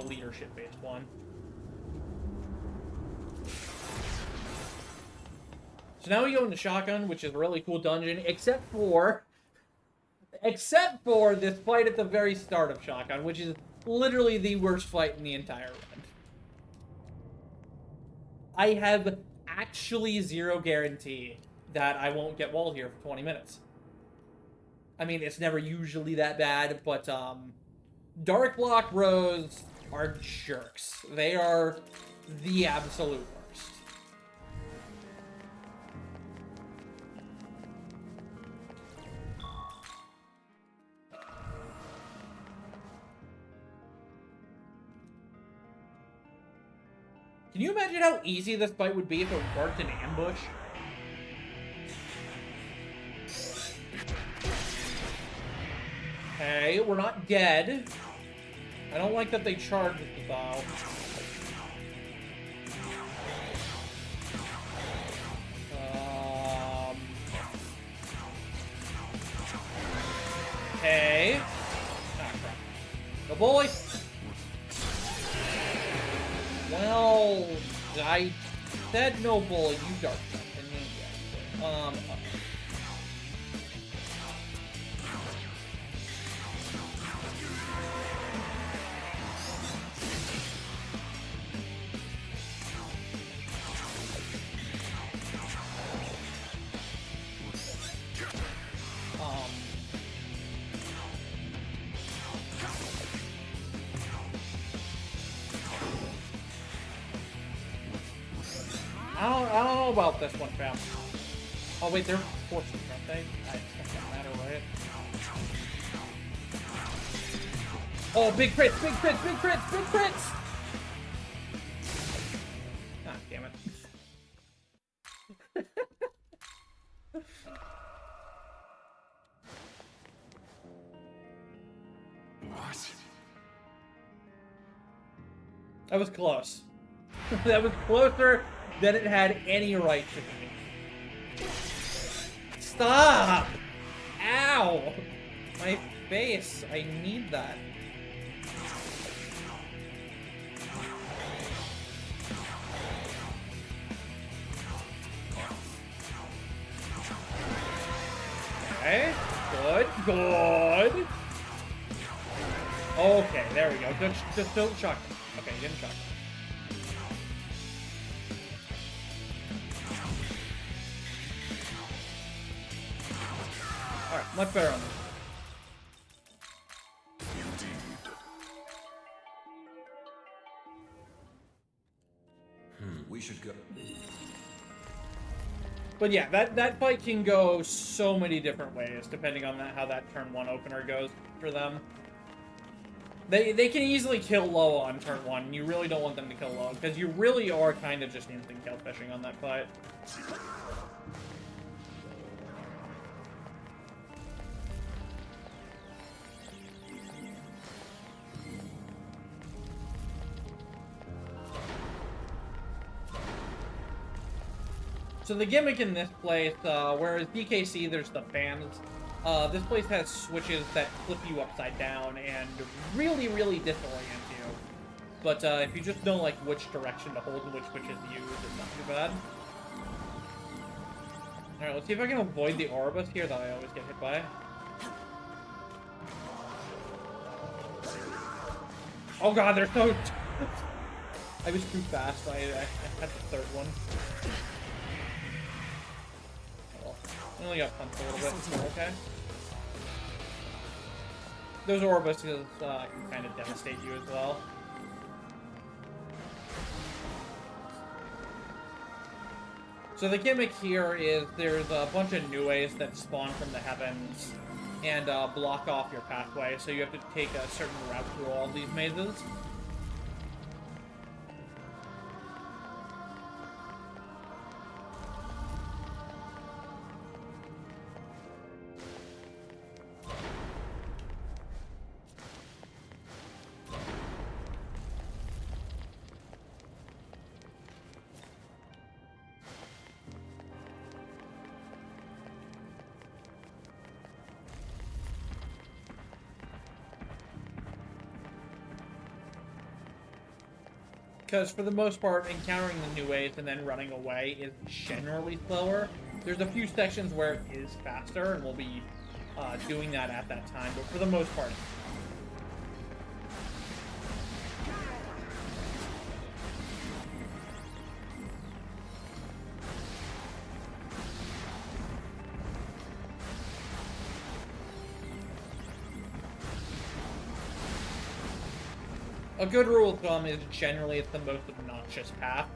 leadership-based one. So now we go into Shotgun, which is a really cool dungeon, except for this fight at the very start of Shotgun, which is literally the worst fight in the entire run. I have actually zero guarantee that I won't get walled here for 20 minutes. I mean, it's never usually that bad, but Dark Block Rose are jerks. They are the absolute worst. Can you imagine how easy this fight would be if it worked in ambush? Okay, we're not dead. I don't like that they charged with the bow. Okay. Ah, crap. Go, boy! Well, I said no bully, you dark jump, and me, I don't know about this one, fam. Oh wait, they're forces, aren't they? It doesn't matter, right? Oh, big crits, big crits, big crits, big crits! Ah, damn it. What? That was close. That was closer than it had any right to be. Stop! Ow! My face. I need that. Okay. Good. Good. Okay, there we go. Just don't shock me. Okay, you didn't shock me. Alright, much better on this. We should go. But yeah, that fight can go so many different ways, depending on how that turn 1 opener goes for them. They can easily kill low on turn 1, and you really don't want them to kill low, because you really are kind of just instant kill fishing on that fight. So the gimmick in this place, whereas DKC there's the fans, this place has switches that flip you upside down and really, really disorient you. But if you just know like which direction to hold and which switches to use, it's not too bad. Alright, let's see if I can avoid the Orbus here that I always get hit by. Oh god, they're so... I was too fast, I had the third one. I only got punched a little bit, so okay. Those Orbuses can kind of devastate you as well. So the gimmick here is there's a bunch of Nues that spawn from the heavens and block off your pathway, so you have to take a certain route through all these mazes. Because for the most part, encountering the new ways and then running away is generally slower. There's a few sections where it is faster, and we'll be doing that at that time, but for the most part, A good rule of thumb is generally it's the most obnoxious path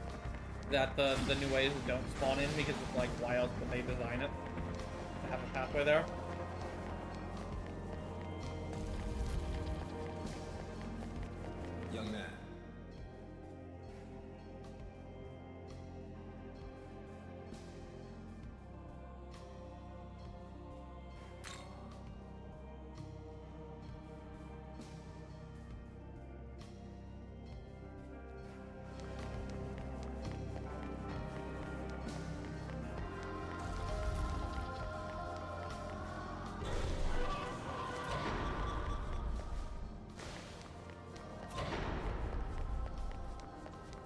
that the new ways don't spawn in, because it's like, why else would they design it to have a pathway there? Young man.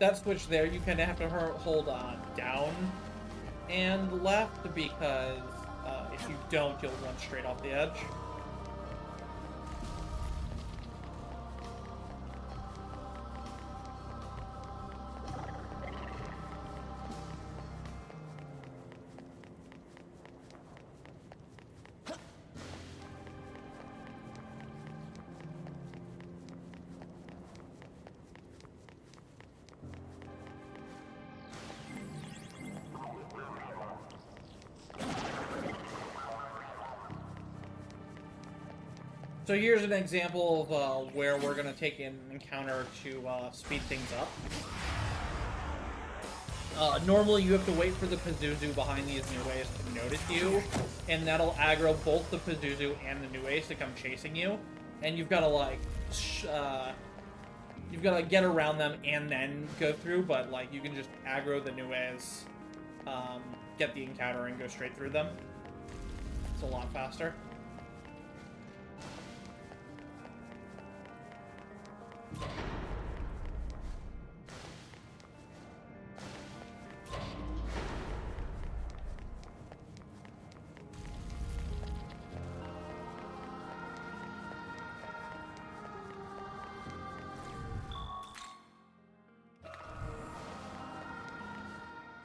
That switch there, you kind of have to hold down and left, because if you don't, you'll run straight off the edge. So here's an example of where we're going to take an encounter to speed things up. Normally you have to wait for the Pazuzu behind these new ways to notice you, and that'll aggro both the Pazuzu and the new ways to come chasing you. And you've got to like, you've got to get around them and then go through, but like you can just aggro the new ways, get the encounter and go straight through them. It's a lot faster.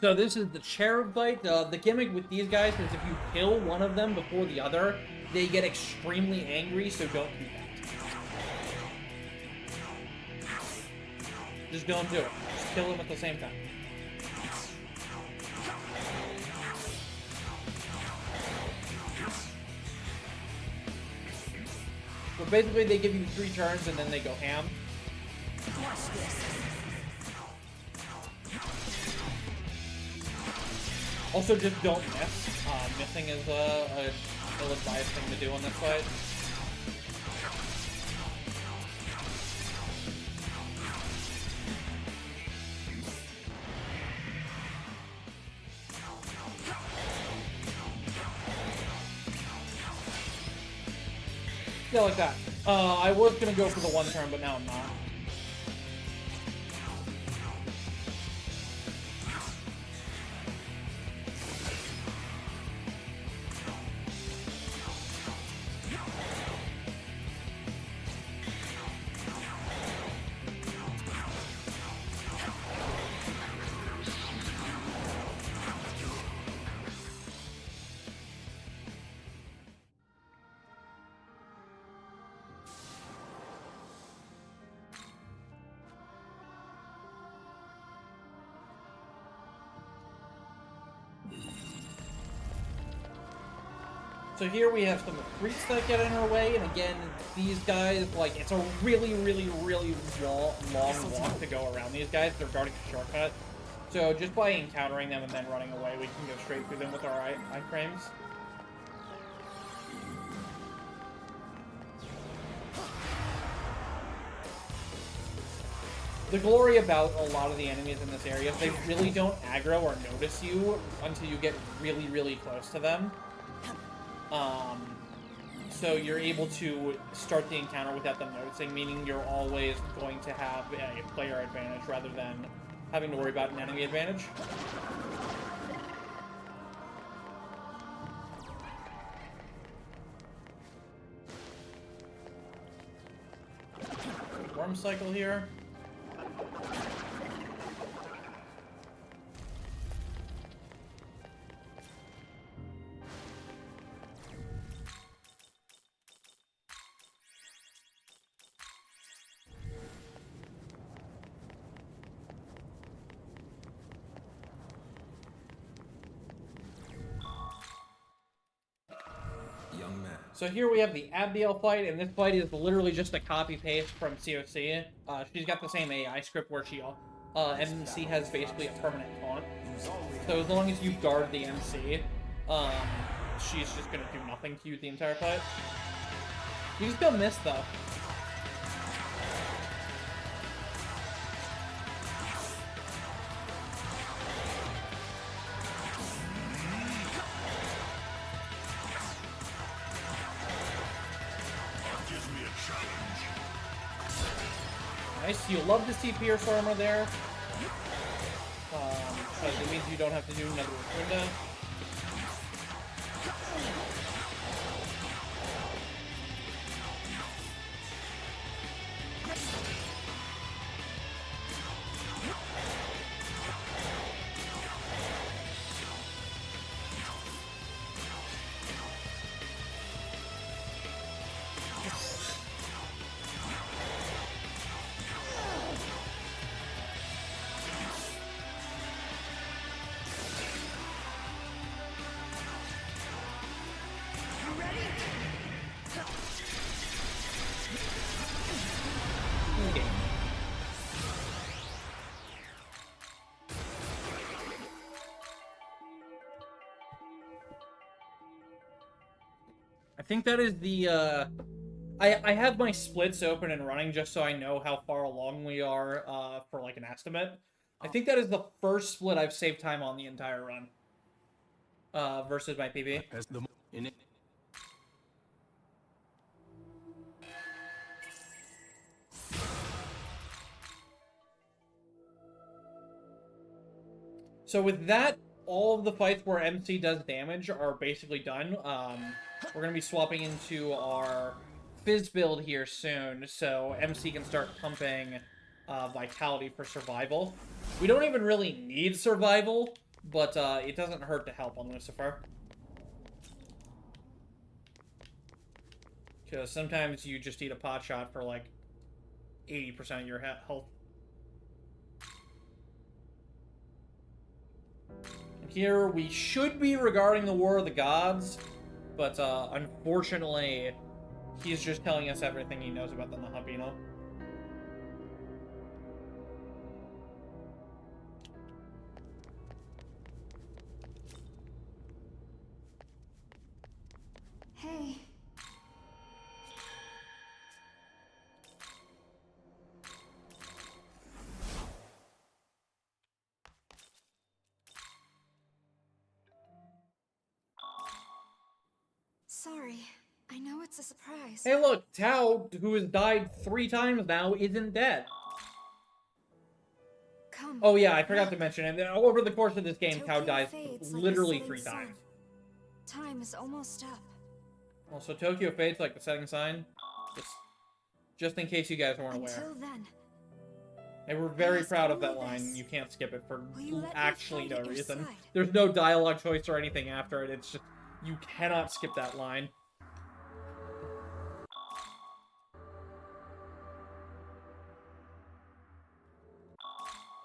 So this is the cherub bite. The gimmick with these guys is if you kill one of them before the other, they get extremely angry, so don't do that. Just don't do it. Just kill them at the same time. So basically they give you 3 turns and then they go ham. Watch this. Also, just don't miss. Missing is a ill-advised thing to do on this fight. Yeah, like that. I was gonna go for the 1 turn, but now I'm not. So here we have some creeps that get in our way, and again, these guys, like, it's a really, really, really long walk to go around these guys. They're guarding a shortcut. So just by encountering them and then running away, we can go straight through them with our iframes. The glory about a lot of the enemies in this area is they really don't aggro or notice you until you get really, really close to them. So you're able to start the encounter without them noticing, meaning you're always going to have a player advantage rather than having to worry about an enemy advantage. Worm cycle here. So here we have the Abdiel fight, and this fight is literally just a copy-paste from COC. She's got the same AI script where she, MC has basically a permanent taunt. So as long as you guard the MC, she's just gonna do nothing to you the entire fight. You can still miss, though. Nice. You love to see Pierce Armor there. Because it means you don't have to do another window. I think that is the, I have my splits open and running just so I know how far along we are, for, like, an estimate. I think that is the first split I've saved time on the entire run, versus my PB. So with that, all of the fights where MC does damage are basically done. We're going to be swapping into our Fizz build here soon, so MC can start pumping Vitality for survival. We don't even really need survival, but it doesn't hurt to help on Lucifer. Because sometimes you just need a pot shot for like 80% of your health. Here, we should be regarding the War of the Gods, but unfortunately, he's just telling us everything he knows about the Nahabino. Hey. Sorry. I know it's a surprise. Hey look, Tao, who has died 3 times now, isn't dead. Come. Oh yeah, I forgot to mention it. Over the course of this game, Tao Tokyo dies fades literally like the 3 setting times. sun. Time is almost up. Also, Tokyo fades like the setting sign. Just in case you guys weren't aware. Until then. And we're very Ask proud of all that line. this. You can't skip it for Will you let me actually fight no at your reason. side? There's no dialogue choice or anything after it. It's just, you cannot skip that line.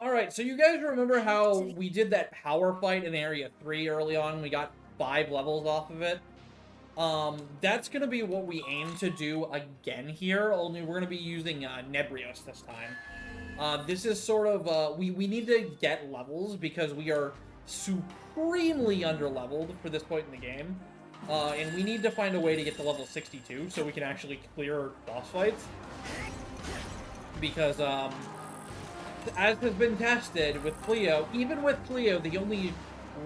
Alright, so you guys remember how we did that power fight in Area 3 early on? We got 5 levels off of it. That's gonna be what we aim to do again here, only we're gonna be using Nebrios this time. This is sort of, we need to get levels because we are supremely underleveled for this point in the game. And we need to find a way to get to level 62 so we can actually clear boss fights. Because, as has been tested with Cleo, even with Cleo, the only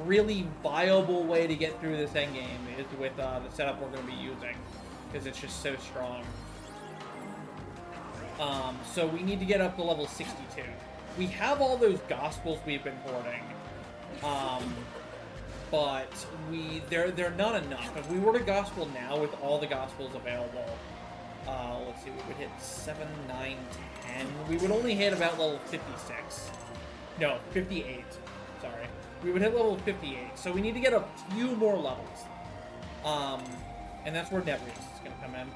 really viable way to get through this endgame is with the setup we're going to be using, because it's just so strong. So we need to get up to level 62. We have all those Gospels we've been hoarding, but they're not enough. If we were to Gospel now with all the Gospels available, let's see, we would hit 7, 9, 10. We would only hit about level 56. No, 58. Sorry. We would hit level 58. So we need to get a few more levels. And that's where Nebrios is going to come in.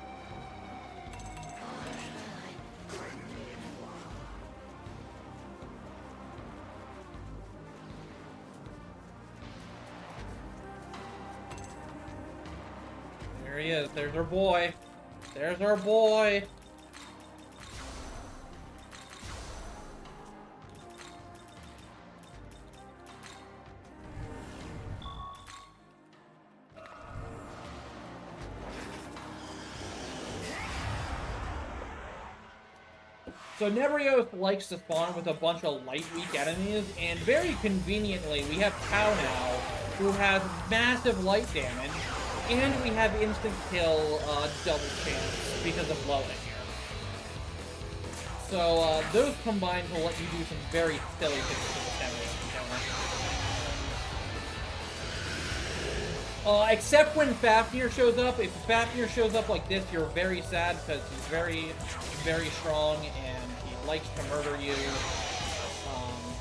There he is. There's our boy. There's our boy. So Nebrios likes to spawn with a bunch of light weak enemies, and very conveniently, we have Cow now, who has massive light damage, and we have instant kill double chance because of Loa here. So those combined will let you do some very silly things to the Nebrios. Except when Fafnir shows up. If Fafnir shows up like this, you're very sad because he's very, very strong and he likes to murder you.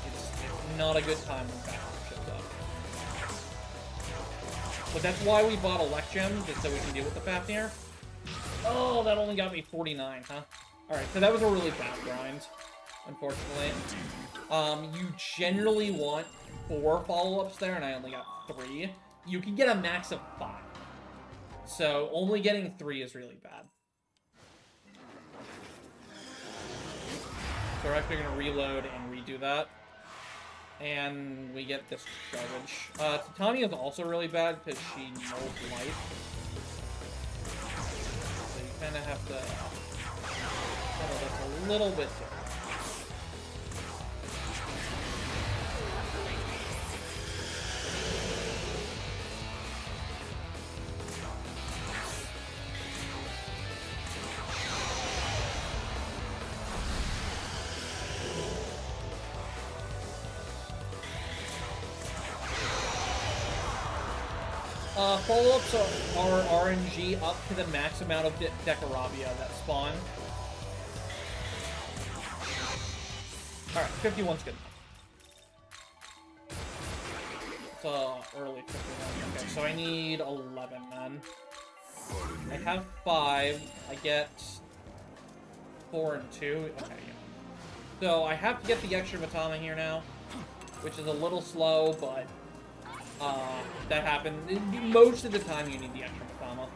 It's not a good time when Fafnir shows up. But that's why we bought a Lech Gem, just so we can deal with the Fafnir. Oh, that only got me 49, huh? Alright, so that was a really bad grind, unfortunately. You generally want 4 follow-ups there, and I only got 3. You can get a max of 5. So only getting 3 is really bad. So we're actually going to reload and redo that. And we get this garbage. Titania is also really bad because she knows life. So you kind of have to settle this a little bit different. Follow-ups are RNG up to the max amount of Decarabia that spawn. Alright, 51's good enough. It's early 51. Okay, so I need 11 then. I have 5. I get 4 and 2. Okay, yeah. So I have to get the extra Matama here now, which is a little slow, but that happened. Most of the time you need the extra Matama.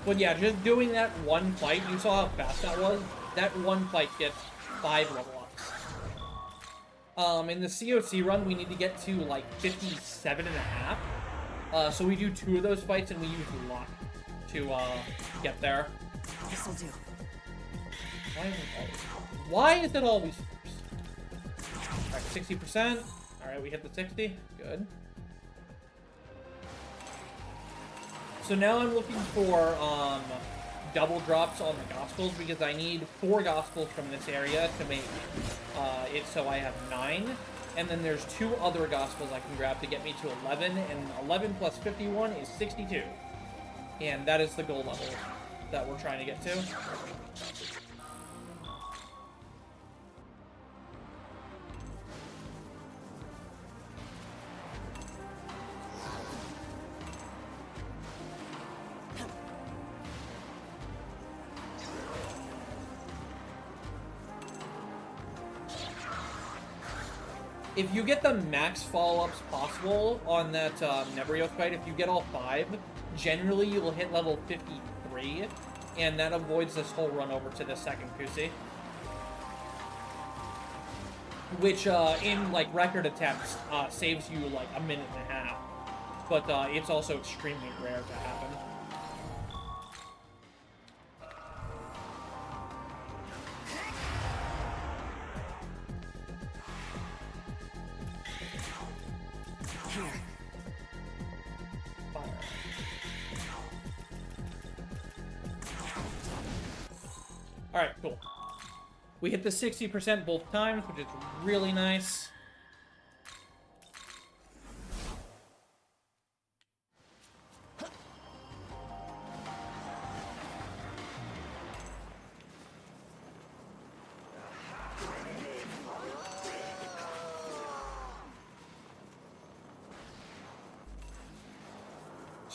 But yeah, just doing that one fight, you saw how fast that was? That one fight gets 5 level ups. In the COC run, we need to get to, like, 57.5. So we do 2 of those fights, and we use luck to, get there. This'll do. Why is it always first? Alright, 60%. Alright, we hit the 60. Good. So now I'm looking for, double drops on the Gospels, because I need 4 Gospels from this area to make it so I have 9. And then there's 2 other Gospels I can grab to get me to 11, and 11 plus 51 is 62. And that is the goal level that we're trying to get to. If you get the max follow-ups possible on that Nebrios fight, if you get all 5, generally you will hit level 53, and that avoids this whole run over to the second Kusi. Which, in, like, record attempts, saves you, like, a minute and a half. But, it's also extremely rare to happen. Alright, cool. We hit the 60% both times, which is really nice.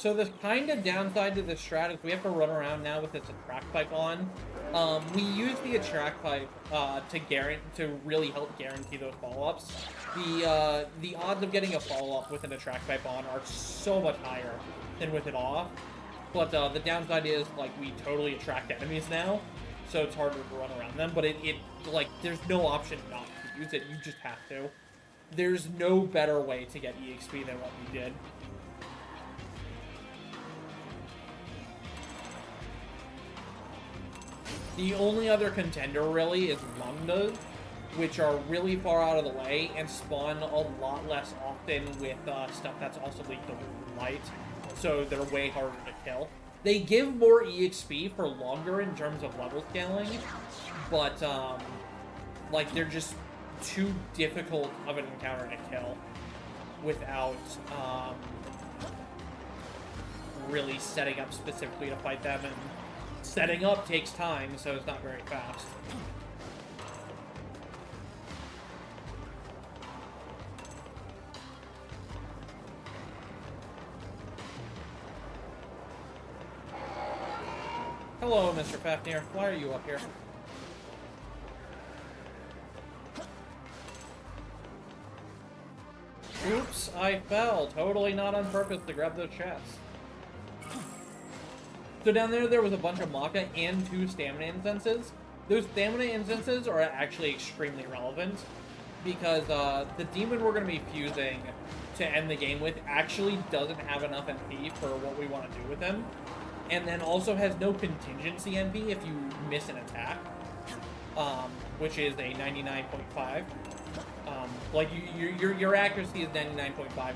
So the kind of downside to this strat is we have to run around now with this attract pipe on. We use the attract pipe to really help guarantee those follow-ups. The odds of getting a follow-up with an attract pipe on are so much higher than with it off. But the downside is, like, we totally attract enemies now, so it's harder to run around them. But like, there's no option not to use it. You just have to. There's no better way to get EXP than what we did. The only other contender, really, is Lungdas, which are really far out of the way and spawn a lot less often with stuff that's also lethal light, so they're way harder to kill. They give more EXP for longer in terms of level scaling, but, like, they're just too difficult of an encounter to kill without, really setting up specifically to fight them, and setting up takes time, so it's not very fast. Hello, Mr. Fafnir. Why are you up here? Oops, I fell. Totally not on purpose to grab those chests. So down there was a bunch of Maka and 2 stamina incenses. Those stamina incenses are actually extremely relevant because the demon we're going to be fusing to end the game with actually doesn't have enough MP for what we want to do with him. And then also has no contingency MP if you miss an attack, which is a 99.5. Like, your accuracy is 99.5,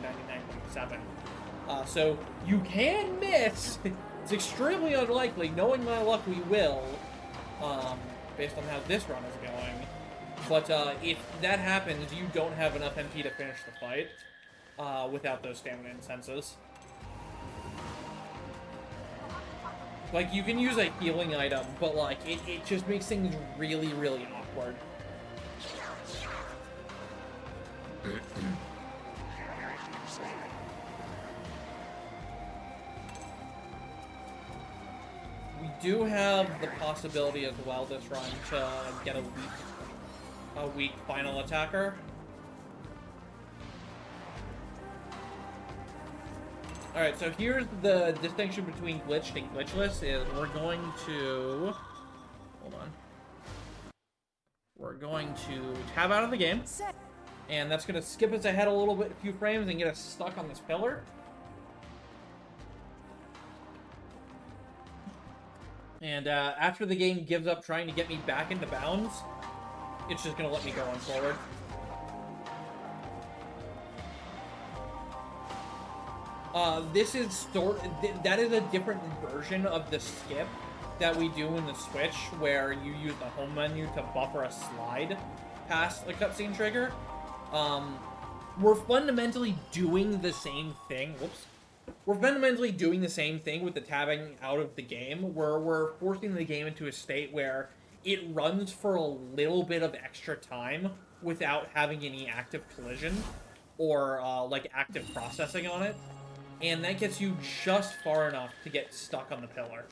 99.7. So you can miss. It's extremely unlikely. Knowing my luck, we will, based on how this run is going. But if that happens, you don't have enough MP to finish the fight without those stamina incenses. Like, you can use a healing item, but, like, it just makes things really, really awkward. We do have the possibility as well this run to get a weak final attacker. Alright, so here's the distinction between glitched and glitchless is we're going to... Hold on. We're going to tab out of the game. And that's going to skip us ahead a few frames and get us stuck on this pillar. And after the game gives up trying to get me back into bounds, it's just going to let me go on forward. That is a different version of the skip that we do in the Switch, where you use the home menu to buffer a slide past the cutscene trigger. We're fundamentally doing the same thing. Whoops. We're fundamentally doing the same thing with the tabbing out of the game, where we're forcing the game into a state where it runs for a little bit of extra time without having any active collision or, like, active processing on it. And that gets you just far enough to get stuck on the pillar.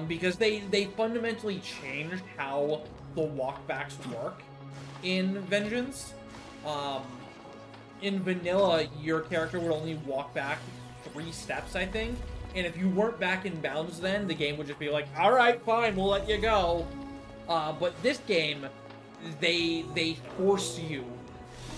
Because they fundamentally changed how the walkbacks work in Vengeance. In Vanilla, your character would only walk back 3 steps, I think. And if you weren't back in bounds then, the game would just be like, alright, fine, we'll let you go. But this game, they force you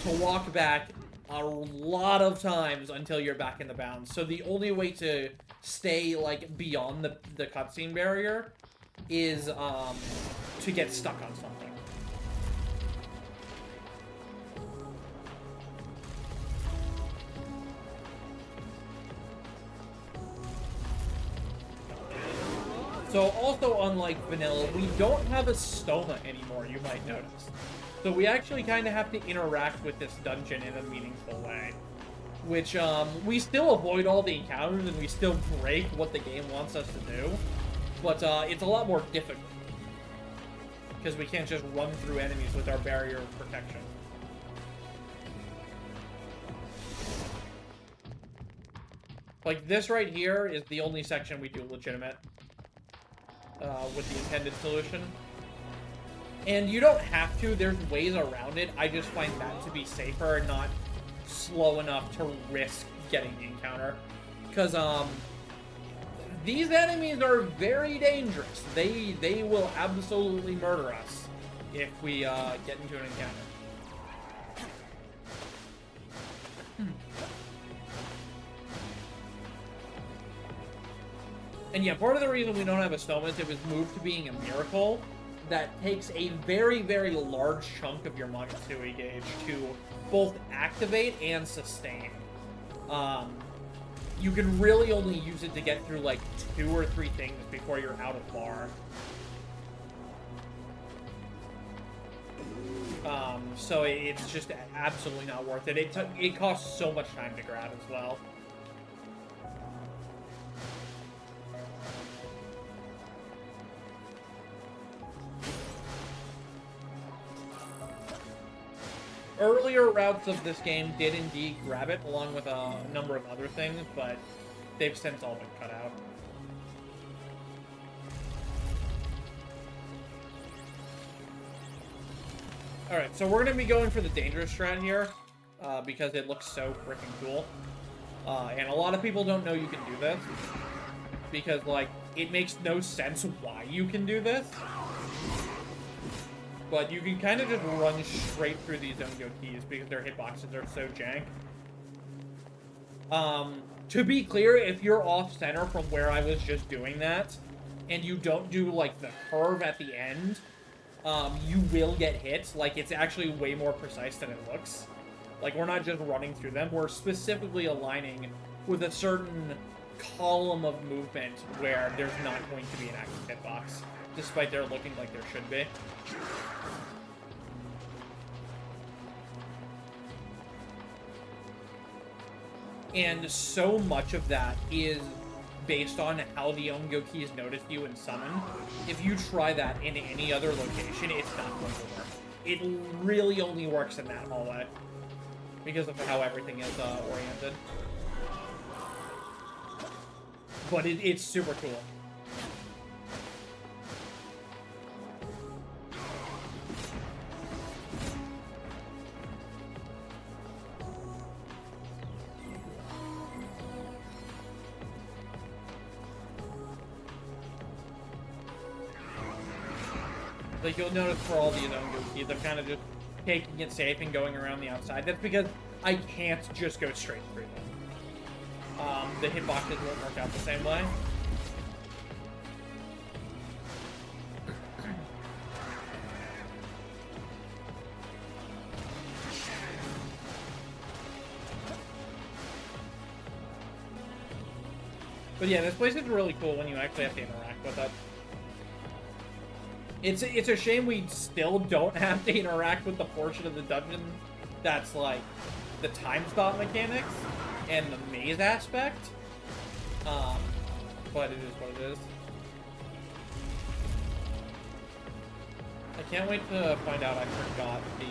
to walk back a lot of times until you're back in the bounds. So the only way to stay, like, beyond the cutscene barrier is to get stuck on something. So also, unlike Vanilla, we don't have a stoma anymore, you might notice. So we actually kind of have to interact with this dungeon in a meaningful way. Which, we still avoid all the encounters and we still break what the game wants us to do. But, it's a lot more difficult. Because we can't just run through enemies with our barrier of protection. Like, this right here is the only section we do legitimate with the intended solution. And you don't have to. There's ways around it. I just find that to be safer and not slow enough to risk getting the encounter. Because, these enemies are very dangerous. They will absolutely murder us if we get into an encounter. And yeah, part of the reason we don't have a stillness, it was moved to being a miracle that takes a very, very large chunk of your Magatsuei gauge to both activate and sustain. You can really only use it to get through like 2 or 3 things before you're out of bar. So it's just absolutely not worth it. It costs so much time to grab as well. Earlier routes of this game did indeed grab it, along with a number of other things, but they've since all been cut out. Alright, so we're going to be going for the dangerous strat here, because it looks so freaking cool. And a lot of people don't know you can do this, because, like, it makes no sense why you can do this. But you can kind of just run straight through these Ongo keys because their hitboxes are so jank. To be clear, if you're off-center from where I was just doing that, and you don't do, like, the curve at the end, you will get hit. Like, it's actually way more precise than it looks. Like, we're not just running through them. We're specifically aligning with a certain column of movement where there's not going to be an active hitbox, despite there looking like there should be. And so much of that is based on how the Ongo keys notice you and summon. If you try that in any other location, it's not going to work. It really only works in that hallway because of how everything is oriented. But it's super cool. Like, you'll notice for all these Ongo keys, I'm kind of just taking it safe and going around the outside. That's because I can't just go straight through them. The hitboxes won't work out the same way. But yeah, this place is really cool when you actually have to interact with it. It's a shame we still don't have to interact with the portion of the dungeon that's like the time stop mechanics and the maze aspect. But it is what it is. I can't wait to find out I forgot the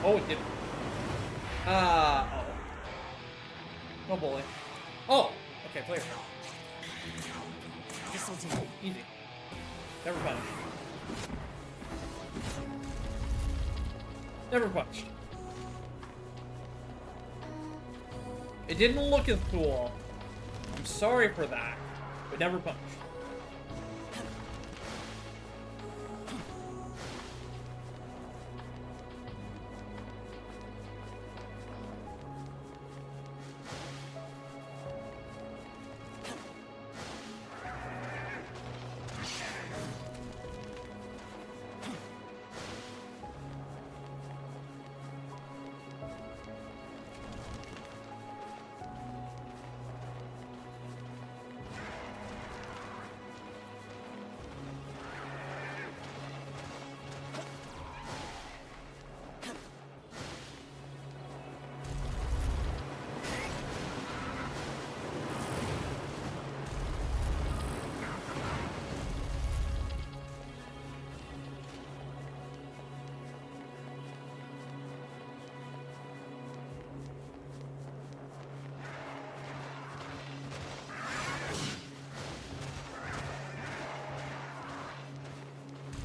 oh, it didn't. Oh. Oh boy. Oh! Okay, player. This'll do. Easy. Never punched. Never punched. It didn't look as cool. I'm sorry for that, but never punched.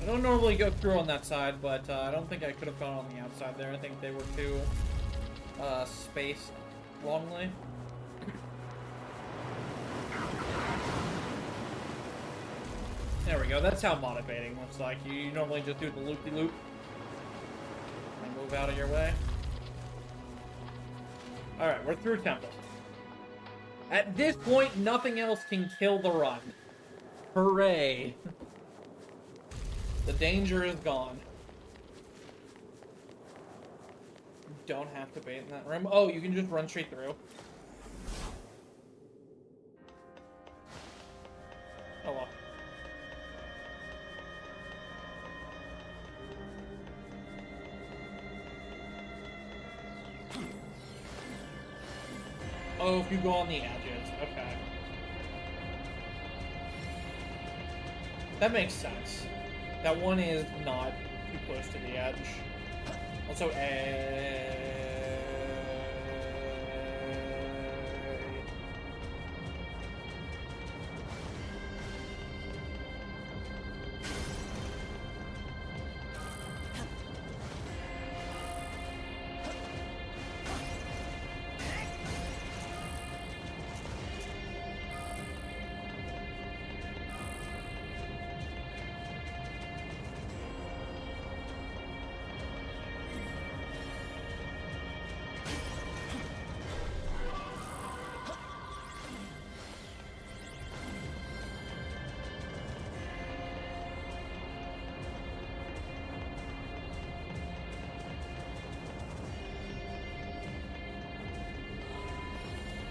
I don't normally go through on that side, but I don't think I could have gone on the outside there. I think they were too spaced wrongly. There we go. That's how motivating looks like. You normally just do the loop-de-loop and move out of your way. Alright, we're through Temple. At this point, nothing else can kill the run. Hooray. The danger is gone. You don't have to bait in that room. Oh, you can just run straight through. Oh well. Oh, if you go on the edges. Okay. That makes sense. That one is not too close to the edge. Also,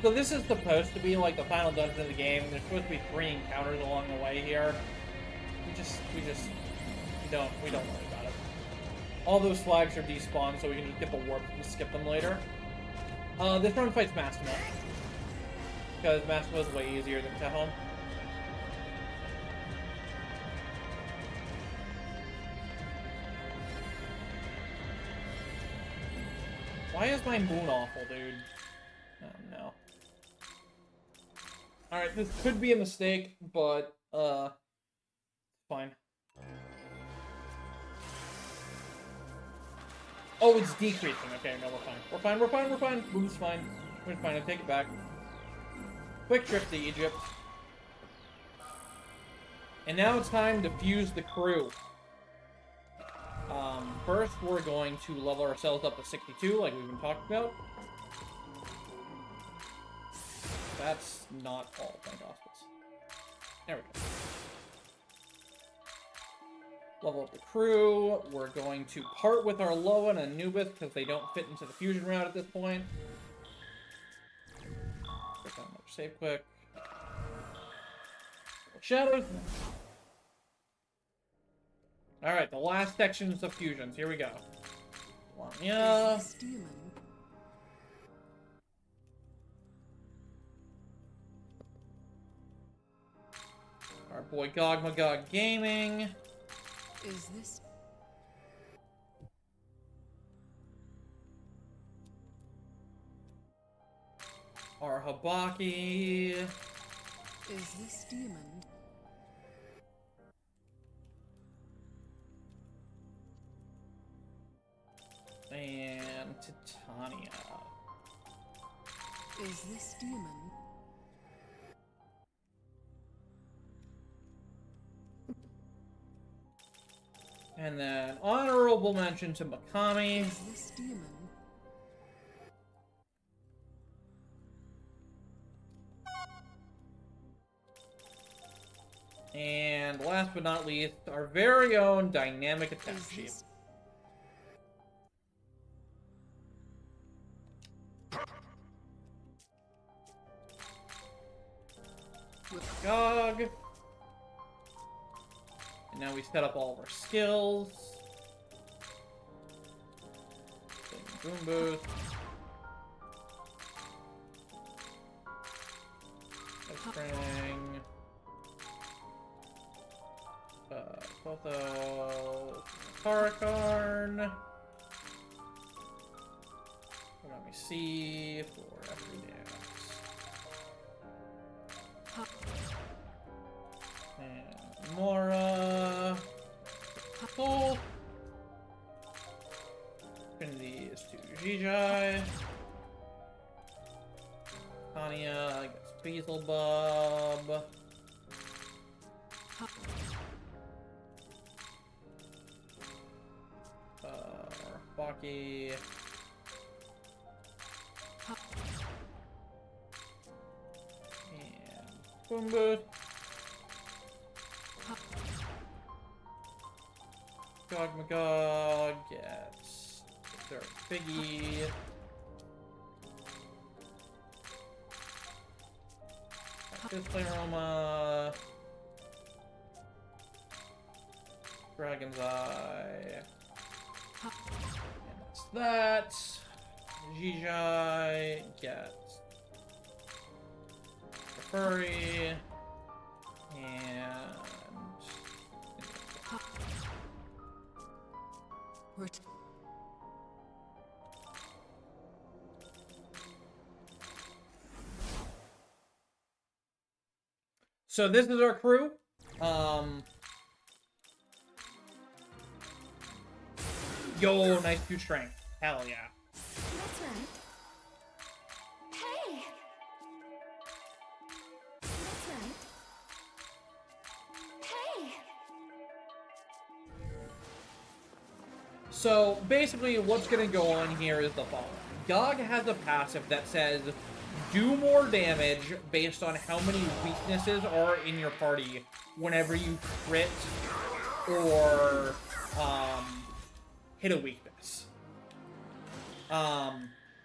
so this is supposed to be like the final dungeon of the game. There's supposed to be 3 encounters along the way here. We don't worry about it. All those flags are despawned, so we can just get the warp and skip them later. This run fights Massimo, because Massimo is way easier than Tehon. Why is my moon awful, dude? Oh no. Alright, this could be a mistake, but, fine. Oh, it's decreasing. Okay, no, we're fine. We're fine. Moon's fine. Moon's fine, I take it back. Quick trip to Egypt. And now it's time to fuse the crew. First, we're going to level ourselves up to 62, like we've been talking about. That's not all, thank Gospels. There we go. Level up the crew. We're going to part with our Loa and Anubis because they don't fit into the fusion route at this point. Click on another save quick. Shadows. Alright, the last sections of fusions. Here we go. Lamia. Our boy Gogmagog Gaming. Is this... Our Habaki. Is this demon? And Titania. Is this demon? And then honorable mention to Makami. Is this demon? And last but not least, our very own dynamic attack sheet. With Gog. And now we set up all of our skills. Boom boost. Spring. Clotho. Karakarn. Let me see for every dance. And Mora. Jijai. Tanya, I guess Beelzebub. Baki. And Boomboot. Gog Magog gets their Piggy. Pleroma. Dragon's Eye. And that's that. Jijai gets the Furry. And so this is our crew. Yo, nice 2 strength. Hell yeah. That's right. Hey! That's right. Hey! So basically what's gonna go on here is the following. Gog has a passive that says do more damage based on how many weaknesses are in your party whenever you crit or hit a weakness.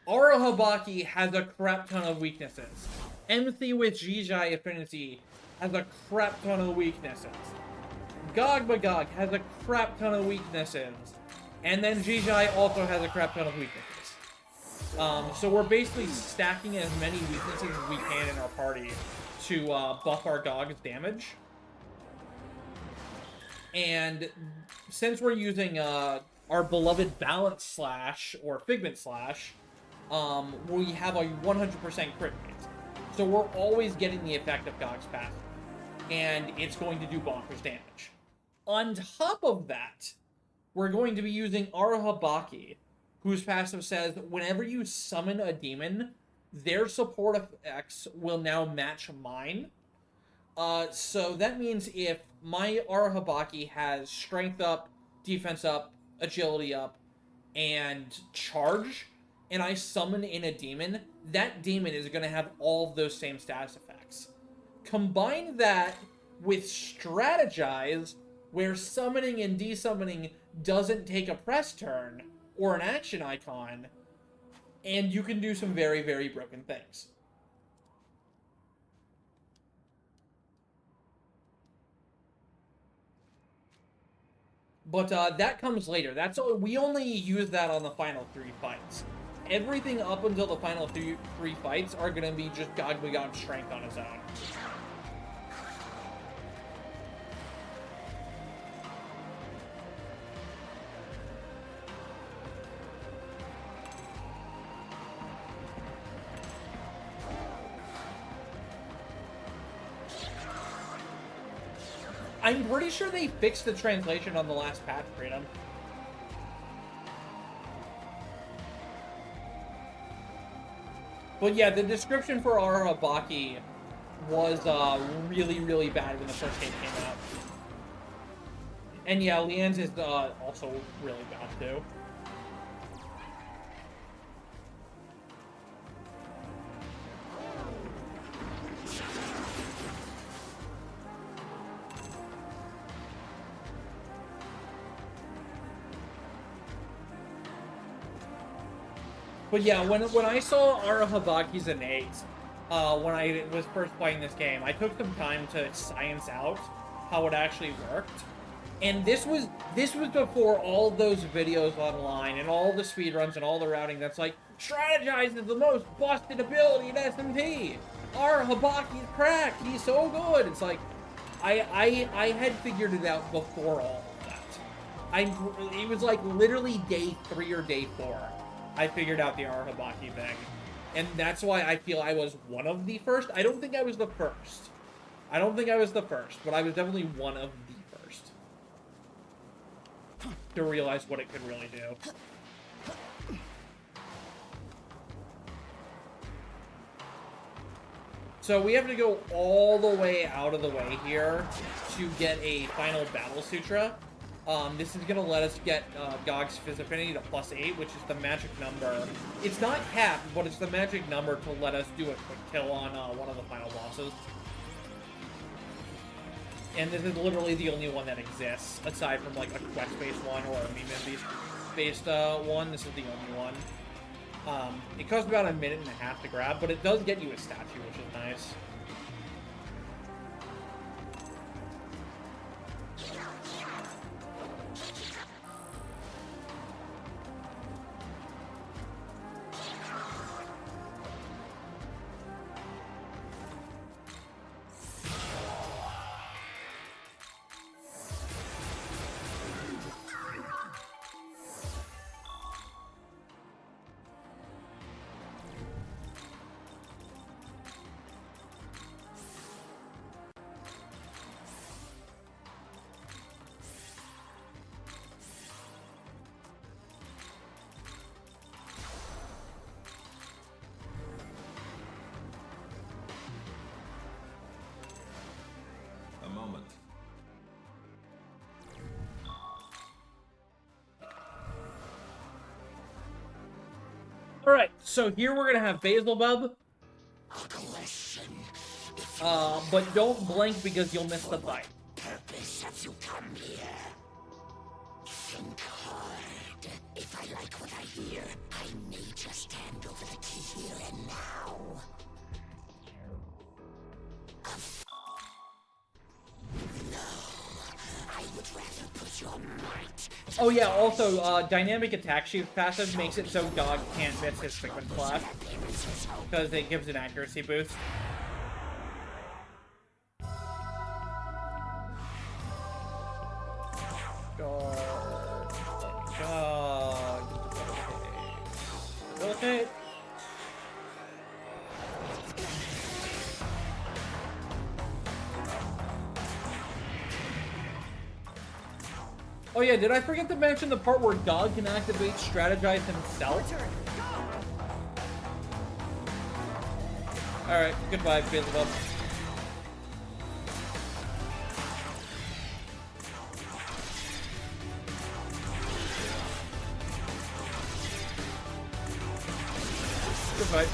Arahabaki has a crap ton of weaknesses. MC with Jijai Affinity has a crap ton of weaknesses. Gog Magog has a crap ton of weaknesses. And then Jijai also has a crap ton of weaknesses. So we're basically stacking as many weaknesses as we can in our party to buff our Gog's damage. And since we're using our beloved Balance Slash or Figment Slash, we have a 100% crit rate. So we're always getting the effect of Gog's passive. And it's going to do bonkers damage. On top of that, we're going to be using Arahabaki, whose passive says whenever you summon a demon, their support effects will now match mine. So that means if my Arahabaki has strength up, defense up, agility up, and charge, and I summon in a demon, that demon is going to have all of those same status effects. Combine that with Strategize, where summoning and desummoning doesn't take a press turn or an action icon, and you can do some very, very broken things. But that comes later. We only use that on the final 3 fights. Everything up until the final three fights are going to be just Gog Magog's strength on his own. I'm pretty sure they fixed the translation on the last patch, Freedom. But yeah, the description for Arahabaki was really, really bad when the first game came out. And yeah, Leanne's is also really bad too. But yeah, when I saw Arahabaki's innate, when I was first playing this game, I took some time to science out how it actually worked. And this was before all those videos online and all the speedruns and all the routing that's like, Strategize is the most busted ability in SMT! Arahabaki's cracked, he's so good! It's like, I had figured it out before all of that. It was like literally day 3 or day 4. I figured out the Arahabaki thing. And that's why I feel I was one of the first. I don't think I was the first. But I was definitely one of the first to realize what it could really do. So we have to go all the way out of the way here to get a final battle sutra. This is going to let us get Gog's Fist Affinity to +8, which is the magic number. It's not capped, but it's the magic number to let us do a quick kill on one of the final bosses. And this is literally the only one that exists, aside from like a quest-based one or a meme-based one. This is the only one. It costs about 1.5 minutes to grab, but it does get you a statue, which is nice. Alright, so here we're gonna have Basilbub. But don't blink because you'll miss the fight. Purpose have you come here? Think hard. If I like what I hear, I may just hand over the key here and now. I would rather put your might. Oh yeah, also, dynamic attack shift passive makes it so Gog can't miss his frequent slash. Because it gives an accuracy boost. Gog. Okay. Oh yeah, did I forget to mention the part where Gog can activate Strategize himself? Alright, goodbye, Basilbub. Goodbye.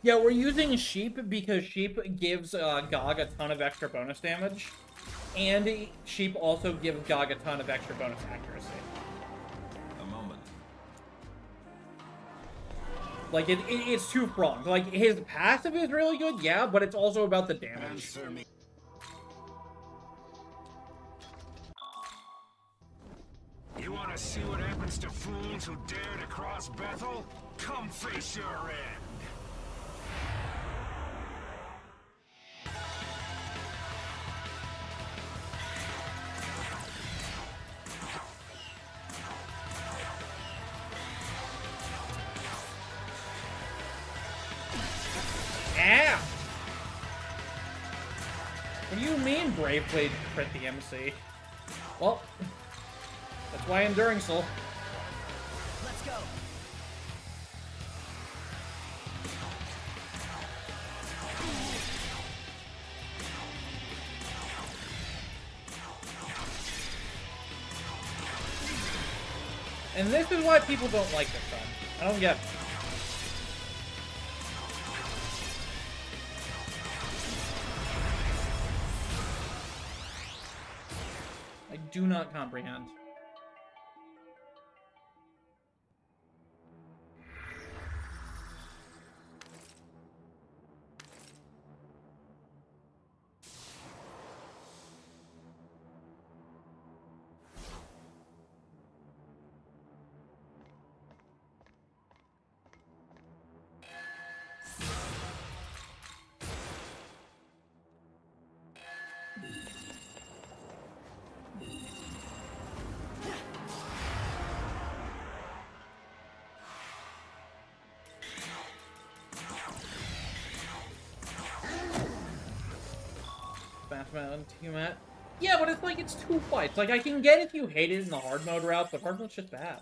Yeah, we're using Sheep because Sheep gives Gog a ton of extra bonus damage. And Sheep also gives Gog a ton of extra bonus accuracy. A moment. Like, it's two-pronged. Like, his passive is really good, yeah, but it's also about the damage. You want to see what happens to fools who dare to cross Bethel? Come face your end. Ow! What do you mean Brave Blade crit the MC? Well, that's why Enduring Soul. Let's go. And this is why people don't like this run. I don't get it. I do not comprehend. Smash Mount to Matt. Yeah, but it's like, it's 2 fights. Like, I can get if you hate it in the hard mode route, but hard mode's just bad.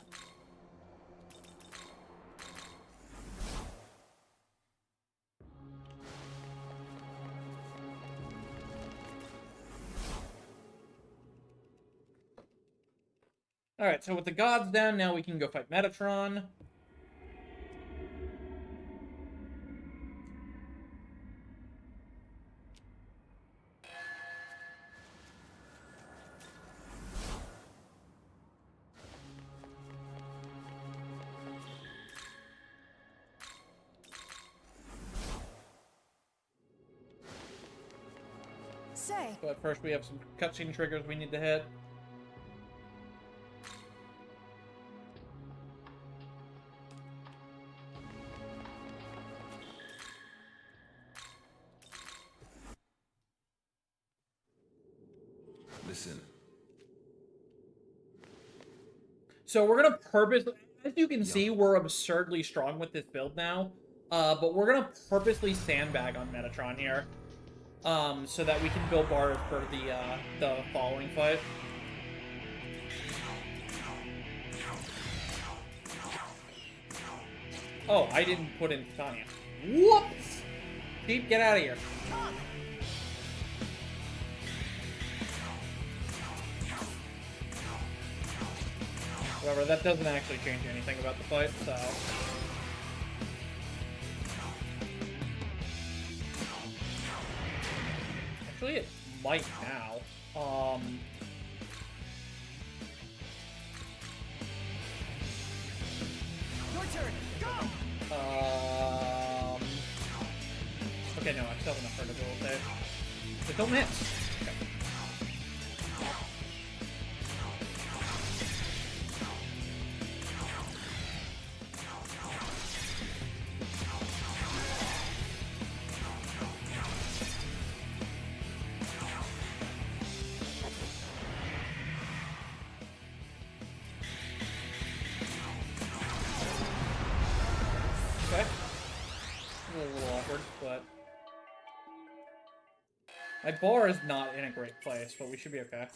Alright, so with the gods down, now we can go fight Metatron. Say. But first we have some cutscene triggers we need to hit. Listen. So we're gonna purposely, as you can see, we're absurdly strong with this build now. But we're gonna purposely sandbag on Metatron here. So that we can build bars for the following fight. Oh, I didn't put in Tanya. Whoops! Sheep, get out of here. However, that doesn't actually change anything about the fight, so... Actually, it might now. Your turn. Go. Okay, no, I still have enough for debilitate. Just don't miss. Okay. My bar is not in a great place, but we should be okay.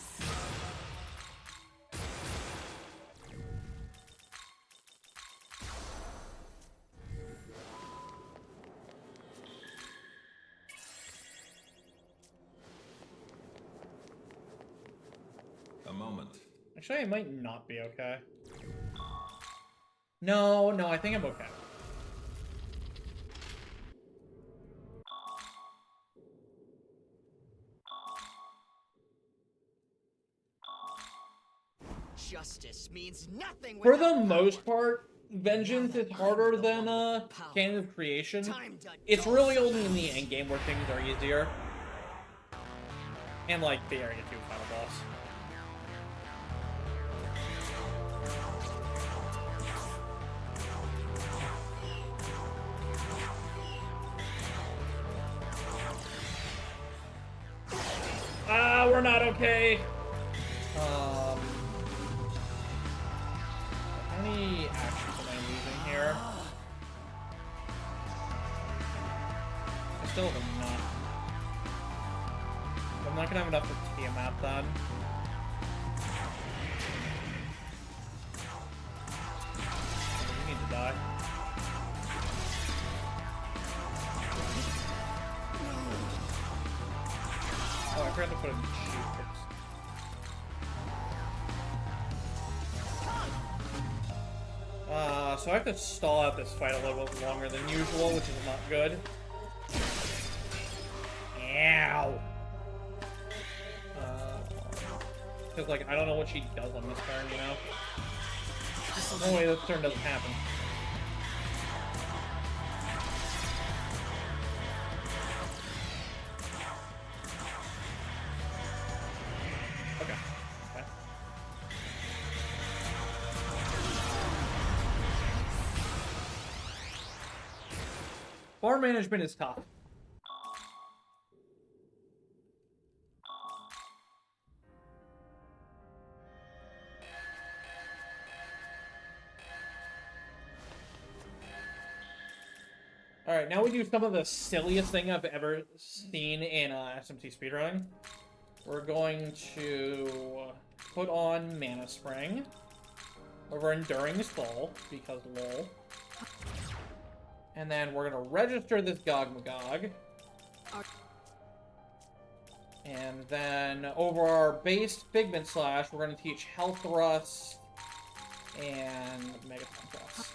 A moment. Actually, I might not be okay. No, I think I'm okay. Justice means nothing For the most part, Vengeance is harder than Canon of Creation. It's really only in the endgame where things are easier. And like the Area 2 final boss. Ah, we're not okay. How many actions am I losing here? I still have enough. I'm not gonna have enough for Tiamat then. You need to die. Oh, I forgot to put in shoot first. So I have to stall out this fight a little bit longer than usual, which is not good. Ow! Because, like, I don't know what she does on this turn, you know? No way this turn doesn't happen. Okay. Okay. Bar management is tough. Alright, now we do some of the silliest thing I've ever seen in SMT speedrunning. We're going to put on Mana Spring over Enduring Soul, because lol. And then we're going to register this Gogmagog. And then over our base Figment Slash, we're going to teach Health Thrust and Megaton Thrust.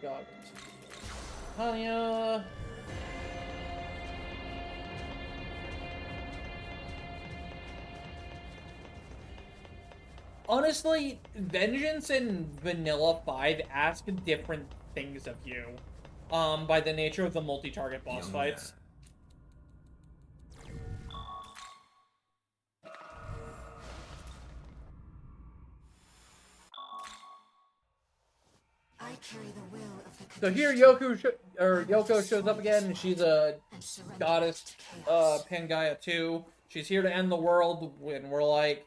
Goggles. Tanya. Honestly, Vengeance and Vanilla 5 ask different things of you. By the nature of the multi-target boss fights. So here Yoko shows up again, and she's a goddess, Pangaea 2. She's here to end the world, when we're like,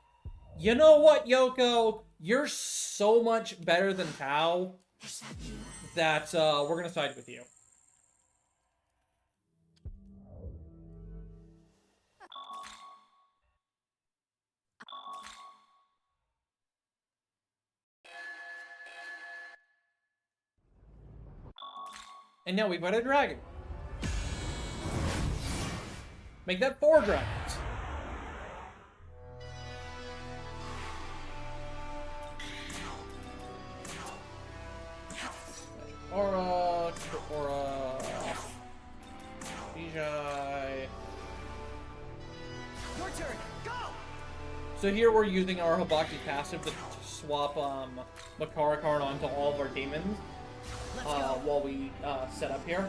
you know what, Yoko? You're so much better than Tao that we're gonna side with you. And now we've got a dragon. Make that 4 dragons. Aura, Bijai. Your turn, go! So here we're using our Habaki passive to swap Makara card onto all of our demons. While we set up here.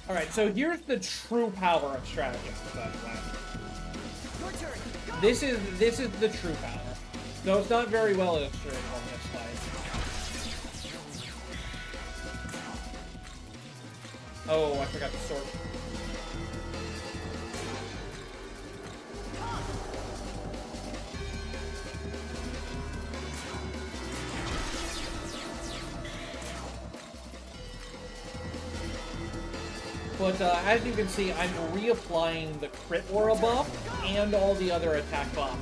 Alright, so here's the true power of strategists, by the way. Your turn, go! This is the true power. Though it's not very well illustrated on this fight. Oh, I forgot the sword. But as you can see, I'm reapplying the crit aura buff and all the other attack buffs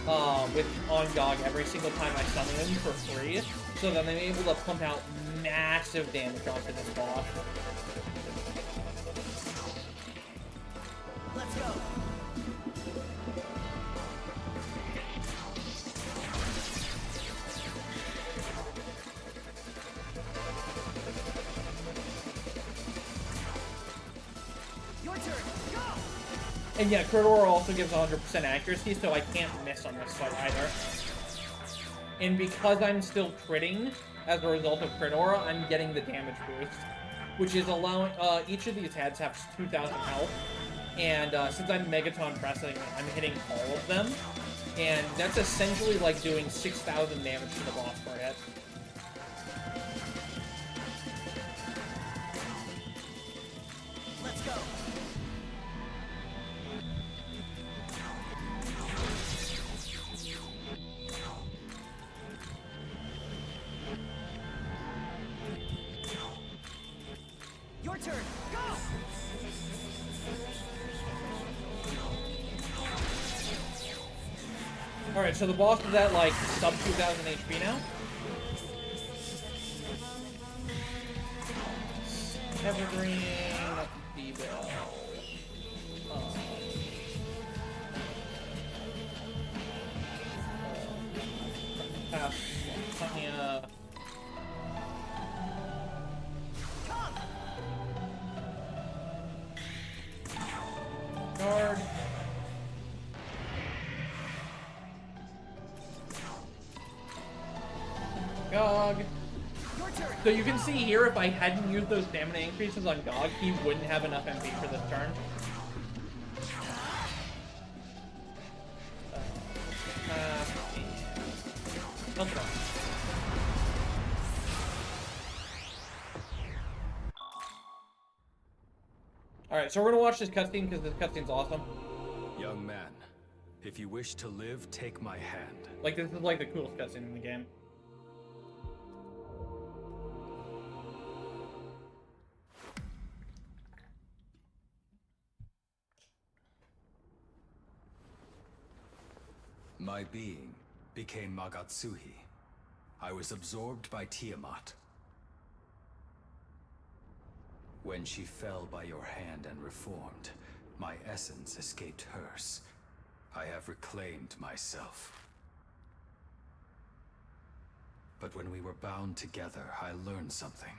on Gog every single time I summon him for free, so that I'm able to pump out massive damage onto this boss. Let's go. Your turn, go! And yeah, crit aura also gives 100% accuracy, so I can't miss on this fight either. And because I'm still critting as a result of crit aura, I'm getting the damage boost, which is allowing each of these heads have 2,000 health. And since I'm Megaton pressing, I'm hitting all of them. And that's essentially like doing 6,000 damage to the boss per hit. Let's go. Your turn, go! Alright, so the boss is at like sub 2,000 HP now. Evergreen, D-Bell. Pass, Tanya. Guard. Gog. So you can see here, if I hadn't used those stamina increases on Gog, he wouldn't have enough MP for this turn. That's fine. Alright, so we're gonna watch this cutscene because this cutscene's awesome. Young man, if you wish to live, take my hand. Like, this is like the coolest cutscene in the game. My being became Magatsuhi. I was absorbed by Tiamat. When she fell by your hand and reformed, my essence escaped hers. I have reclaimed myself. But when we were bound together, I learned something.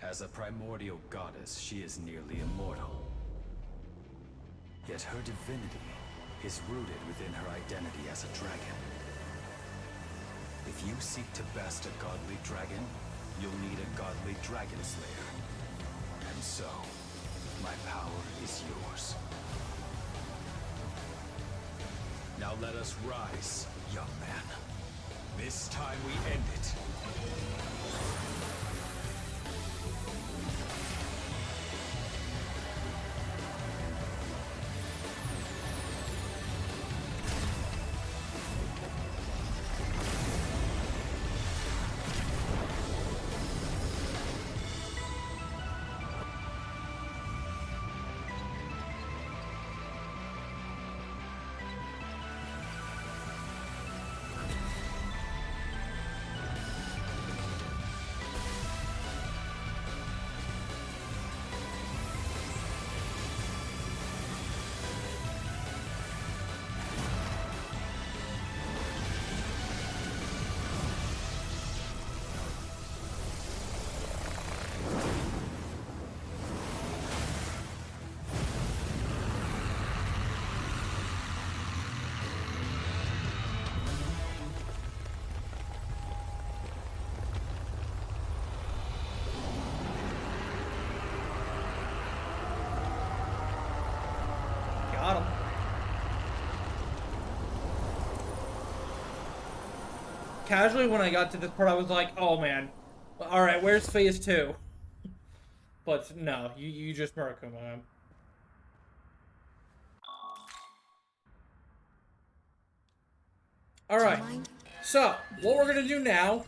As a primordial goddess, she is nearly immortal. Yet her divinity is rooted within her identity as a dragon. If you seek to best a godly dragon, you'll need a godly dragon slayer. And so, my power is yours. Now let us rise, young man. This time we end it. Got him. Casually, when I got to this part, I was like, oh man. Alright, where's phase 2? But no, you just Murakuma him. Alright, so, what we're gonna do now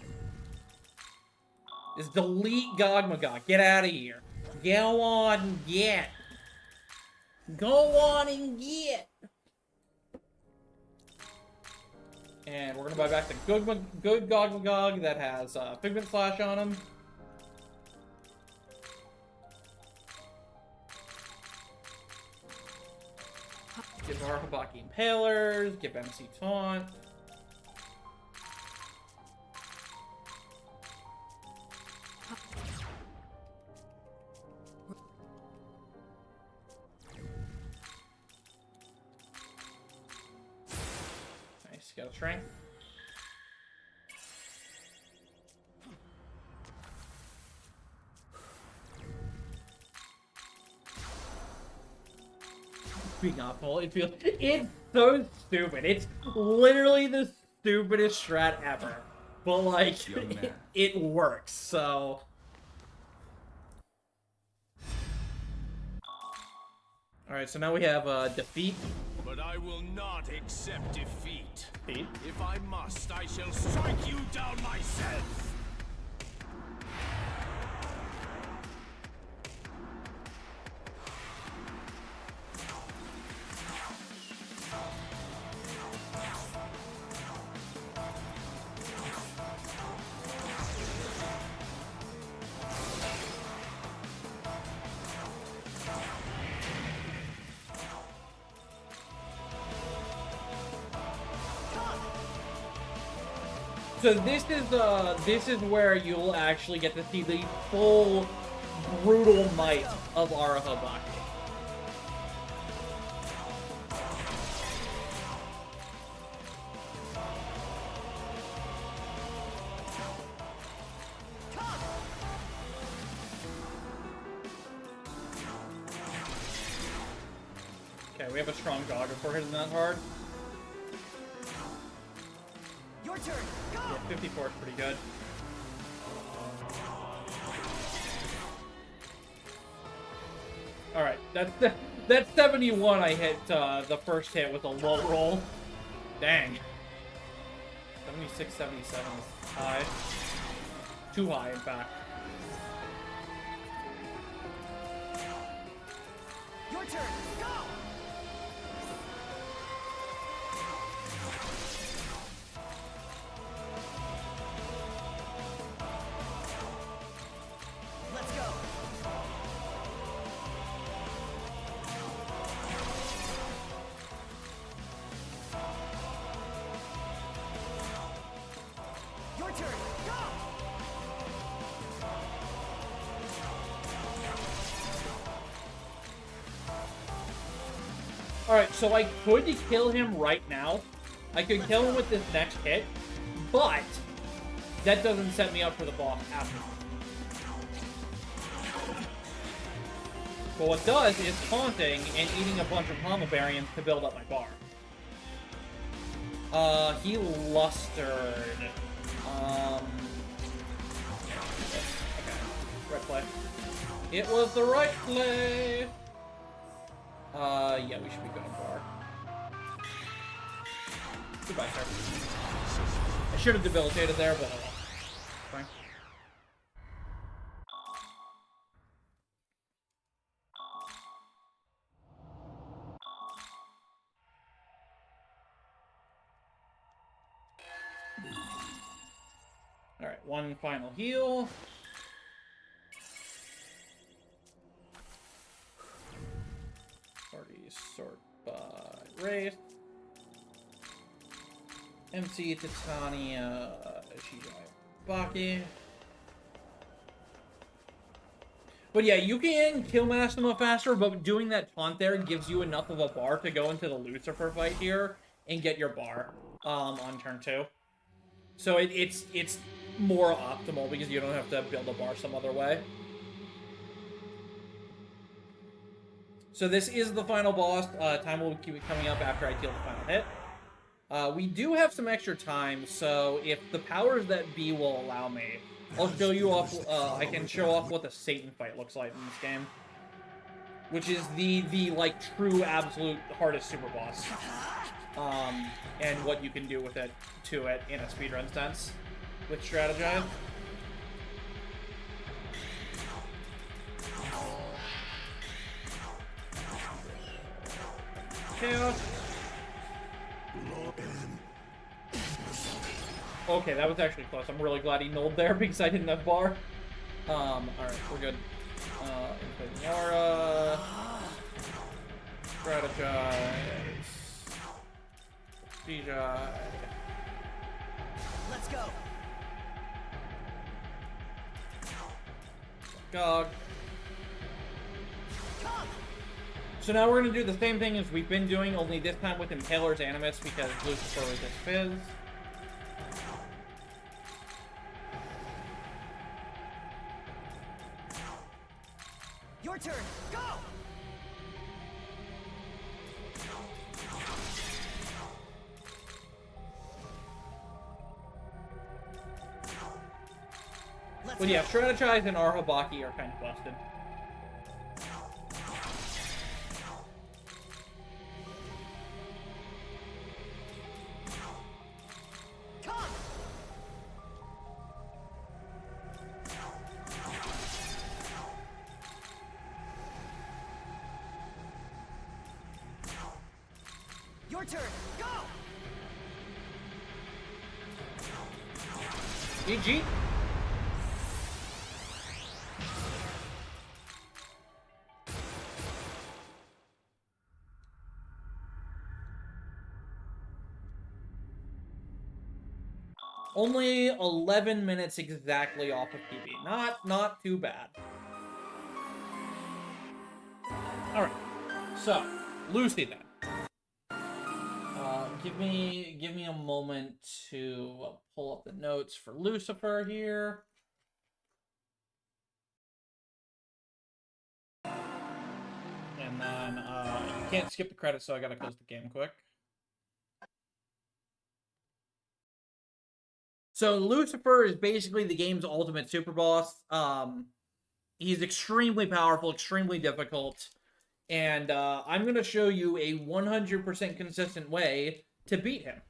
is delete Gogmagog. Get out of here. Go on and get. Go on and get. And we're gonna buy back the good Gogmagog that has Pigment Slash on him. Give our Habaki Impalers, give MC Taunt. Nice, got a strength. Being optimal, it's so stupid. It's literally the stupidest strat ever. But like, it works, so. Alright, so now we have defeat. But I will not accept defeat. If I must, I shall strike you down myself. So this is where you'll actually get to see the full brutal might of Arahabaki. Okay, we have a strong dog if we're hitting that hard. Your Your turn. Go. Yeah, 54 is pretty good. Alright, that's 71 I hit the first hit with a low roll. Dang. 76, 77 is high. Too high, in fact. Your turn. Go. Let's go. Your turn. Go. Alright, so I could kill him right now. I could kill him with this next hit, but that doesn't set me up for the boss after. But what does is taunting and eating a bunch of Pomobarians to build up my bar. He lustered. Okay, right play. It was the right play! Yeah, we should be going bar. Goodbye, sir. I should have debilitated there, but oh well. Fine. Alright, one final heal. Party sort by race. MC Titania Shijai Baki. But yeah, you can kill Mastema faster, but doing that taunt there gives you enough of a bar to go into the Lucifer fight here and get your bar on turn 2. So it's more optimal because you don't have to build a bar some other way. So this is the final boss. Time will keep coming up after I deal the final hit. We do have some extra time, so if the powers that be will allow me, I'll show you off. I can show off what the Satan fight looks like in this game, which is the like true absolute hardest super boss, and what you can do with it in a speedrun sense with strategize. Chaos. Okay, that was actually close. I'm really glad he nulled there because I didn't have bar. Alright, we're good. Nora. Strategize. Strategize. Let's go. Gog. So now we're going to do the same thing as we've been doing, only this time with Impaler's Animus because Lucifer was just Fizz. Your turn. Go. But yeah, Strategize and Arhabaki are kind of busted. Your turn. Go. GG. Only 11 minutes exactly off of PB. Not too bad. Alright. So, Lucy then. Give me a moment to pull up the notes for Lucifer here. And then, you can't skip the credits, so I gotta close the game quick. So Lucifer is basically the game's ultimate super boss. He's extremely powerful, extremely difficult, and I'm going to show you a 100% consistent way to beat him.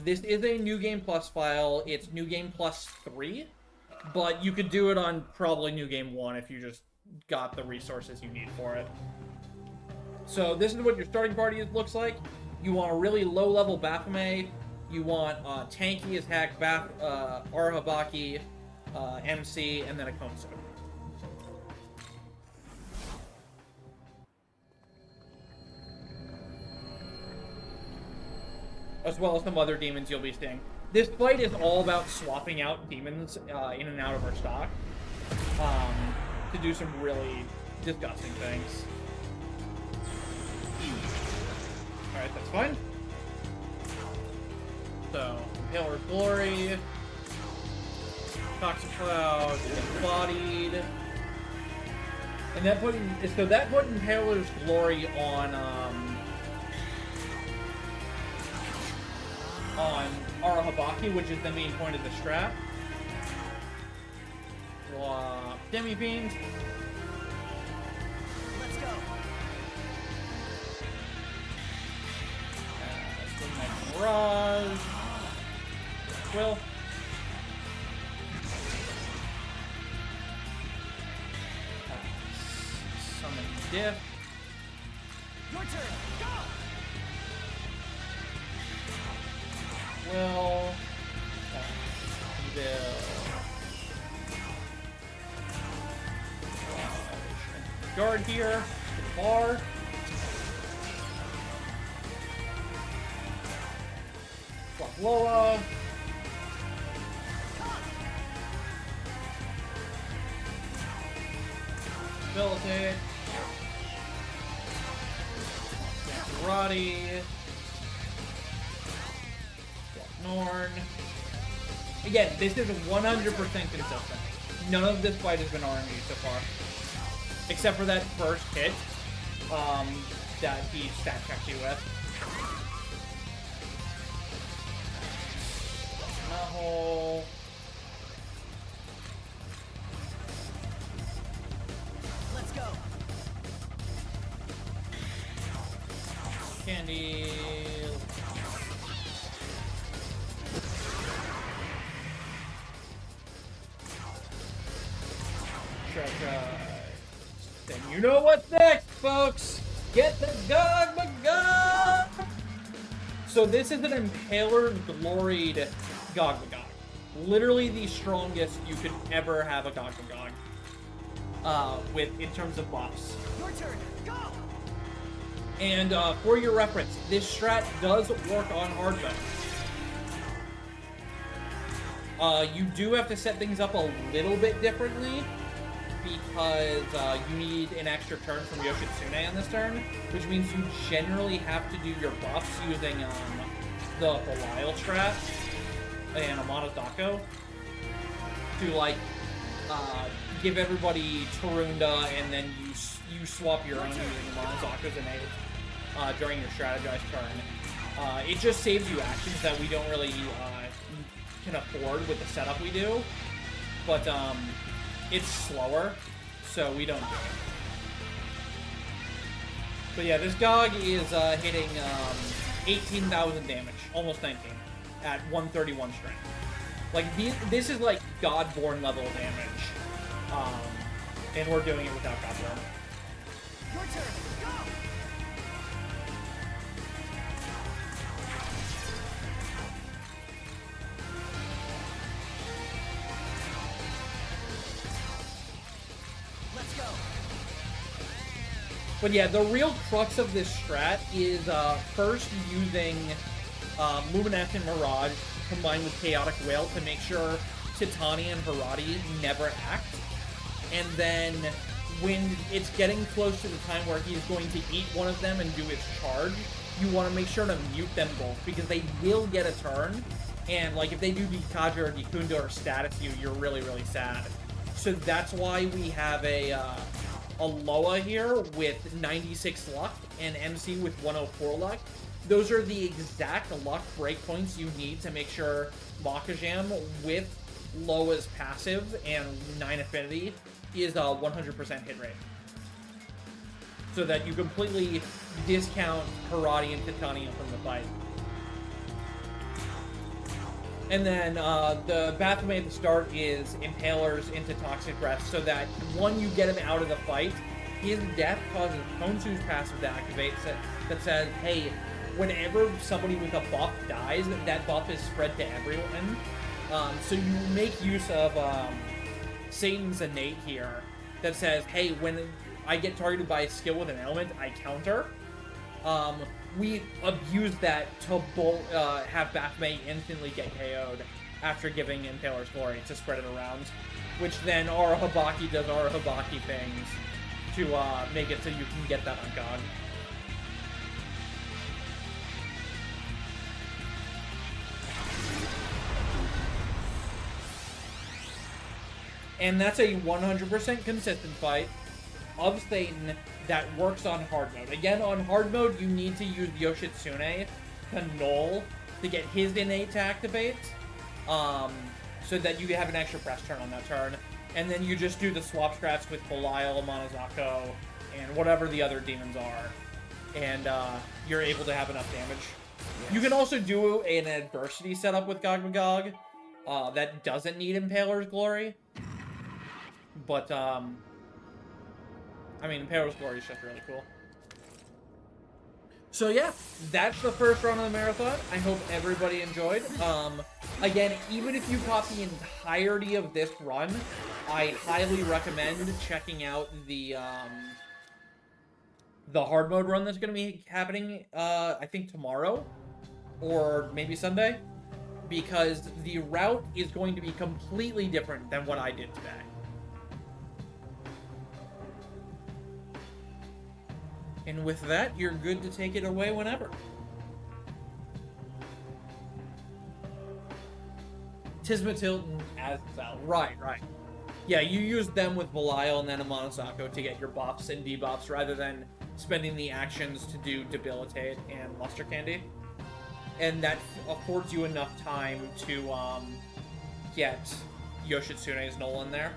This is a New Game Plus file. It's New Game Plus 3, but you could do it on probably New Game 1 if you just got the resources you need for it. So this is what your starting party looks like. You want a really low-level Baphomet. You want tanky as heck, Arahabaki, MC, and then a Konso. As well as some other demons you'll be seeing. This fight is all about swapping out demons in and out of our stock to do some really disgusting things. Alright, that's fine. So, Impaler's Glory, Toxic Cloud, Embodied, and that put Impaler's Glory on Arahabaki, which is the main point of the strat. Demi Beams. Let's go. Mirage. Will. Summon Diff. Your turn. Go. Will. Guard here. To the bar. Lola. Ability. Roddy. Norn. Again, this is 100% consistent. None of this fight has been RNG so far. Except for that first hit that he stat checked you with. Hole. Let's go. Candy. Then you know what's next, folks. Get the Gog-Magog. So this is an Impaler gloried Gog-Magog. Literally the strongest you could ever have a Gog-Magog. In terms of buffs. Your turn. Go. And for your reference, this strat does work on hard mode. You do have to set things up a little bit differently because you need an extra turn from Yoshitsune on this turn, which means you generally have to do your buffs using the Belial strat and Amada Dako to like give everybody Tarunda, and then you swap your own using Amada Dako's innate during your strategized turn. It just saves you actions that we don't really can afford with the setup we do, but it's slower, so we don't do it. But yeah, this Gog is hitting 18,000 damage, almost 19, at 131 strength. Like, this is like Godborn level damage, and we're doing it without Godborn. Your turn. Go. Let's go. But yeah, the real crux of this strat is first using Luminescent Mirage combined with Chaotic Whale to make sure Titani and Harati never act. And then when it's getting close to the time where he's going to eat one of them and do his charge, you want to make sure to mute them both, because they will get a turn. And like if they do Dikaja or Dikunda or status you, you're really, really sad. So that's why we have a Loa here with 96 luck and MC with 104 luck, those are the exact luck breakpoints you need to make sure Makajam with Loa's passive and 9 affinity is a 100% hit rate. So that you completely discount Karate and Titanium from the fight. And then the Baphomet at the start is Impalers into Toxic Breath, so that when you get him out of the fight, his death causes Honsu's passive to activate that says, hey, whenever somebody with a buff dies, that buff is spread to everyone. So you make use of Satan's Innate here that says, hey, when I get targeted by a skill with an element, I counter. We abuse that to have Baphomet instantly get KO'd after giving Impaler's Glory to spread it around, which then Habaki does Habaki things to make it so you can get that on GOG. And that's a 100% consistent fight of Satan that works on hard mode. Again, on hard mode, you need to use Yoshitsune to null to get his innate to activate, so that you have an extra press turn on that turn. And then you just do the swap scraps with Belial, Monozako, and whatever the other demons are. And you're able to have enough damage. You can also do an adversity setup with Gog Magog that doesn't need Impaler's Glory. But, I mean, Impaler's Glory is just really cool. So yeah, that's the first run of the marathon. I hope everybody enjoyed. Again, even if you caught the entirety of this run, I highly recommend checking out the hard mode run that's going to be happening, I think tomorrow, or maybe Sunday, because the route is going to be completely different than what I did today. And with that, you're good to take it away whenever. Tismatilton as Zel. Right. Yeah, you use them with Belial and then a Monozako to get your buffs and debuffs rather than spending the actions to do Debilitate and Luster Candy. And that affords you enough time to get Yoshitsune's Null in there.